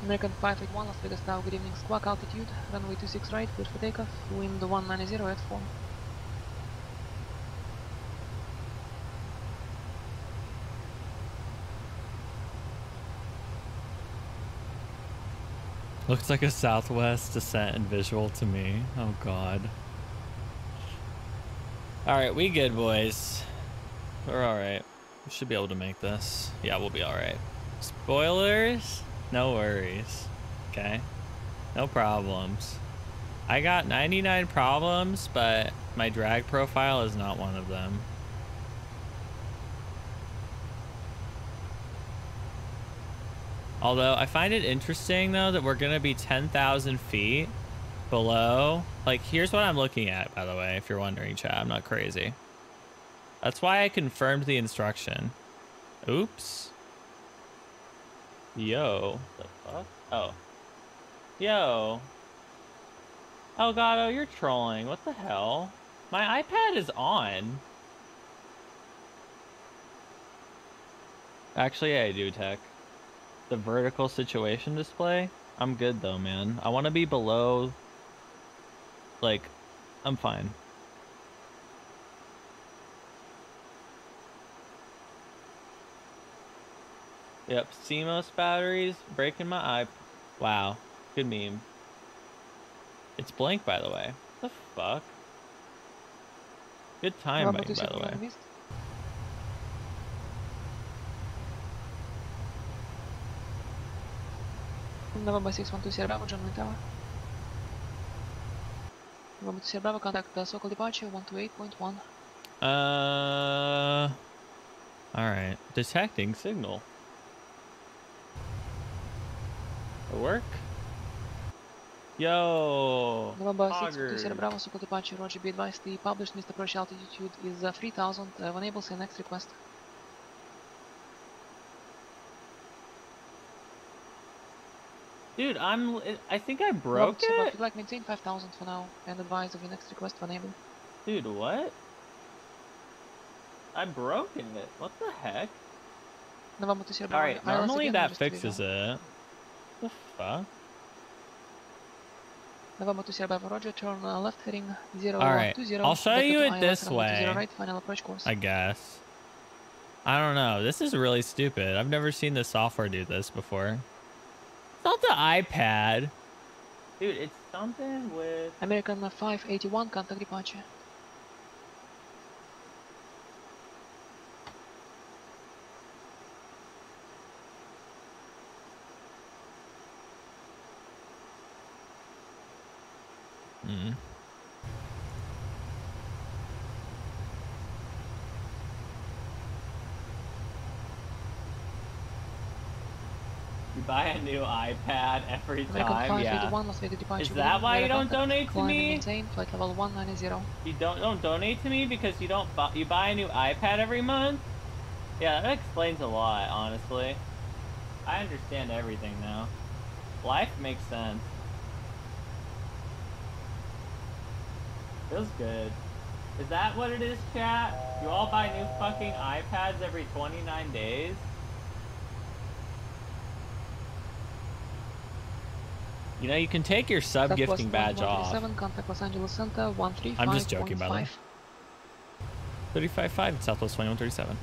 American 581, Las Vegas Tower, good evening, squawk altitude, runway 26 right, clear for takeoff, wind 190 at 4. Looks like a Southwest descent and visual to me. Oh god. Alright, we good, boys. We're alright. We should be able to make this. Yeah, we'll be alright. Spoilers? No worries. Okay? No problems. I got 99 problems, but my drag profile is not one of them. Although, I find it interesting, though, that we're going to be 10,000 feet below. Like, here's what I'm looking at, by the way, if you're wondering, chat. I'm not crazy. That's why I confirmed the instruction. Oops. Yo. The fuck? Oh. Yo. Oh, God, oh, you're trolling. What the hell? My iPad is on. Actually, I do, Tech. the vertical situation display. I'm good though, man. I want to be below, like, I'm fine. Yep, CMOS batteries breaking my eye. Wow, good meme. It's blank, by the way. What the fuck? Good timing, by the way. November 612 Sierra Bravo, John Wayne Tower. November 2 Sierra Bravo, contact Sokol departure 128.1. Alright. Detecting signal. Work? Yo! November 612 Sierra Bravo, Sokol departure, Roger, be advised the published missed approach altitude is 3000. Enable say next request. Dude, I think I broke it? If you'd like, maintain 5000 for now, and advise of your next request for enable. Dude, what? I broken it. What the heck? November 2 Sierra Bravo. Alright, normally that fixes it. What the fuck? November 2 Sierra Bravo, Roger, turn left heading 020. Alright, I'll show you it this way. Right, final approach course. I guess. I don't know. This is really stupid. I've never seen the software do this before. It's not the iPad. Dude, it's something with... American 581, contact departure. You buy a new iPad every time, yeah. Is Is that why you don't donate to me? Flight level 190. You don't donate to me because you don't you buy a new iPad every month? Yeah, that explains a lot, honestly. I understand everything now. Life makes sense. Feels good. Is that what it is, chat? You all buy new fucking iPads every 29 days? You know, you can take your sub-gifting badge off. Contact Los Angeles Center, 135. I'm just joking, by the way. 35.5, Southwest 2137.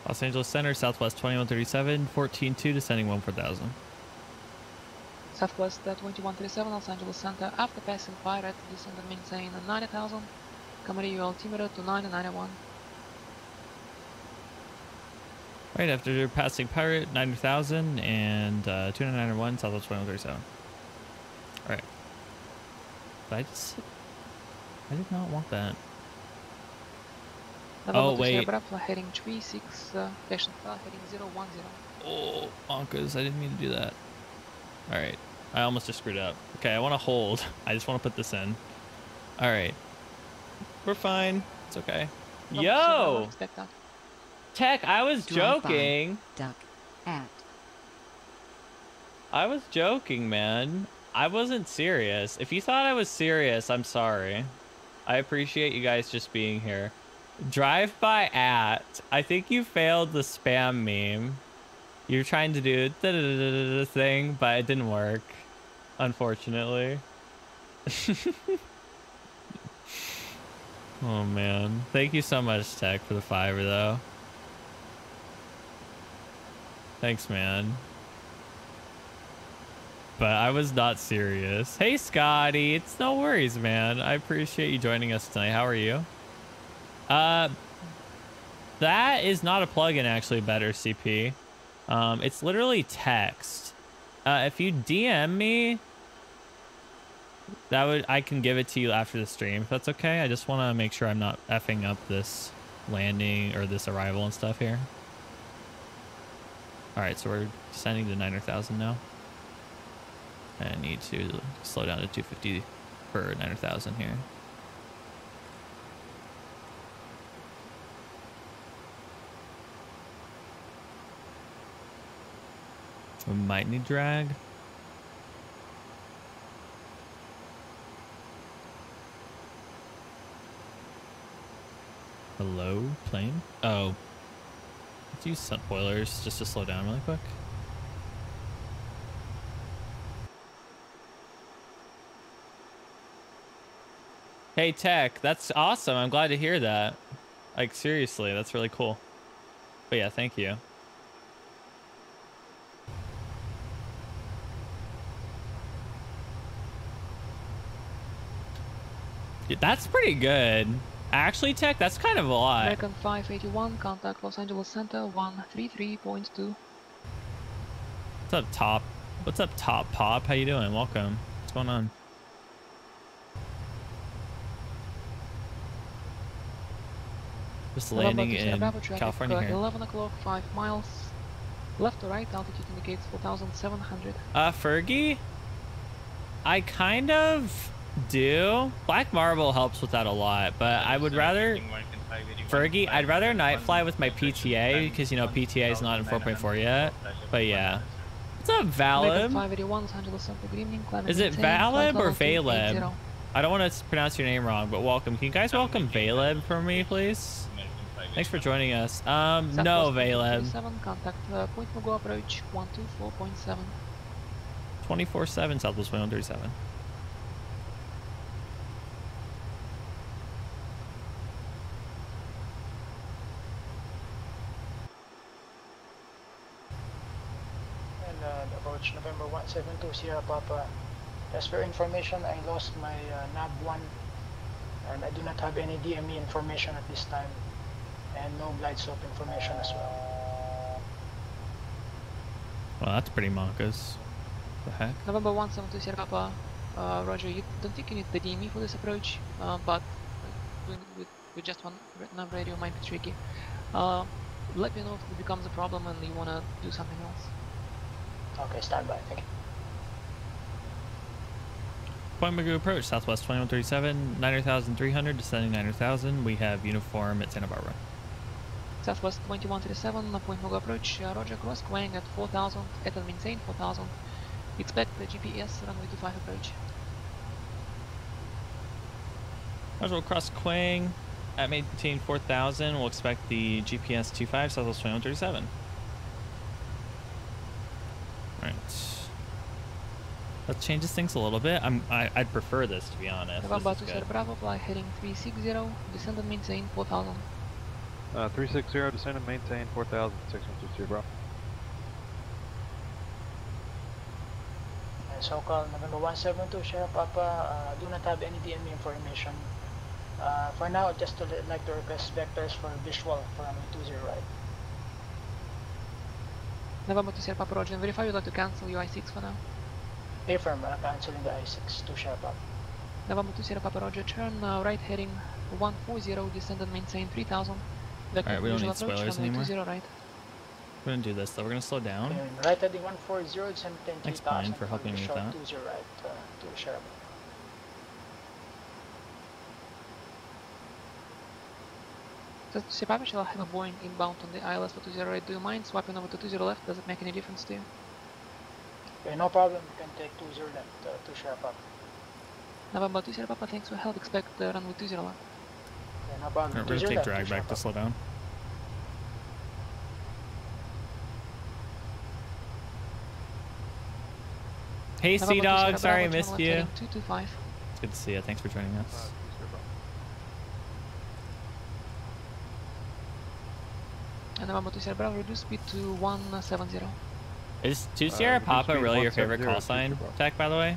Los Angeles Center, Southwest 2137, 14-2, descending 14000. Southwest 2137, Los Angeles Center, after passing Pirate, descend and maintain 90,000. Camarillo altimeter to 991. Right after passing Pirate, 90,000 and 2991, Southwest 2137. Alright. I did not want that. Oh, wait. Heading 36, heading 010. Oh, bonkers. I didn't mean to do that. Alright. I almost just screwed up. Okay, I want to hold. I just want to put this in. Alright. We're fine. It's okay. Yo! Tech, I was joking. Duck. At. I was joking, man. I wasn't serious. If you thought I was serious, I'm sorry. I appreciate you guys just being here. Drive by at. I think you failed the spam meme. You're trying to do the thing, but it didn't work, unfortunately. Oh man, thank you so much, Tech, for the $5 though. Thanks, man. But I was not serious. Hey, Scotty, it's no worries, man. I appreciate you joining us tonight. How are you? That is not a plugin, actually, Better CP. It's literally text. If you DM me, I can give it to you after the stream, if that's okay. I just want to make sure I'm not effing up this landing or this arrival and stuff here. All right, so we're descending to 900,000 now. I need to slow down to 250 for 900,000 here. We might need drag. Hello, plane? Oh. Let's use spoilers just to slow down really quick. Hey, Tech, that's awesome. I'm glad to hear that. Like, seriously, that's really cool. But yeah, thank you. Dude, that's pretty good. Actually, Tech, that's kind of a lot. American 581, contact Los Angeles Center 133.2. What's up, Top? What's up, Top Pop? How you doing? Welcome. What's going on? Just landing in California here. 11 o'clock, 5 miles. Left to right, altitude indicates 4,700. Fergie? I kind of do. Black Marble helps with that a lot, but I would rather... Fergie, I'd rather night fly with my PTA, because, you know, PTA is not in 4.4 yet. But yeah. What's up, Valib? Is it Valib or Valeb? I don't want to pronounce your name wrong, but welcome. Can you guys welcome Valeb for me, please? Thanks for joining us. No, Valeb. Contact Point Mugo approach 124.7. 24/7 Southwest 137. And approach November 172 Sierra Papa. As for information, I lost my NAB1 and I do not have any DME information at this time and no glide slope information as well. Well, that's pretty monkus. The heck? November 172 Sierra Papa. Roger, you don't think you need the DME for this approach, but with just one nav radio might be tricky. Let me know if it becomes a problem and you want to do something else. Okay, stand by. Thank you. Point Mugu approach, Southwest 2137, 9,300, descending 9,000. We have uniform at Santa Barbara. Southwest 2137, Point Mugu approach, Roger, cross Quang at 4,000, at and maintain 4,000. Expect the GPS runway 25 approach. Roger, cross Quang at maintain 4,000. We'll expect the GPS 25, Southwest 2137. Alright. That changes things a little bit. I'd prefer this, to be honest. November 2 Sierra Bravo, fly heading 360, descend and maintain 4,000. 360, descend and maintain 4,000, 612 Bravo. And so-called November 172 Sierra Papa, do not have any DME information. For now, just like to request vectors for visual from 20 right. November 2 Sierra Papa, Roger, and verify you'd like to cancel your I6 for now. Affirm, cancelling the I6 to Sierra Papa. November 2 Sierra Papa, Roger, turn right heading 140, descend and maintain 3,000. Alright, we don't need spoilers anymore. 20 right. We're gonna do this though. We're gonna slow down. And right heading 140, descend and maintain 3,000. Thanks, Pine, for helping me with that. 20 right to Sierra Papa. So Papa shall have a Boeing inbound on the ILS for 20 right. Do you mind swapping over to 20 left? Does it make any difference to you? Okay, no problem. You can take 20 left to Sierra Papa. November 2 Sierra Papa, thanks for help. Expect runway 20 left. Okay, no problem. We're gonna take drag back to slow down. Hey, Sea Dog, sorry I missed you. 225. It's good to see you. Thanks for joining us. And November 2 Sierra Bravo, reduce speed to 170. Is 2 Sierra Papa really your favorite call sign, Tech, by the way?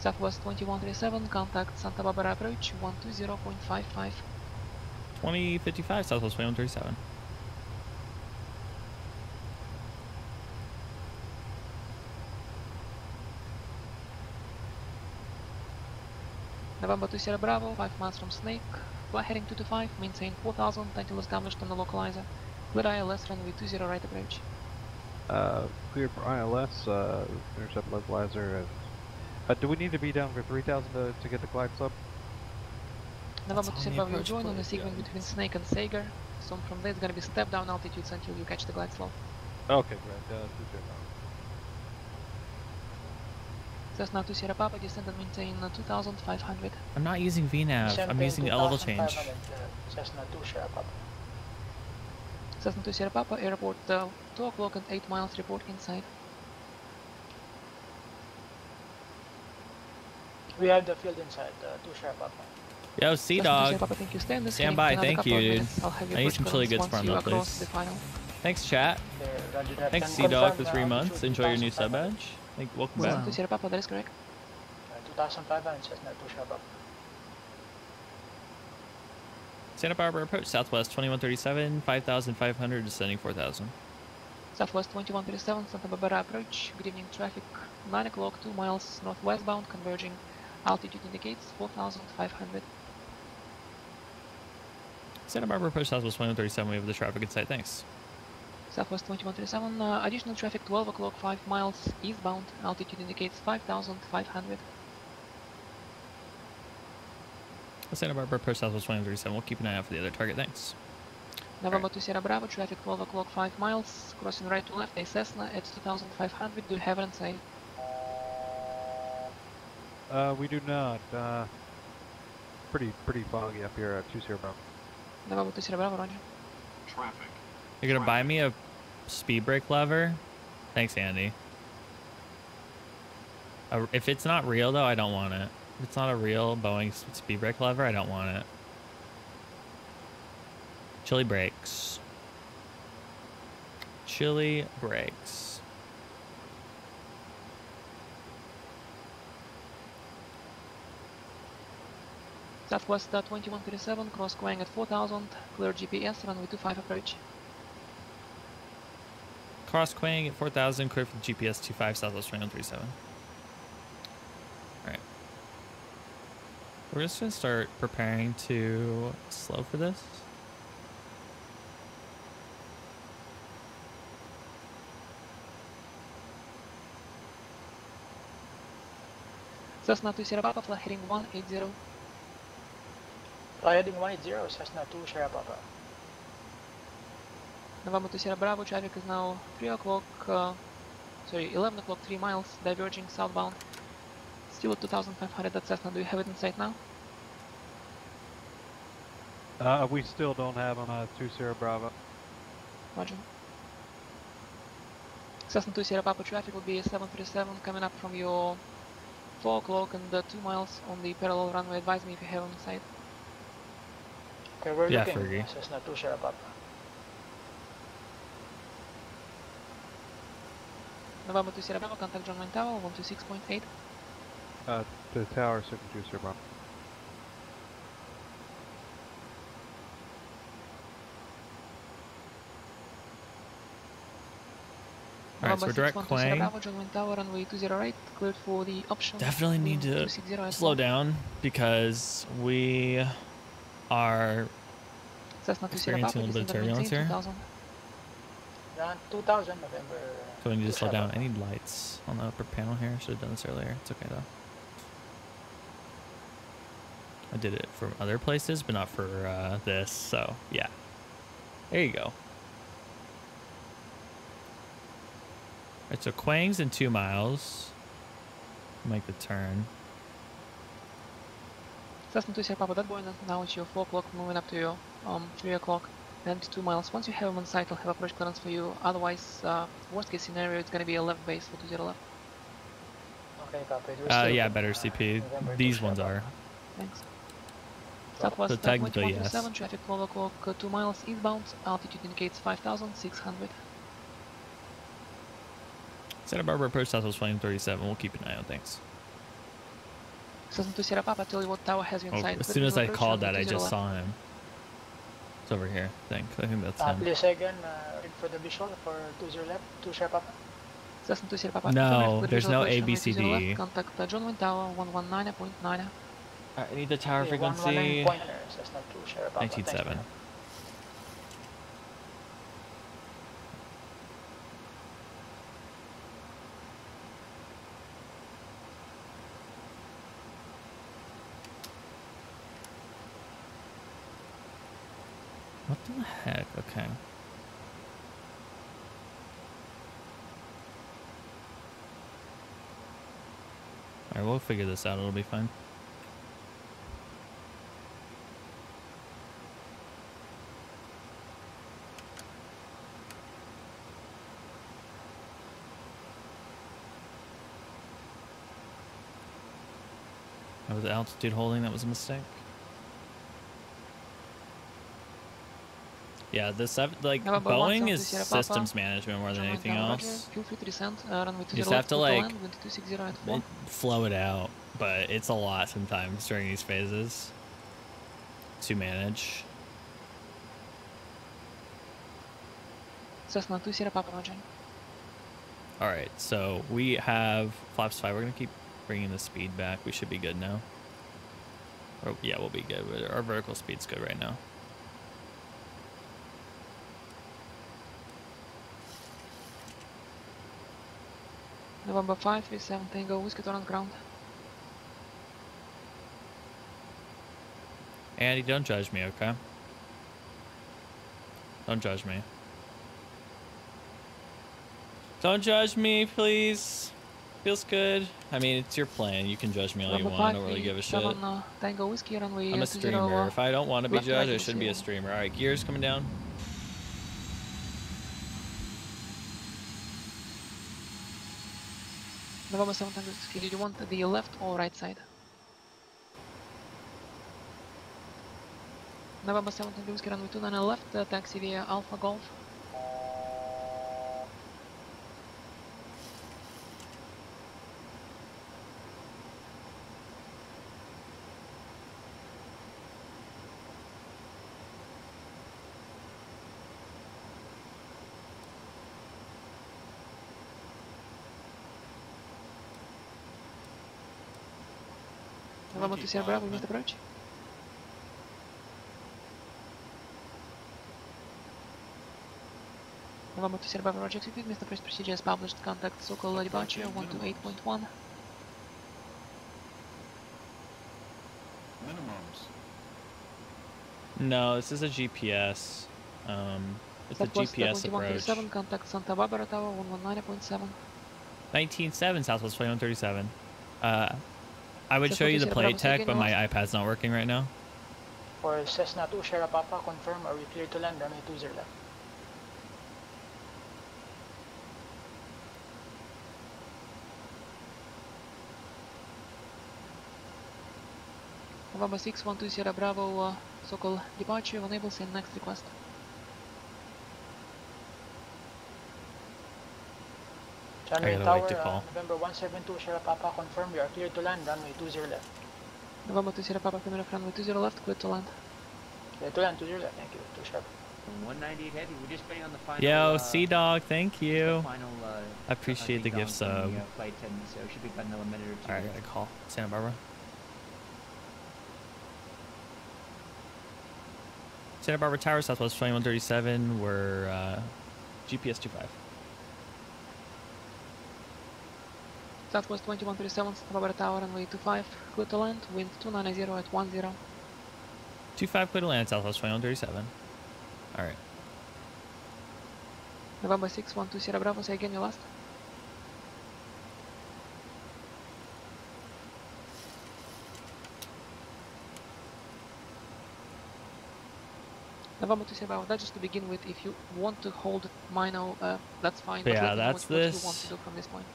Southwest 2137, contact Santa Barbara approach 120.55. 2055, Southwest 2137. November 2 Sierra Bravo, 5 miles from Snake. Fly heading 225, maintain 4,000 until established on the localizer. Clear ILS, runway 20 right approach. Cleared for ILS, intercept localizer. Do we need to be down for 3,000 to get the glide sub? November 2 Sierra Bravo, join on the segment between Snake and Sager. So from there it's gonna be step down altitudes until you catch the glide slope. Okay, great. 20 Bravo. Cessna 20 Papa, descend and maintain 2,500. I'm not using VNav. I'm using the level change. Cessna 20 Papa. Cessna 20 Papa, airport 2 o'clock and 8 miles, report inside. We have the field inside, 20 Papa. Yo, Sea Dog. Papa, thank you. Stand by. Thank you, dude. I need some chili goods farmed up, please. Thanks, chat. Thanks, Sea Dog, for 3 months. Enjoy your new sub badge. Welcome back. 20 Papa, that is correct. 2,500 Cessna 20 Papa. Santa Barbara approach, southwest 2137, 5,500, descending 4,000. Southwest 2137, Santa Barbara approach. Good evening, traffic. 9 o'clock, 2 miles northwestbound, converging. Altitude indicates 4,500. Santa Barbara approach, southwest 2137, we have the traffic in sight, thanks. Southwest 2137, additional traffic 12 o'clock, 5 miles eastbound. Altitude indicates 5,500. Santa Barbara approach, southwest 2137, we'll keep an eye out for the other target, thanks. November to Sierra Bravo, traffic 12 o'clock, 5 miles. Crossing right to left, a Cessna at 2,500. Do you have it in sight? We do not. Pretty foggy up here at 20 Bravo. November to Sierra Bravo, roger. Traffic. You're gonna buy me a speed brake lever? Thanks, Andy. If it's not real, though, I don't want it. If it's not a real Boeing speed brake lever, I don't want it. Chili brakes. Chili brakes. Southwest 2137, cross Quang at 4,000. Clear GPS, runway 25 approach. Cross Quang at 4,000, clear for the GPS 25, southwest 2137. Alright. We're just gonna start preparing to slow for this. Cessna 20 Papa, fly heading 180. Fly heading 180, Cessna 2 Sierra Papa. November to Sierra Bravo, traffic is now 3 o'clock, 11 o'clock, 3 miles, diverging southbound. Still at 2,500 at Cessna, do you have it in sight now? We still don't have them at 20 Bravo. Roger. Cessna 2 Sierra Papa, traffic will be 737 coming up from your 4 o'clock and 2 miles on the parallel runway. Advise me if you have them in sight. Okay, we're looking. Fergie. Cessna 2 Sierra Papa. November to Sierra Bravo, contact John Wayne Tower, 126.8. The tower, 20 Bravo. Alright, so we're direct Quang. John Wayne Tower, runway 208, cleared for the option. Definitely need to slow down because we are experiencing a little bit of turbulence here. 2,000 November. So we need to slow down. I need lights on the upper panel here. Should have done this earlier. It's okay though. I did it for other places, but not for this. So yeah, there you go. Alright, so Quang's in 2 miles. Make the turn. Cessna 2 Sierra Papa, that boy now it's your 4 o'clock, moving up to your 3 o'clock and 2 miles. Once you have them on site, I'll have approach clearance for you. Otherwise, worst case scenario, it's going to be a left base for 20 left. Okay, copy. Yeah, better CP. These ones are. Thanks. Southwest So technically, yes. 7, traffic 12 o'clock, 2 miles eastbound. Altitude indicates 5,600. Santa Barbara approach southwest 2137. We'll keep an eye on things. Cessna 2 Sierra Papa, tell you what tower has you inside. As soon as I called that, I just saw him. It's over here, I think that's him. Please again, for the visual for 20 left, 2 Sierra Papa. Cessna 2 Sierra Papa. No, there's no ABCD. Contact John Wayne Tower, 119.9. I need the tower frequency. 19.7. What the heck? Okay. Alright, we'll figure this out. It'll be fine. That was altitude holding. That was a mistake. Yeah, this like Boeing is systems management more than anything else. Feel free to descend. You just have to like flow it out, but it's a lot sometimes during these phases to manage. Cessna 20 Papa Roger. All right, so we have flaps 5. We're gonna keep bringing the speed back. We should be good now. Or, yeah, we'll be good. Our vertical speed's good right now. November 537 Tango Whiskey on ground. Andy, don't judge me, okay? Don't judge me. Don't judge me, please. Feels good. I mean, it's your plan. You can judge me all you want. I don't really give a shit. Tango Whiskey runway I'm a streamer. If I don't want to be judged, I shouldn't be a streamer. All right, gears coming down. November 7 Tango Whiskey, did you want the left or right side? November 7 Tango Whiskey, runway 29 left, taxi via Alpha Golf. November 2 Sierra Bravo, missed approach. November 2 Sierra Bravo, Roger execute, missed approach procedure is published, contact so-called departure 128.1. Minimums. No, this is a GPS. It's a GPS approach. Contact Santa Barbara Tower 119.7. 19.7 Southwest 2137. I would show you the plate tech, but my iPad's not working right now. For Cessna 2 Sierra Papa, confirm, are we clear to land? Runway 20 left. November 6 12 Sierra Bravo, so-called departure, enable send next request. Runway Tower, November 172 Sierra Papa, confirm, we are clear to land, runway 20 left. November 2 Sierra Papa, camera runway 20 left, clear to land. Clear to land, 20 left, thank you, 2 sharp. 198 heavy, we're just waiting on the final... Yo, Sea Dog, thank you. Final, I appreciate the gift sub. Flight 10, so it should be about another minute or two. Alright, I gotta call Santa Barbara. Santa Barbara Tower, Southwest 2137, we're GPS 25. Southwest 2137, Santa Barbara Tower, runway 25, clear to land, wind 290 at 10. 25 clear to land, Southwest 2137. Alright. November 6 12 Sierra Bravo, say again your last. November 2 Sierra Bravo, that's just to begin with. If you want to hold minor, that's fine. But yeah, that's what you want to do from this point.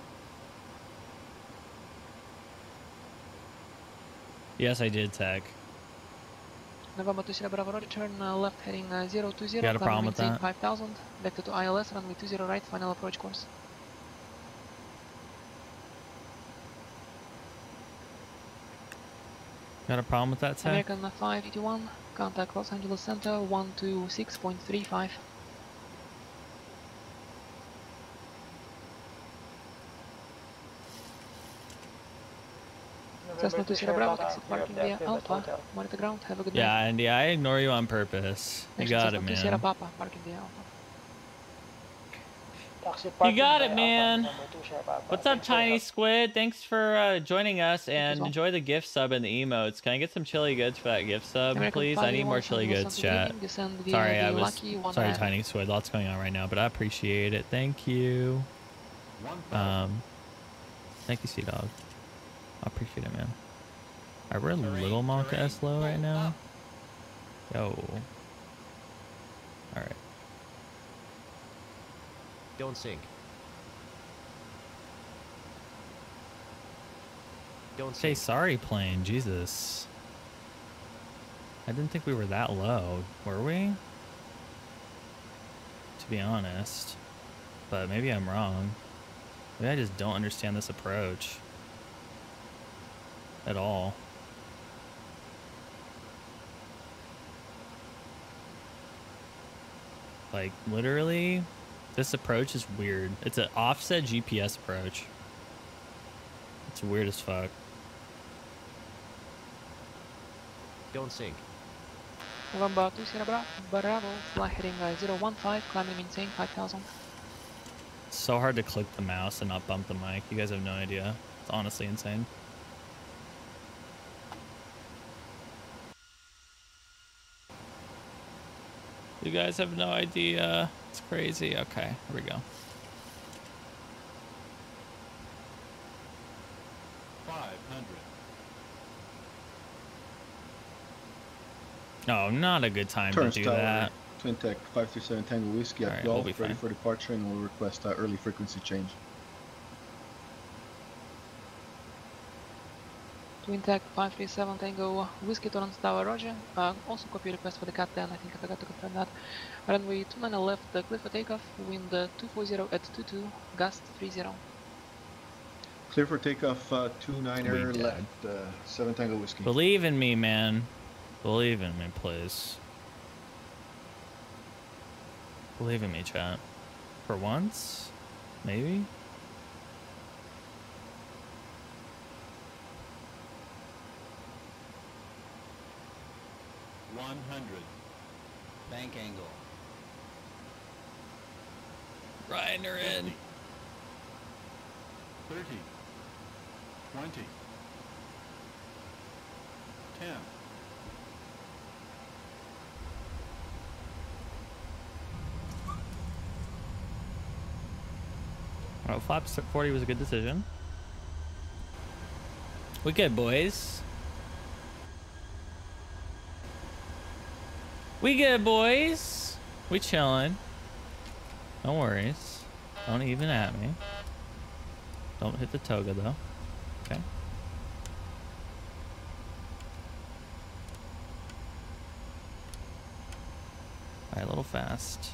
Yes, I did, Tech. November 2 Sierra Bravo, Roger, turn left heading 020. Got a problem with that? 5000, vector to ILS, runway 20 right, final approach course. Got a problem with that, Tech? American 581, contact Los Angeles Center 126.35. Cessna 2 Sierra Bravo, exit parking via Alpha, monitor ground, have a good night. Yeah, Andy, I ignore you on purpose. You got it, man. Sierra Papa, parking via Alpha. Taxi You parking got by it, Alpha, man. November 2 Sierra Papa. What's up, Thanks for your Tiny help. Squid? Thanks for joining us, and well. enjoy the gift sub and the emotes. Can I get some chili goods for that gift sub, American please? I need more 501 chili San goods, Wilson, good chat. evening. Descend via Sorry, the I was Lucky One sorry, Ave. Tiny Squid. Lots going on right now, but I appreciate it. Thank you. Thank you, Sea Dog. I appreciate it, man. Alright, we're a little Monka S low right now. Yo. Alright. Don't sink. Don't say sorry, plane. Jesus. I didn't think we were that low. Were we? To be honest. But maybe I'm wrong. Maybe I just don't understand this approach. At all. Like, literally, this approach is weird. It's an offset GPS approach. It's weird as fuck. Don't sink. November 2 Sierra Bravo, fly heading 015, climb and maintain 5000. It's so hard to click the mouse and not bump the mic. You guys have no idea. It's honestly insane. You guys have no idea. It's crazy. Okay, here we go. 500. No, not a good time Turns to do tower, that. Twin Tech 537 Tango Whiskey at Alright, 12, we'll be ready fine. for departure, and we'll request early frequency change. Twin Tech 537 Tango Whiskey Torrance Tower, roger. Also copy request for the Cat 10, I think I forgot to confirm that. Runway 29 left, clear for takeoff, wind 240 at 22, gust 30. Clear for takeoff, 29er We left, 7 Tango Whiskey. Believe in me, man. Believe in me, please. Believe in me, chat. For once? Maybe? Bank angle. Reiner in. 30. 20. 10. Well, flap 40 was a good decision. We good, boys. We good, boys. We chilling. No worries. Don't even at me. Don't hit the toga though. Okay. Alright, a little fast.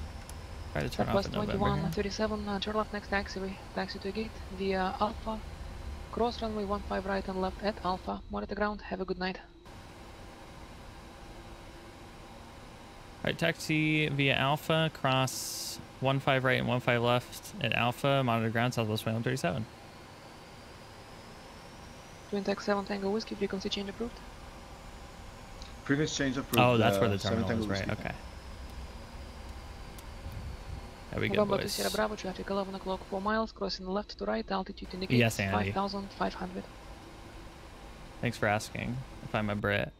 Try to turn off Southwest in November. 2137, turn left next taxiway, taxi to gate via Alpha. Cross runway 15 right and left at Alpha. Monitor ground, have a good night. Alright, taxi via Alpha, cross 15 right and 15 left at Alpha, monitor ground, Southwest 2137. Twin Tech 7 Tango Whiskey, frequency change approved. Previous change approved. Oh, that's where the 7 terminal Tango is, right? Whiskey. Okay. There we go, November 2 boys. Sierra Bravo, traffic 11 o'clock, 4 miles, crossing left to right, altitude indicates Yes, Andy. 5,500. Thanks for asking if I'm a Brit.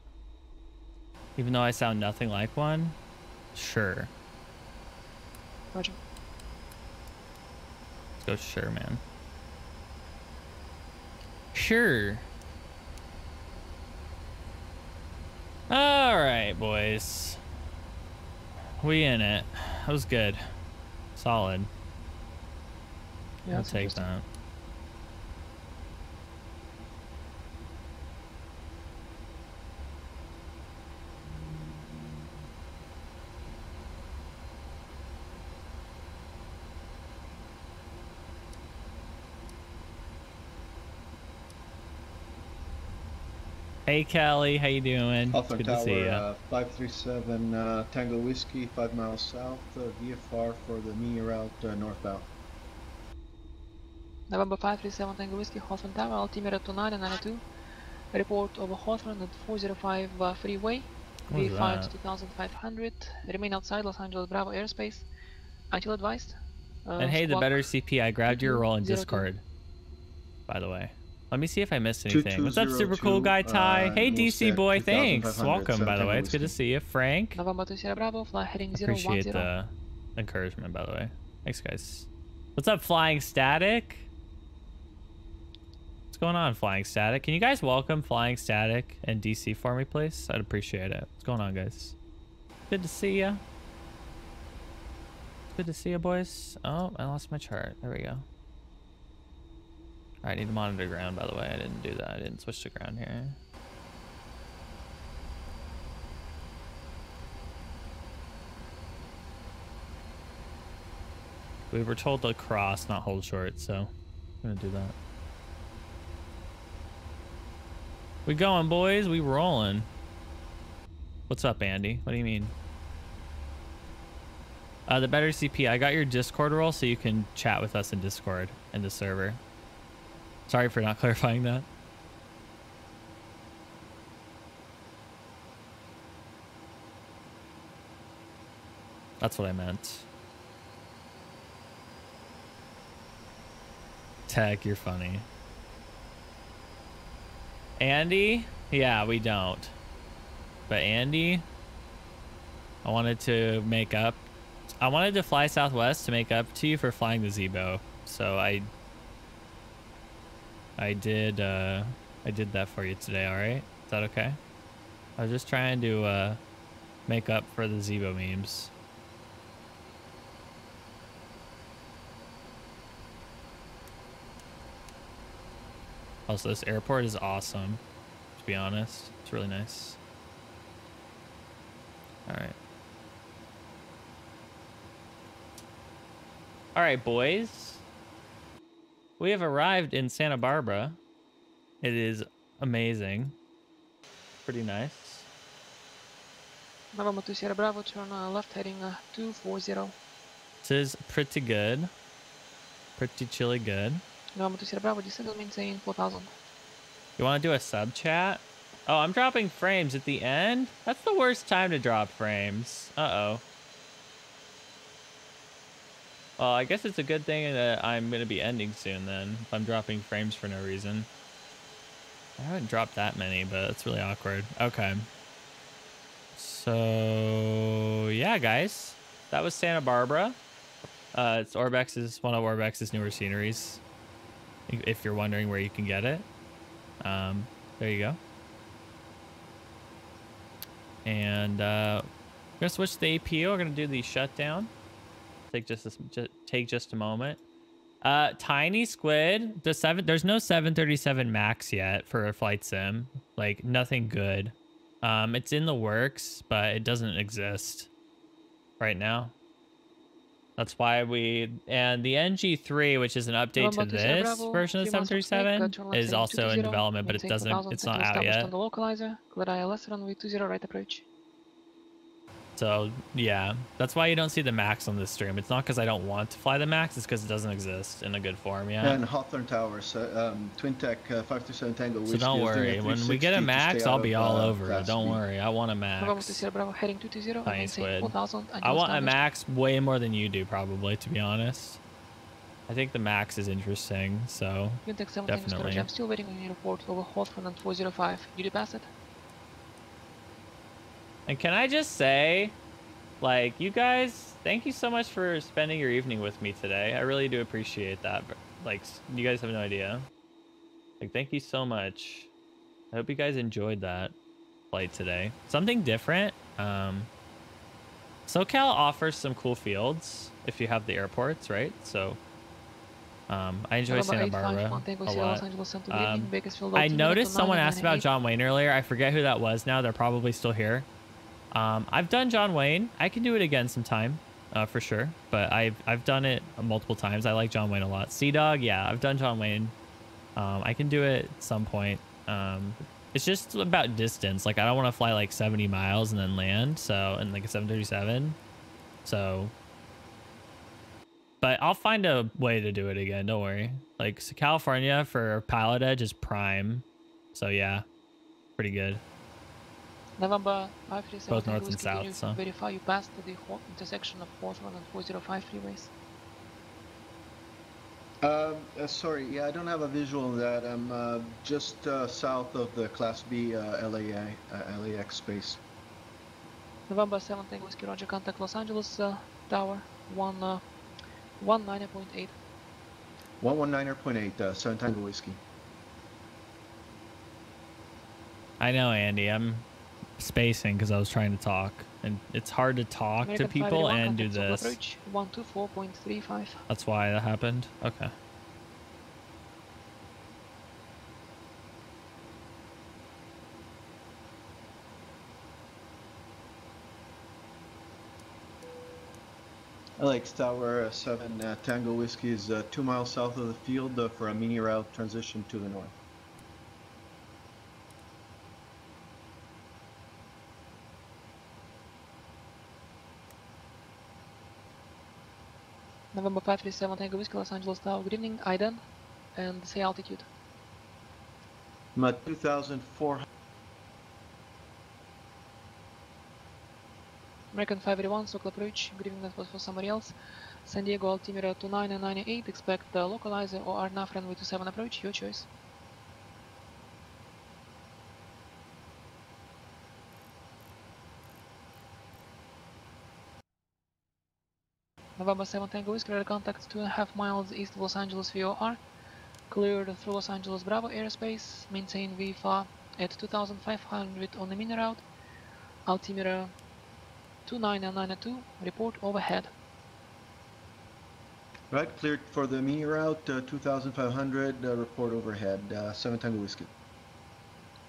Even though I sound nothing like one? Sure. Roger. Let's go sure, man. Sure. Alright, boys. We in it. That was good. Solid. Yeah, I'll that's take interesting. that. Hey, Callie, how you doing? Alpha Good Tower, to see you. 537 Tango Whiskey, 5 miles south, VFR for the knee route northbound. November 537 Tango Whiskey, Hawthorne Tower, altimeter 2992. Report over Hawthorne at 405 freeway. What was V5 that? to 2500. Remain outside Los Angeles Bravo airspace. Until advised. And hey, the squawk better CP, I grabbed your role in 2202. Discord, by the way. Let me see if I missed anything. What's up, super cool guy Ty? Hey, we'll DC set boy, thanks. 2,500, Welcome, by the way. Tango It's good to Whiskey. see you. Frank, November 2 Sierra Bravo, fly heading 010. appreciate the encouragement, by the way. Thanks, guys. What's up, Flying Static? What's going on, Flying Static? Can you guys welcome Flying Static and DC for me, please? I'd appreciate it. What's going on, guys? Good to see ya. Good to see you, boys. Oh, I lost my chart. There we go. I need to monitor ground, by the way. I didn't do that. I didn't switch to ground here. We were told to cross, not hold short, so I'm gonna do that. We going, boys. We rolling. What's up, Andy? What do you mean? The better CP. I got your Discord role so you can chat with us in Discord in the server. Sorry for not clarifying that. That's what I meant. Tech, you're funny. Andy? Yeah, we don't. But Andy, I wanted to make up. I wanted to fly Southwest to make up to you for flying the Zebo. So I did that for you today, all right? Is that okay? I was just trying to make up for the Zebo memes. Also, this airport is awesome, to be honest. It's really nice. All right. All right, boys. We have arrived in Santa Barbara. It is amazing. Pretty nice. November 2 Sierra Bravo, turn left heading 240. This is pretty good. Pretty chilly good. November 2 Sierra Bravo, descend and maintain 4000. You want to do a sub chat? Oh, I'm dropping frames at the end? That's the worst time to drop frames. Uh-oh. Well, I guess it's a good thing that I'm going to be ending soon then, if I'm dropping frames for no reason. I haven't dropped that many, but it's really awkward. Okay. So, yeah, guys. That was Santa Barbara. It's Orbex's, one of Orbex's newer sceneries. If you're wondering where you can get it. There you go. And we're going to switch to the APO. We're going to do the shutdown. Take just a moment. Tiny Squid. There's no 737 Max yet for a flight sim. Like, nothing good. It's in the works, but it doesn't exist right now. That's why and the NG3, which is an update to this version of the 737, is also in development, but it's not out yet. On the localizer, clear ILS runway 20 right approach. So yeah, that's why you don't see the Max on this stream. It's not because I don't want to fly the Max, it's because it doesn't exist in a good form yet. And Hawthorne Towers, Twin Tech 527 Tango Whiskey. So don't worry, when we get a Max, I'll be all over it. Don't worry, I want a Max. Heading 220, Tiny Squid. 4000. I want a Max way more than you do, probably, to be honest. I think the Max is interesting, so definitely. I'm still waiting on your report over Hawthorne and 405. Did you pass it? And can I just say, like, you guys, thank you so much for spending your evening with me today. I really do appreciate that. Like, you guys have no idea. Like, thank you so much. I hope you guys enjoyed that flight today. Something different. SoCal offers some cool fields if you have the airports, right? So, I enjoy Santa Barbara a lot. I noticed someone asked about John Wayne earlier. I forget who that was now. They're probably still here. I've done John Wayne. I can do it again sometime, for sure. But I've done it multiple times. I like John Wayne a lot. Sea Dog, yeah, I've done John Wayne. I can do it at some point. It's just about distance. Like, I don't want to fly like 70 miles and then land. So, in like a 737. So, but I'll find a way to do it again. Don't worry. Like, so California for Pilot Edge is prime. So yeah, pretty good. November 537. Both north and south. So verify you passed the intersection of 401 and 405 freeways. Sorry, yeah, I don't have a visual on that. I'm just south of the Class B LAX space. November 7th, Tango Whiskey, Roger, contact Los Angeles Tower, 119.8. 119.8, 7 Tango Whiskey. I know, Andy. I'm spacing because I was trying to talk, and it's hard to talk American to people 581, and do contact Solar this. approach, 124.35. That's why that happened. Okay. LAX Tower 7 Tango Whiskey is 2 miles south of the field for a mini route transition to the north. November 537, Tango Whiskey, Los Angeles Tower. Good evening, Iden, and say altitude. I'm at 2,400. American 581, Circle approach. Good evening, that was for somebody else. San Diego altimeter 29 and 98. Expect the localizer or RNAV runway 27 approach. Your choice. November 7 Tango Whiskey, radar contact 2.5 miles east of Los Angeles VOR. Cleared through Los Angeles Bravo airspace. Maintain V4 at 2,500 on the mini route. Altimeter 2992. Report overhead. Right, cleared for the mini route 2,500. Report overhead 7 Tango Whiskey.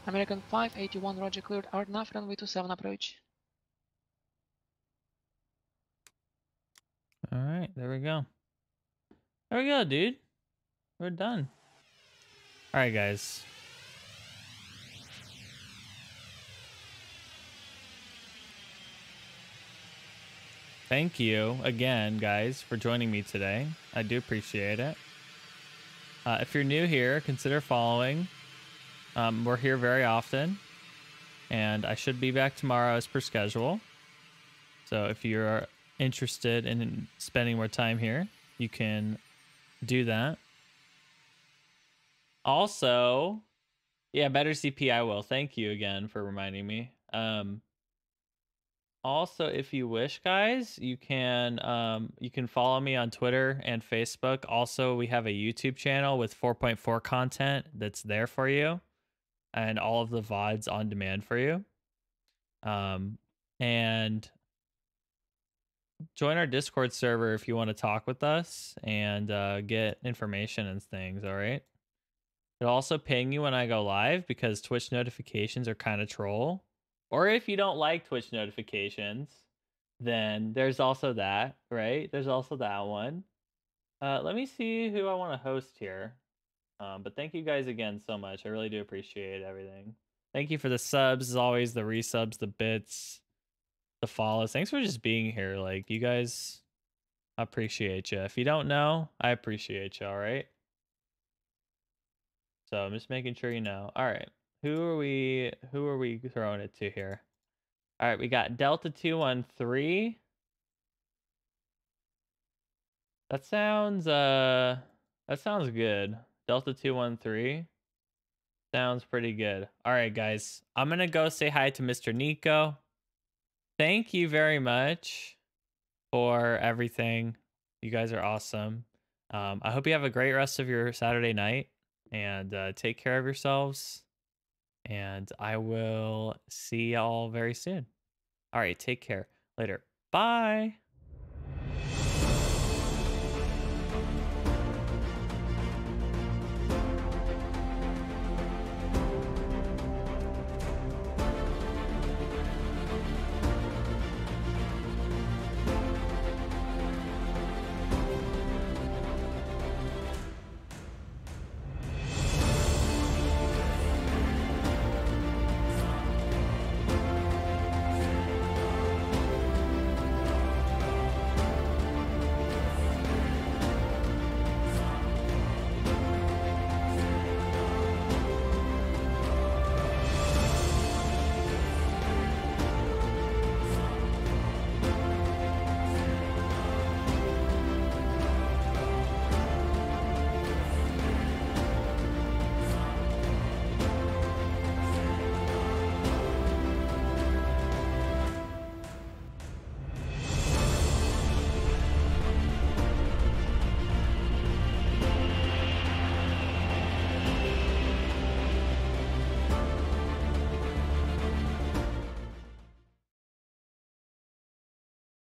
American 581, Roger, cleared RNAV runway 27 approach. All right, there we go. There we go, dude. We're done. All right, guys. Thank you again, guys, for joining me today. I do appreciate it. If you're new here, consider following. We're here very often, and I should be back tomorrow as per schedule. So if you're interested in spending more time here, you can do that. Also, yeah, better CP, I will. Thank you again for reminding me. Also, if you wish, guys, you can follow me on Twitter and Facebook. Also, we have a YouTube channel with 4.4 content that's there for you, and all of the VODs on demand for you. And join our Discord server if you want to talk with us and get information and things. All right. It'll also ping you when I go live because Twitch notifications are kind of troll. Or if you don't like Twitch notifications, then there's also that, right? There's also that one. Let me see who I want to host here. But thank you guys again so much. I really do appreciate everything. Thank you for the subs, as always, the resubs, the bits, the follows. Thanks for just being here. Like, you guys, I appreciate you. If you don't know, I appreciate you, all right? So I'm just making sure you know. All right. Who are we throwing it to here? All right, we got Delta 213. That sounds good. Delta 213. Sounds pretty good. All right, guys. I'm going to go say hi to Mr. Nico. Thank you very much for everything. You guys are awesome. I hope you have a great rest of your Saturday night, and take care of yourselves. And I will see y'all very soon. All right, take care. Later. Bye.